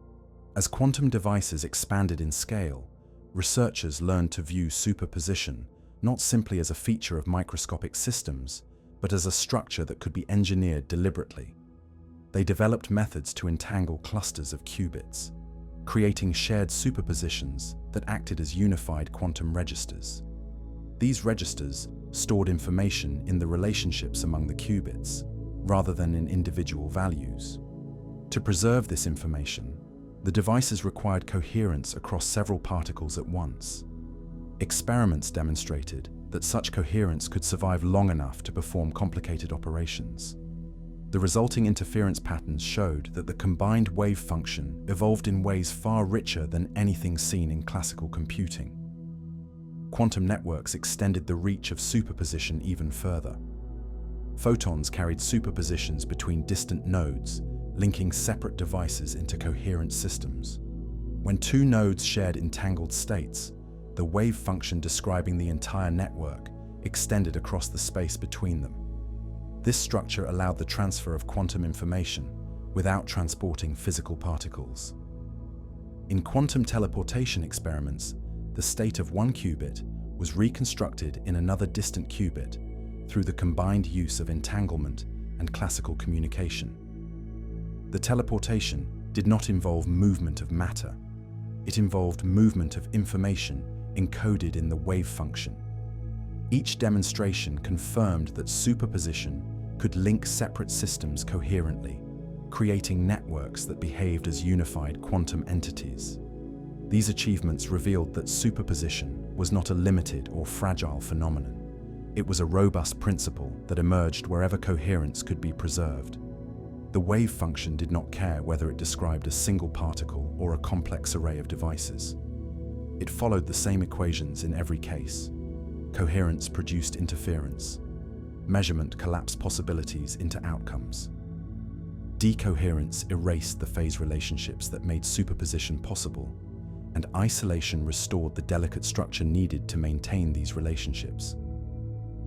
As quantum devices expanded in scale, researchers learned to view superposition not simply as a feature of microscopic systems, but as a structure that could be engineered deliberately. They developed methods to entangle clusters of qubits, creating shared superpositions that acted as unified quantum registers. These registers stored information in the relationships among the qubits, rather than in individual values. To preserve this information, the devices required coherence across several particles at once. Experiments demonstrated that such coherence could survive long enough to perform complicated operations. The resulting interference patterns showed that the combined wave function evolved in ways far richer than anything seen in classical computing. Quantum networks extended the reach of superposition even further. Photons carried superpositions between distant nodes, linking separate devices into coherent systems. When two nodes shared entangled states, the wave function describing the entire network extended across the space between them. This structure allowed the transfer of quantum information without transporting physical particles. In quantum teleportation experiments, the state of one qubit was reconstructed in another distant qubit through the combined use of entanglement and classical communication. The teleportation did not involve movement of matter. It involved movement of information encoded in the wave function. Each demonstration confirmed that superposition could link separate systems coherently, creating networks that behaved as unified quantum entities. These achievements revealed that superposition was not a limited or fragile phenomenon. It was a robust principle that emerged wherever coherence could be preserved. The wave function did not care whether it described a single particle or a complex array of devices. It followed the same equations in every case. Coherence produced interference. Measurement collapsed possibilities into outcomes. Decoherence erased the phase relationships that made superposition possible, and isolation restored the delicate structure needed to maintain these relationships.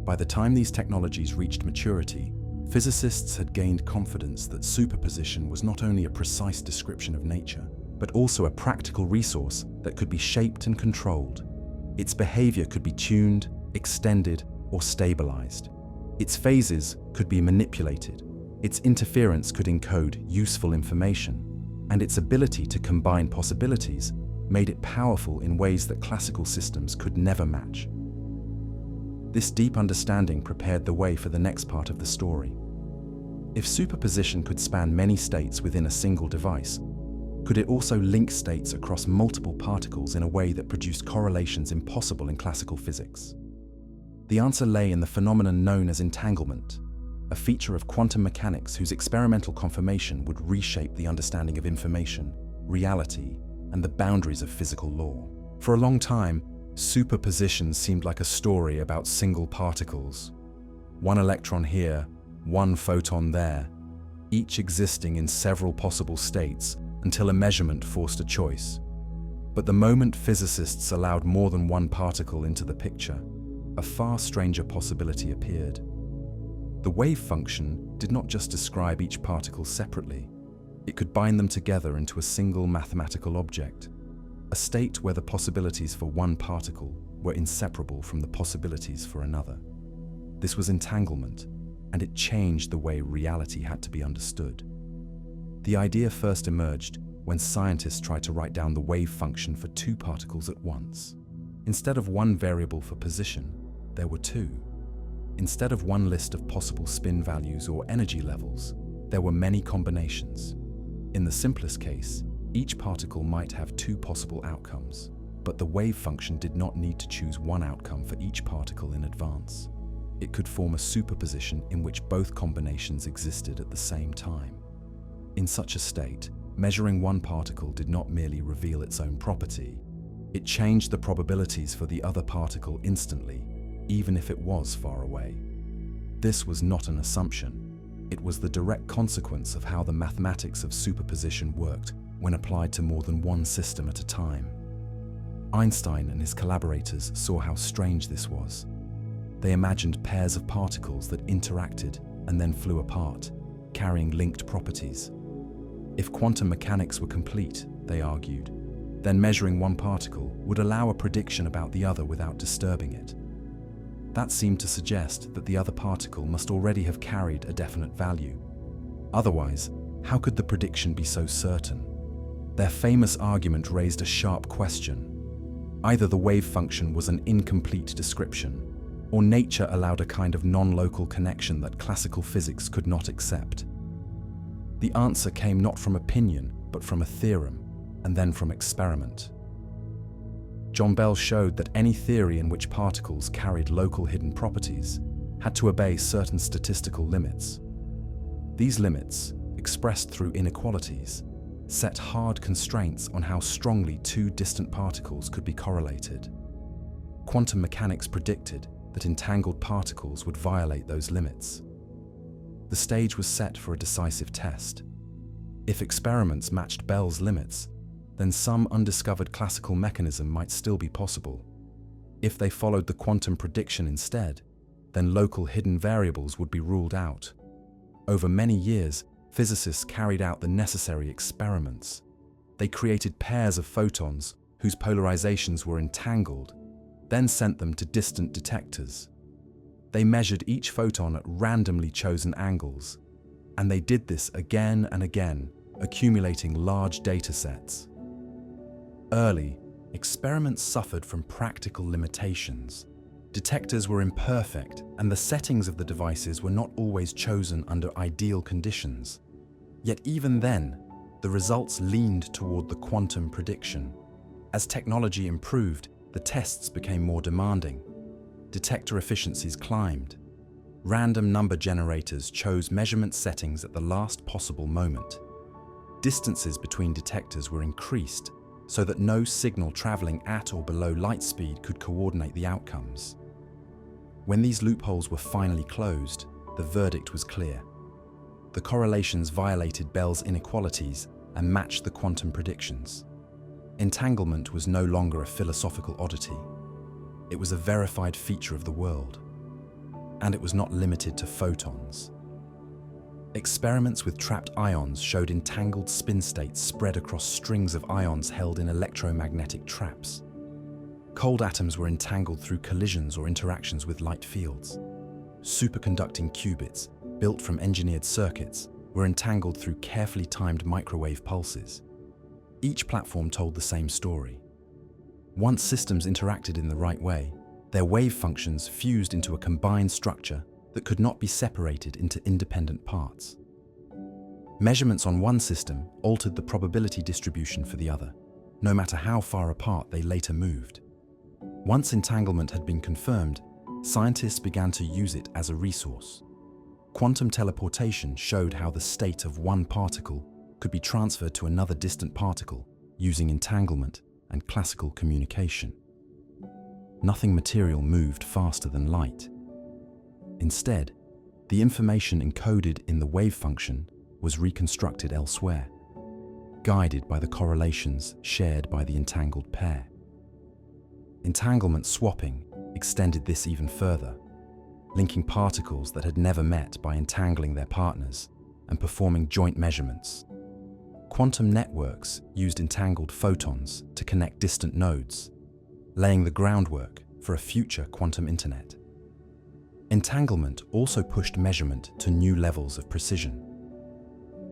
By the time these technologies reached maturity, physicists had gained confidence that superposition was not only a precise description of nature, but also a practical resource that could be shaped and controlled. Its behavior could be tuned, extended, or stabilized. Its phases could be manipulated. Its interference could encode useful information, and its ability to combine possibilities made it powerful in ways that classical systems could never match. This deep understanding prepared the way for the next part of the story. If superposition could span many states within a single device, could it also link states across multiple particles in a way that produced correlations impossible in classical physics? The answer lay in the phenomenon known as entanglement. a feature of quantum mechanics whose experimental confirmation would reshape the understanding of information, reality, and the boundaries of physical law. For a long time, superposition seemed like a story about single particles. One electron here, one photon there, each existing in several possible states until a measurement forced a choice. But the moment physicists allowed more than one particle into the picture, a far stranger possibility appeared. The wave function did not just describe each particle separately. It could bind them together into a single mathematical object, a state where the possibilities for one particle were inseparable from the possibilities for another. This was entanglement, and it changed the way reality had to be understood. The idea first emerged when scientists tried to write down the wave function for two particles at once. Instead of one variable for position, there were two. Instead of one list of possible spin values or energy levels, there were many combinations. In the simplest case, each particle might have two possible outcomes, but the wave function did not need to choose one outcome for each particle in advance. It could form a superposition in which both combinations existed at the same time. In such a state, measuring one particle did not merely reveal its own property, it changed the probabilities for the other particle instantly, even if it was far away. This was not an assumption. It was the direct consequence of how the mathematics of superposition worked when applied to more than one system at a time. Einstein and his collaborators saw how strange this was. They imagined pairs of particles that interacted and then flew apart, carrying linked properties. If quantum mechanics were complete, they argued, then measuring one particle would allow a prediction about the other without disturbing it. That seemed to suggest that the other particle must already have carried a definite value. Otherwise, how could the prediction be so certain? Their famous argument raised a sharp question. Either the wave function was an incomplete description, or nature allowed a kind of non-local connection that classical physics could not accept. The answer came not from opinion, but from a theorem, and then from experiment. John Bell showed that any theory in which particles carried local hidden properties had to obey certain statistical limits. These limits, expressed through inequalities, set hard constraints on how strongly two distant particles could be correlated. Quantum mechanics predicted that entangled particles would violate those limits. The stage was set for a decisive test. If experiments matched Bell's limits, then some undiscovered classical mechanism might still be possible. If they followed the quantum prediction instead, then local hidden variables would be ruled out. Over many years, physicists carried out the necessary experiments. They created pairs of photons whose polarizations were entangled, then sent them to distant detectors. They measured each photon at randomly chosen angles, and they did this again and again, accumulating large data sets. Early, experiments suffered from practical limitations. Detectors were imperfect, and the settings of the devices were not always chosen under ideal conditions. Yet even then, the results leaned toward the quantum prediction. As technology improved, the tests became more demanding. Detector efficiencies climbed. Random number generators chose measurement settings at the last possible moment. Distances between detectors were increased, so that no signal traveling at or below light speed could coordinate the outcomes. When these loopholes were finally closed, the verdict was clear. The correlations violated Bell's inequalities and matched the quantum predictions. Entanglement was no longer a philosophical oddity. It was a verified feature of the world. And it was not limited to photons. Experiments with trapped ions showed entangled spin states spread across strings of ions held in electromagnetic traps. Cold atoms were entangled through collisions or interactions with light fields. Superconducting qubits, built from engineered circuits, were entangled through carefully timed microwave pulses. Each platform told the same story. Once systems interacted in the right way, their wave functions fused into a combined structure that could not be separated into independent parts. Measurements on one system altered the probability distribution for the other, no matter how far apart they later moved. Once entanglement had been confirmed, scientists began to use it as a resource. Quantum teleportation showed how the state of one particle could be transferred to another distant particle using entanglement and classical communication. Nothing material moved faster than light. Instead, the information encoded in the wave function was reconstructed elsewhere, guided by the correlations shared by the entangled pair. Entanglement swapping extended this even further, linking particles that had never met by entangling their partners and performing joint measurements. Quantum networks used entangled photons to connect distant nodes, laying the groundwork for a future quantum internet. Entanglement also pushed measurement to new levels of precision.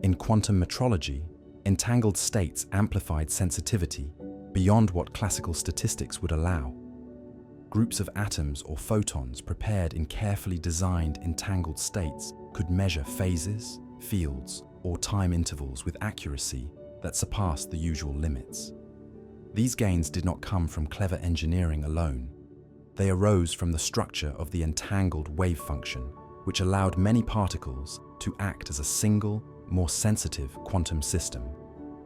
In quantum metrology, entangled states amplified sensitivity beyond what classical statistics would allow. Groups of atoms or photons prepared in carefully designed entangled states could measure phases, fields, or time intervals with accuracy that surpassed the usual limits. These gains did not come from clever engineering alone. They arose from the structure of the entangled wave function, which allowed many particles to act as a single, more sensitive quantum system.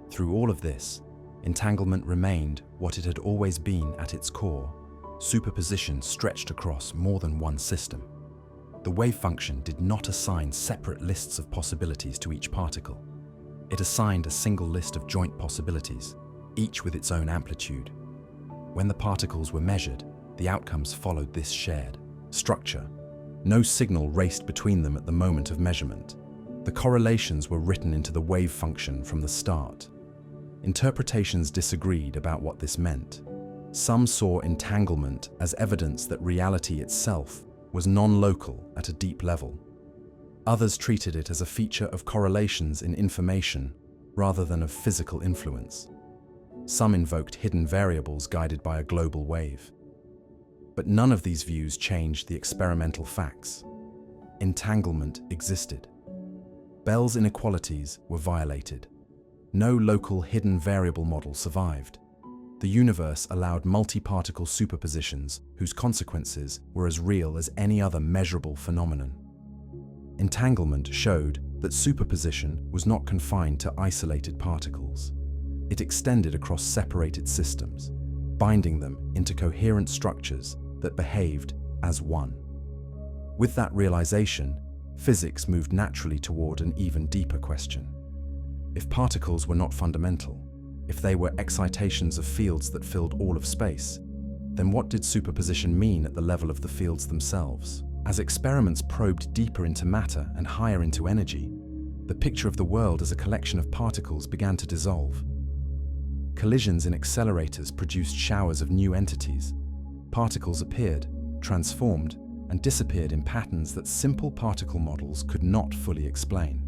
Through all of this, entanglement remained what it had always been at its core: superposition stretched across more than one system. The wave function did not assign separate lists of possibilities to each particle. It assigned a single list of joint possibilities, each with its own amplitude. When the particles were measured, the outcomes followed this shared structure. No signal raced between them at the moment of measurement. The correlations were written into the wave function from the start. Interpretations disagreed about what this meant. Some saw entanglement as evidence that reality itself was non-local at a deep level. Others treated it as a feature of correlations in information rather than of physical influence. Some invoked hidden variables guided by a global wave. But none of these views changed the experimental facts. Entanglement existed. Bell's inequalities were violated. No local hidden variable model survived. The universe allowed multi-particle superpositions whose consequences were as real as any other measurable phenomenon. Entanglement showed that superposition was not confined to isolated particles. It extended across separated systems, binding them into coherent structures that behaved as one. With that realization, physics moved naturally toward an even deeper question. If particles were not fundamental, if they were excitations of fields that filled all of space, then what did superposition mean at the level of the fields themselves? As experiments probed deeper into matter and higher into energy, the picture of the world as a collection of particles began to dissolve. Collisions in accelerators produced showers of new entities. Particles appeared, transformed, and disappeared in patterns that simple particle models could not fully explain.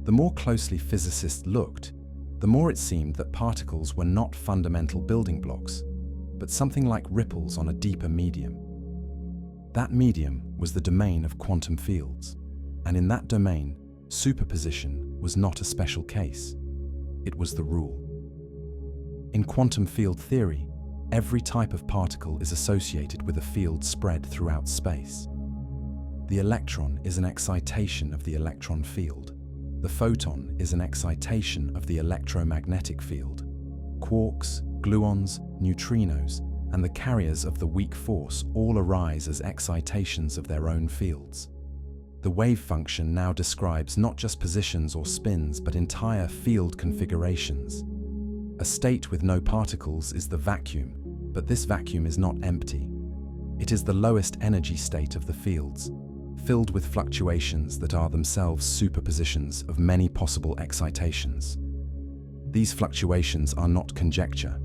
The more closely physicists looked, the more it seemed that particles were not fundamental building blocks, but something like ripples on a deeper medium. That medium was the domain of quantum fields, and in that domain, superposition was not a special case. It was the rule. In quantum field theory, every type of particle is associated with a field spread throughout space. The electron is an excitation of the electron field. The photon is an excitation of the electromagnetic field. Quarks, gluons, neutrinos, and the carriers of the weak force all arise as excitations of their own fields. The wave function now describes not just positions or spins, but entire field configurations. A state with no particles is the vacuum, but this vacuum is not empty. It is the lowest energy state of the fields, filled with fluctuations that are themselves superpositions of many possible excitations. These fluctuations are not conjecture.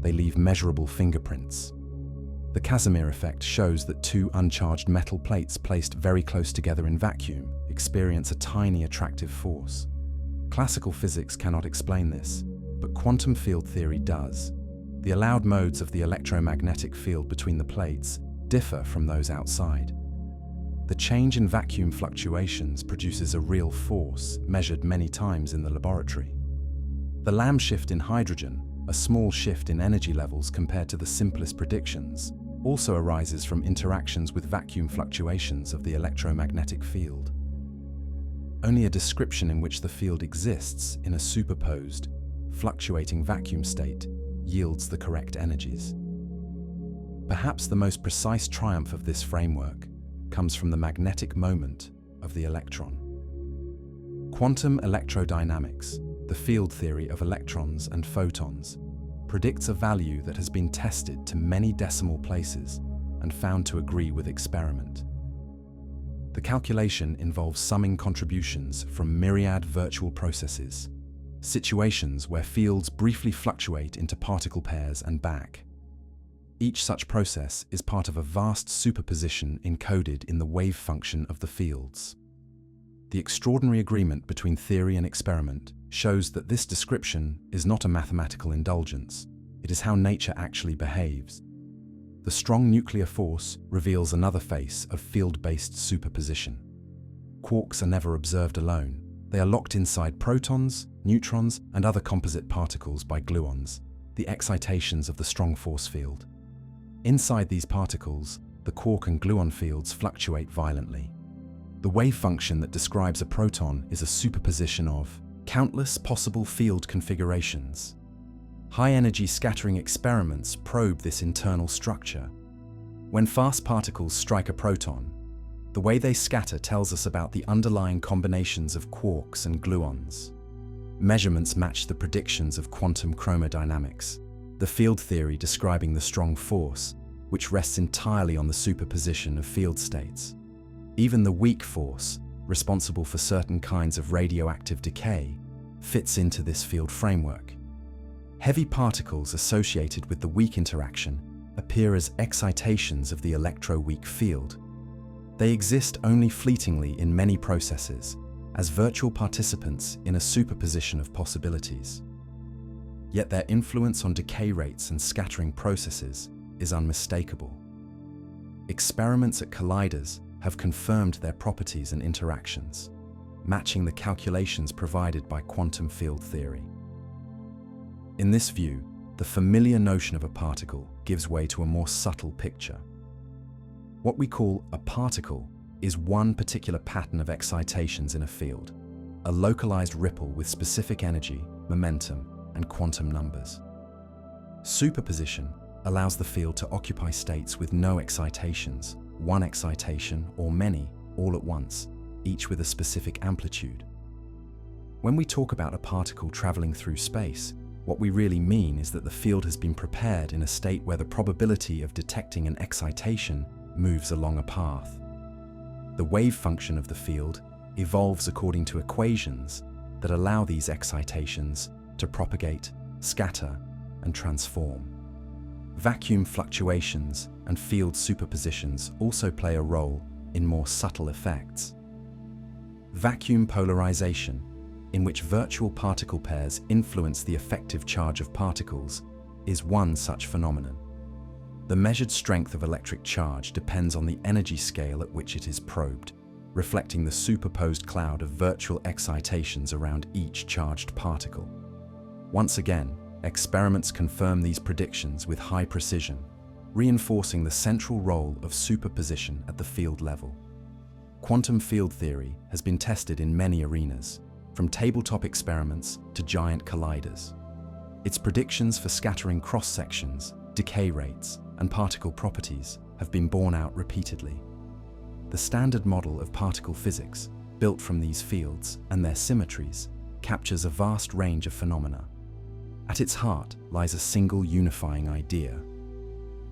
They leave measurable fingerprints. The Casimir effect shows that two uncharged metal plates placed very close together in vacuum experience a tiny attractive force. Classical physics cannot explain this, but quantum field theory does. The allowed modes of the electromagnetic field between the plates differ from those outside. The change in vacuum fluctuations produces a real force measured many times in the laboratory. The Lamb shift in hydrogen, a small shift in energy levels compared to the simplest predictions, also arises from interactions with vacuum fluctuations of the electromagnetic field. Only a description in which the field exists in a superposed, fluctuating vacuum state yields the correct energies. Perhaps the most precise triumph of this framework comes from the magnetic moment of the electron. Quantum electrodynamics, the field theory of electrons and photons, predicts a value that has been tested to many decimal places and found to agree with experiment. The calculation involves summing contributions from myriad virtual processes, situations where fields briefly fluctuate into particle pairs and back. Each such process is part of a vast superposition encoded in the wave function of the fields. The extraordinary agreement between theory and experiment shows that this description is not a mathematical indulgence. It is how nature actually behaves. The strong nuclear force reveals another face of field-based superposition. Quarks are never observed alone. They are locked inside protons, neutrons, and other composite particles by gluons, the excitations of the strong force field. Inside these particles, the quark and gluon fields fluctuate violently. The wave function that describes a proton is a superposition of countless possible field configurations. High-energy scattering experiments probe this internal structure. When fast particles strike a proton, the way they scatter tells us about the underlying combinations of quarks and gluons. Measurements match the predictions of quantum chromodynamics, the field theory describing the strong force, which rests entirely on the superposition of field states. Even the weak force, responsible for certain kinds of radioactive decay, fits into this field framework. Heavy particles associated with the weak interaction appear as excitations of the electroweak field. They exist only fleetingly in many processes, as virtual participants in a superposition of possibilities. Yet their influence on decay rates and scattering processes is unmistakable. Experiments at colliders have confirmed their properties and interactions, matching the calculations provided by quantum field theory. In this view, the familiar notion of a particle gives way to a more subtle picture. What we call a particle is one particular pattern of excitations in a field, a localized ripple with specific energy, momentum, and quantum numbers. Superposition allows the field to occupy states with no excitations, one excitation or many, all at once, each with a specific amplitude. When we talk about a particle traveling through space, what we really mean is that the field has been prepared in a state where the probability of detecting an excitation moves along a path. The wave function of the field evolves according to equations that allow these excitations to propagate, scatter, and transform. Vacuum fluctuations and field superpositions also play a role in more subtle effects. Vacuum polarization, in which virtual particle pairs influence the effective charge of particles, is one such phenomenon. The measured strength of electric charge depends on the energy scale at which it is probed, reflecting the superposed cloud of virtual excitations around each charged particle. Once again, experiments confirm these predictions with high precision, reinforcing the central role of superposition at the field level. Quantum field theory has been tested in many arenas, from tabletop experiments to giant colliders. Its predictions for scattering cross-sections, decay rates, and particle properties have been borne out repeatedly. The standard model of particle physics, built from these fields and their symmetries, captures a vast range of phenomena. At its heart lies a single unifying idea.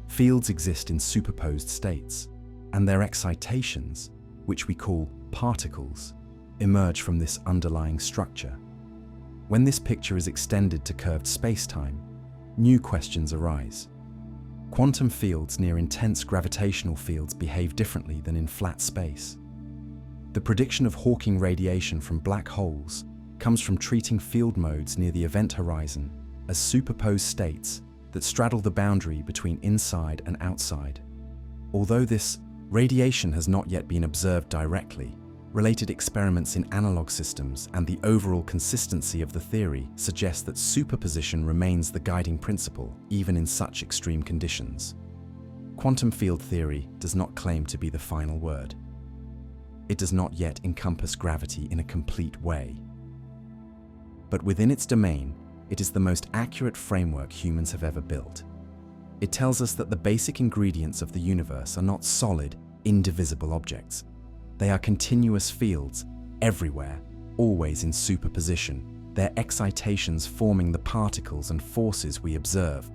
Fields exist in superposed states, and their excitations, which we call particles, emerge from this underlying structure. When this picture is extended to curved spacetime, new questions arise. Quantum fields near intense gravitational fields behave differently than in flat space. The prediction of Hawking radiation from black holes comes from treating field modes near the event horizon as superposed states that straddle the boundary between inside and outside. Although this radiation has not yet been observed directly, related experiments in analog systems and the overall consistency of the theory suggest that superposition remains the guiding principle, even in such extreme conditions. Quantum field theory does not claim to be the final word. it does not yet encompass gravity in a complete way. But within its domain, it is the most accurate framework humans have ever built. It tells us that the basic ingredients of the universe are not solid, indivisible objects. They are continuous fields, everywhere, always in superposition, their excitations forming the particles and forces we observe.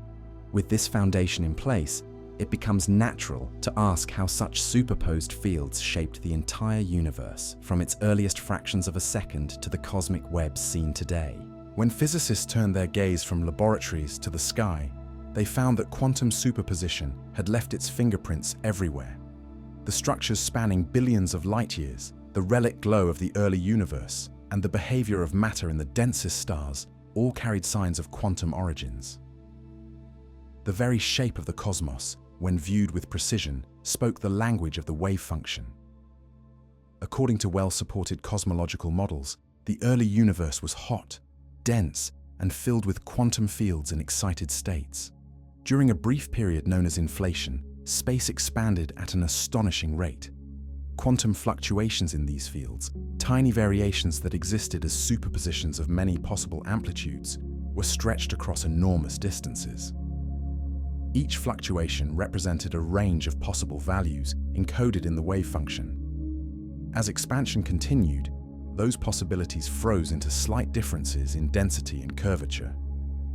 With this foundation in place, it becomes natural to ask how such superposed fields shaped the entire universe, from its earliest fractions of a second to the cosmic webs seen today. When physicists turned their gaze from laboratories to the sky, they found that quantum superposition had left its fingerprints everywhere. The structures spanning billions of light-years, the relic glow of the early universe, and the behavior of matter in the densest stars all carried signs of quantum origins. The very shape of the cosmos, when viewed with precision, spoke the language of the wave function. According to well-supported cosmological models, the early universe was hot, dense, and filled with quantum fields in excited states. During a brief period known as inflation, space expanded at an astonishing rate. Quantum fluctuations in these fields, tiny variations that existed as superpositions of many possible amplitudes, were stretched across enormous distances. Each fluctuation represented a range of possible values encoded in the wave function. As expansion continued, those possibilities froze into slight differences in density and curvature,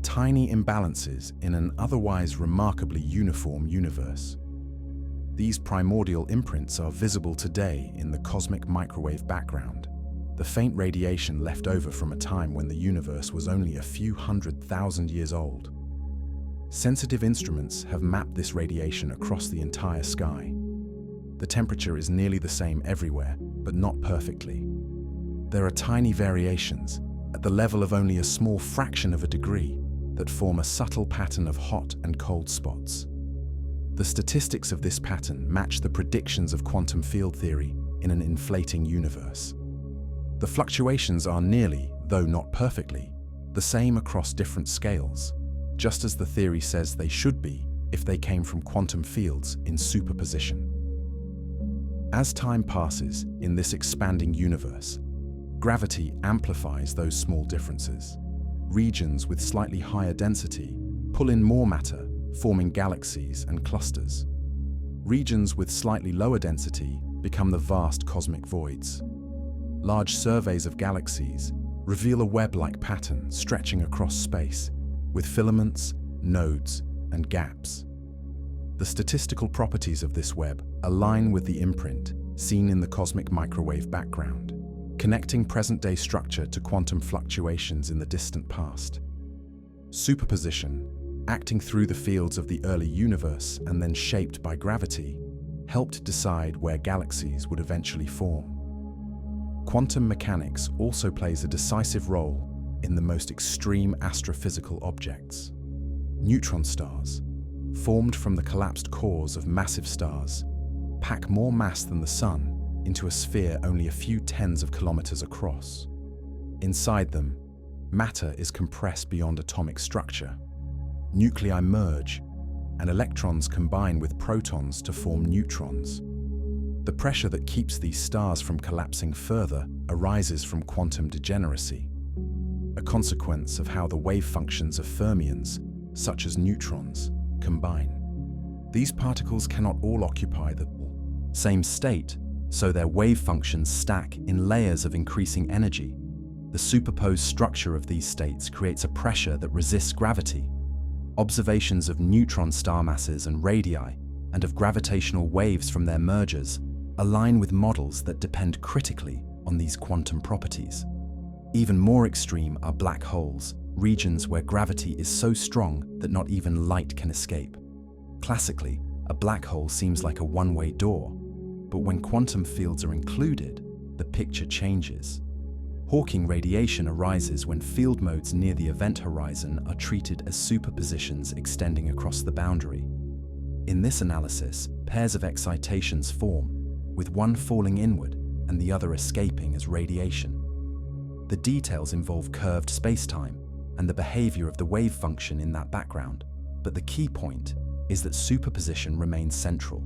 tiny imbalances in an otherwise remarkably uniform universe. These primordial imprints are visible today in the cosmic microwave background, the faint radiation left over from a time when the universe was only a few 100,000 years old. Sensitive instruments have mapped this radiation across the entire sky. The temperature is nearly the same everywhere, but not perfectly. There are tiny variations, at the level of only a small fraction of a degree, that form a subtle pattern of hot and cold spots. The statistics of this pattern match the predictions of quantum field theory in an inflating universe. The fluctuations are nearly, though not perfectly, the same across different scales, just as the theory says they should be if they came from quantum fields in superposition. As time passes in this expanding universe, gravity amplifies those small differences. Regions with slightly higher density pull in more matter, forming galaxies and clusters. Regions with slightly lower density become the vast cosmic voids. Large surveys of galaxies reveal a web-like pattern stretching across space, with filaments, nodes, and gaps. The statistical properties of this web align with the imprint seen in the cosmic microwave background, connecting present-day structure to quantum fluctuations in the distant past. Superposition, acting through the fields of the early universe and then shaped by gravity, helped decide where galaxies would eventually form. Quantum mechanics also plays a decisive role in the most extreme astrophysical objects. Neutron stars, formed from the collapsed cores of massive stars, pack more mass than the Sun into a sphere only a few tens of kilometers across. Inside them, matter is compressed beyond atomic structure. Nuclei merge, and electrons combine with protons to form neutrons. The pressure that keeps these stars from collapsing further arises from quantum degeneracy, a consequence of how the wave functions of fermions, such as neutrons, combine. These particles cannot all occupy the same state, so their wave functions stack in layers of increasing energy. The superposed structure of these states creates a pressure that resists gravity. Observations of neutron star masses and radii, and of gravitational waves from their mergers, align with models that depend critically on these quantum properties. Even more extreme are black holes, regions where gravity is so strong that not even light can escape. Classically, a black hole seems like a one-way door, but when quantum fields are included, the picture changes. Hawking radiation arises when field modes near the event horizon are treated as superpositions extending across the boundary. In this analysis, pairs of excitations form, with one falling inward and the other escaping as radiation. The details involve curved spacetime and the behavior of the wave function in that background, but the key point is that superposition remains central.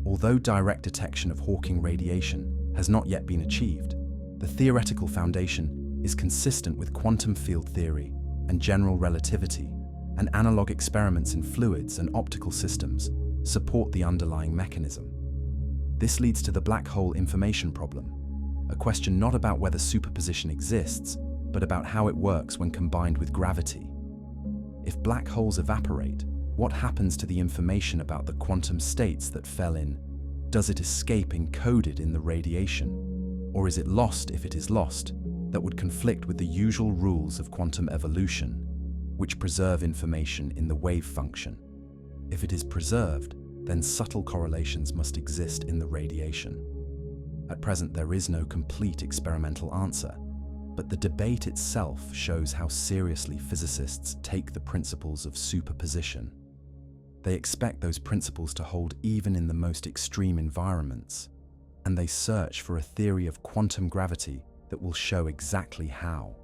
Although direct detection of Hawking radiation has not yet been achieved, the theoretical foundation is consistent with quantum field theory and general relativity, and analog experiments in fluids and optical systems support the underlying mechanism. This leads to the black hole information problem, a question not about whether superposition exists, but about how it works when combined with gravity. If black holes evaporate, what happens to the information about the quantum states that fell in? Does it escape encoded in the radiation? Or is it lost if it is lost? That would conflict with the usual rules of quantum evolution, which preserve information in the wave function. If it is preserved, then subtle correlations must exist in the radiation. At present, there is no complete experimental answer, but the debate itself shows how seriously physicists take the principles of superposition. They expect those principles to hold even in the most extreme environments, and they search for a theory of quantum gravity that will show exactly how.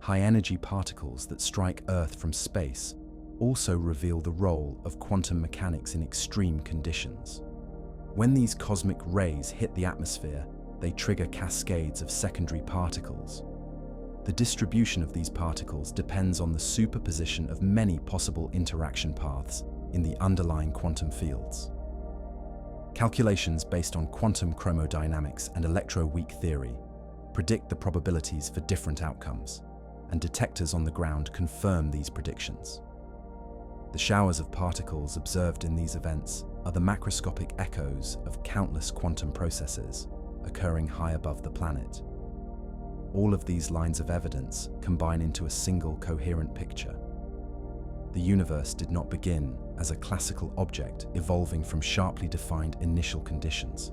High-energy particles that strike Earth from space also reveal the role of quantum mechanics in extreme conditions. When these cosmic rays hit the atmosphere, they trigger cascades of secondary particles. The distribution of these particles depends on the superposition of many possible interaction paths in the underlying quantum fields. Calculations based on quantum chromodynamics and electroweak theory predict the probabilities for different outcomes, and detectors on the ground confirm these predictions. The showers of particles observed in these events are the macroscopic echoes of countless quantum processes occurring high above the planet. All of these lines of evidence combine into a single coherent picture. The universe did not begin as a classical object evolving from sharply defined initial conditions.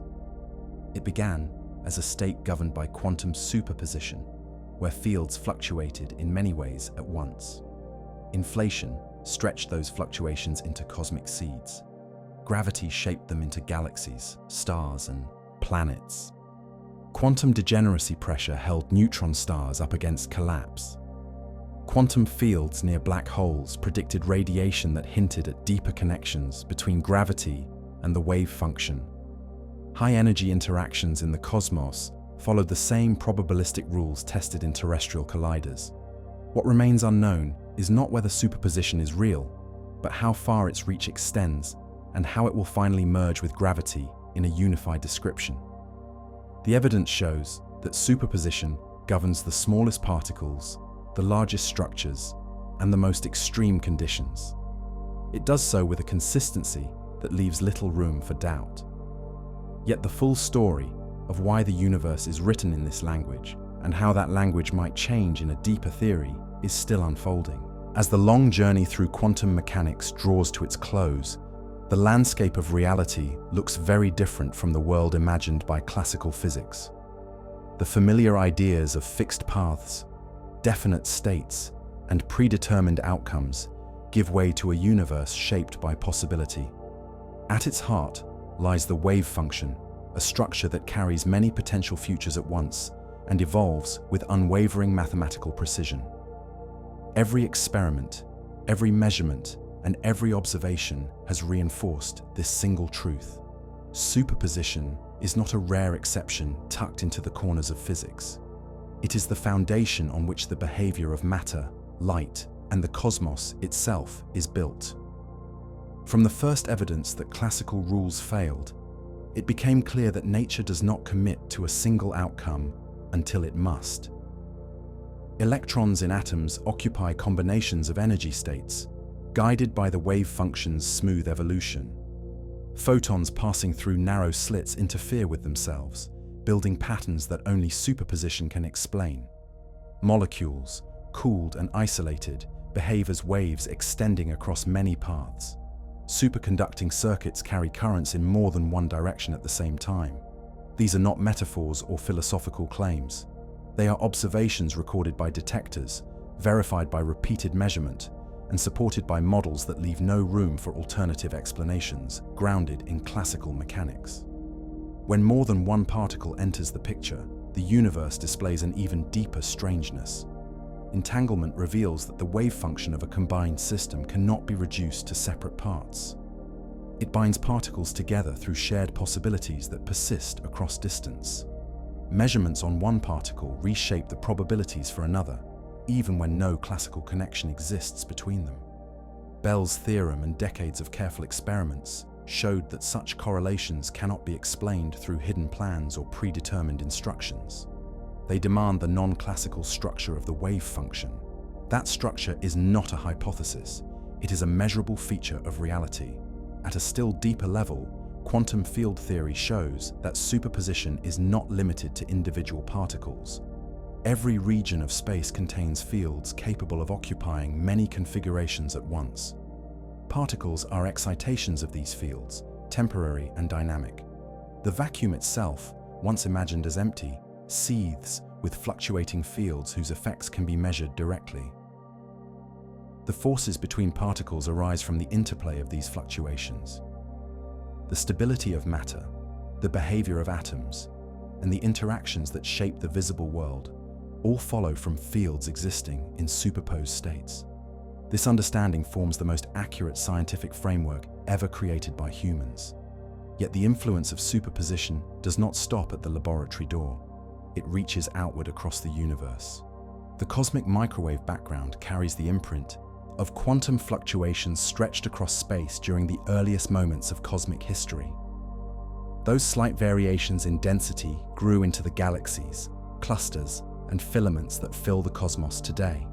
It began as a state governed by quantum superposition, where fields fluctuated in many ways at once. Inflation stretched those fluctuations into cosmic seeds. Gravity shaped them into galaxies, stars, and planets. Quantum degeneracy pressure held neutron stars up against collapse. Quantum fields near black holes predicted radiation that hinted at deeper connections between gravity and the wave function. High-energy interactions in the cosmos followed the same probabilistic rules tested in terrestrial colliders. What remains unknown is not whether superposition is real, but how far its reach extends and how it will finally merge with gravity in a unified description. The evidence shows that superposition governs the smallest particles, the largest structures, and the most extreme conditions. It does so with a consistency that leaves little room for doubt. Yet the full story of why the universe is written in this language and how that language might change in a deeper theory is still unfolding. As the long journey through quantum mechanics draws to its close, the landscape of reality looks very different from the world imagined by classical physics. The familiar ideas of fixed paths, definite states, and predetermined outcomes give way to a universe shaped by possibility. At its heart lies the wave function, a structure that carries many potential futures at once and evolves with unwavering mathematical precision. Every experiment, every measurement, and every observation has reinforced this single truth. Superposition is not a rare exception tucked into the corners of physics. It is the foundation on which the behavior of matter, light, and the cosmos itself is built. From the first evidence that classical rules failed, it became clear that nature does not commit to a single outcome until it must. Electrons in atoms occupy combinations of energy states, guided by the wave function's smooth evolution. Photons passing through narrow slits interfere with themselves, building patterns that only superposition can explain. Molecules, cooled and isolated, behave as waves extending across many paths. Superconducting circuits carry currents in more than one direction at the same time. These are not metaphors or philosophical claims. They are observations recorded by detectors, verified by repeated measurement, and supported by models that leave no room for alternative explanations, grounded in classical mechanics. When more than one particle enters the picture, the universe displays an even deeper strangeness. Entanglement reveals that the wave function of a combined system cannot be reduced to separate parts. It binds particles together through shared possibilities that persist across distance. Measurements on one particle reshape the probabilities for another, even when no classical connection exists between them. Bell's theorem and decades of careful experiments showed that such correlations cannot be explained through hidden plans or predetermined instructions. They demand the non-classical structure of the wave function. That structure is not a hypothesis. It is a measurable feature of reality. At a still deeper level, quantum field theory shows that superposition is not limited to individual particles. Every region of space contains fields capable of occupying many configurations at once. Particles are excitations of these fields, temporary and dynamic. The vacuum itself, once imagined as empty, seethes with fluctuating fields whose effects can be measured directly. The forces between particles arise from the interplay of these fluctuations. The stability of matter, the behavior of atoms, and the interactions that shape the visible world all follow from fields existing in superposed states. This understanding forms the most accurate scientific framework ever created by humans. Yet the influence of superposition does not stop at the laboratory door. It reaches outward across the universe. The cosmic microwave background carries the imprint of quantum fluctuations stretched across space during the earliest moments of cosmic history. Those slight variations in density grew into the galaxies, clusters, and filaments that fill the cosmos today.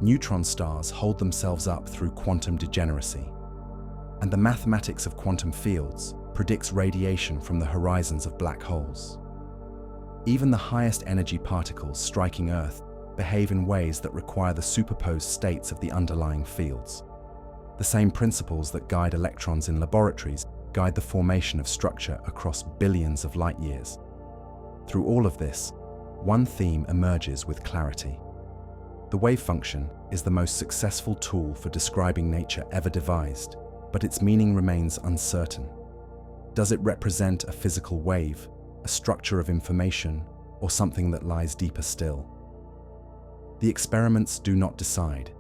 Neutron stars hold themselves up through quantum degeneracy, and the mathematics of quantum fields predicts radiation from the horizons of black holes. Even the highest energy particles striking Earth behave in ways that require the superposed states of the underlying fields. The same principles that guide electrons in laboratories guide the formation of structure across billions of light years. Through all of this, one theme emerges with clarity. The wave function is the most successful tool for describing nature ever devised, but its meaning remains uncertain. Does it represent a physical wave, a structure of information, or something that lies deeper still? The experiments do not decide.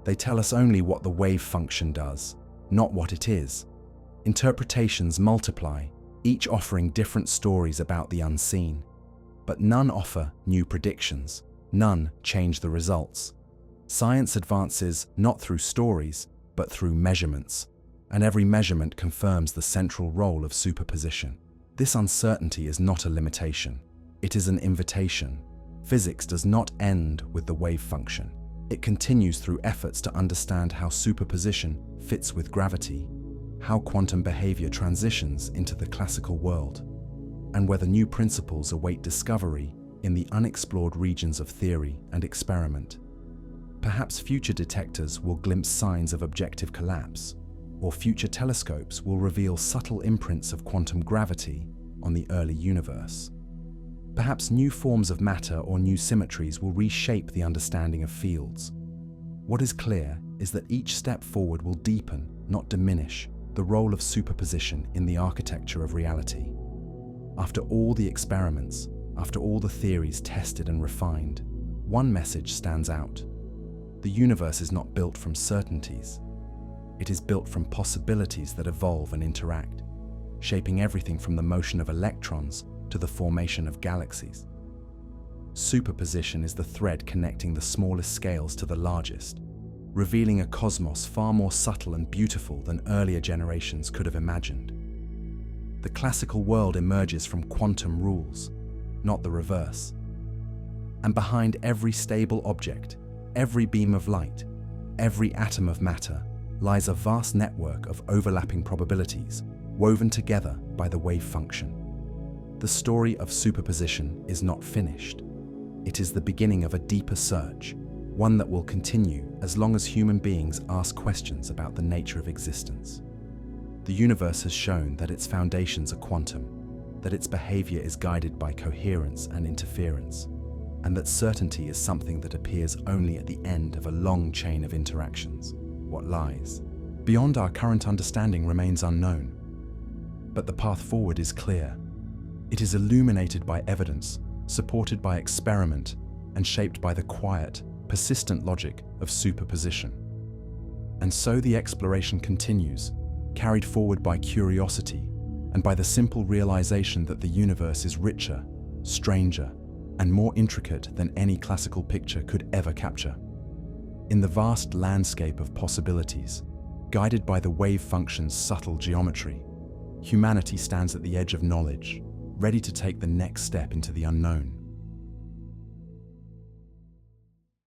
They tell us only what the wave function does, not what it is. Interpretations multiply, each offering different stories about the unseen. But none offer new predictions. None change the results. Science advances not through stories, but through measurements, and every measurement confirms the central role of superposition. This uncertainty is not a limitation. It is an invitation. Physics does not end with the wave function. It continues through efforts to understand how superposition fits with gravity, how quantum behavior transitions into the classical world, and whether new principles await discovery in the unexplored regions of theory and experiment. Perhaps future detectors will glimpse signs of objective collapse, or future telescopes will reveal subtle imprints of quantum gravity on the early universe. Perhaps new forms of matter or new symmetries will reshape the understanding of fields. What is clear is that each step forward will deepen, not diminish, the role of superposition in the architecture of reality. After all the experiments, after all the theories tested and refined, one message stands out. The universe is not built from certainties. It is built from possibilities that evolve and interact, shaping everything from the motion of electrons to the formation of galaxies. Superposition is the thread connecting the smallest scales to the largest, revealing a cosmos far more subtle and beautiful than earlier generations could have imagined. The classical world emerges from quantum rules, not the reverse. And behind every stable object, every beam of light, every atom of matter, lies a vast network of overlapping probabilities woven together by the wave function. The story of superposition is not finished. It is the beginning of a deeper search, one that will continue as long as human beings ask questions about the nature of existence. The universe has shown that its foundations are quantum, that its behavior is guided by coherence and interference, and that certainty is something that appears only at the end of a long chain of interactions. What lies beyond our current understanding remains unknown, but the path forward is clear. It is illuminated by evidence, supported by experiment, and shaped by the quiet, persistent logic of superposition. And so the exploration continues, carried forward by curiosity and by the simple realization that the universe is richer, stranger, and more intricate than any classical picture could ever capture. In the vast landscape of possibilities, guided by the wave function's subtle geometry, humanity stands at the edge of knowledge, ready to take the next step into the unknown.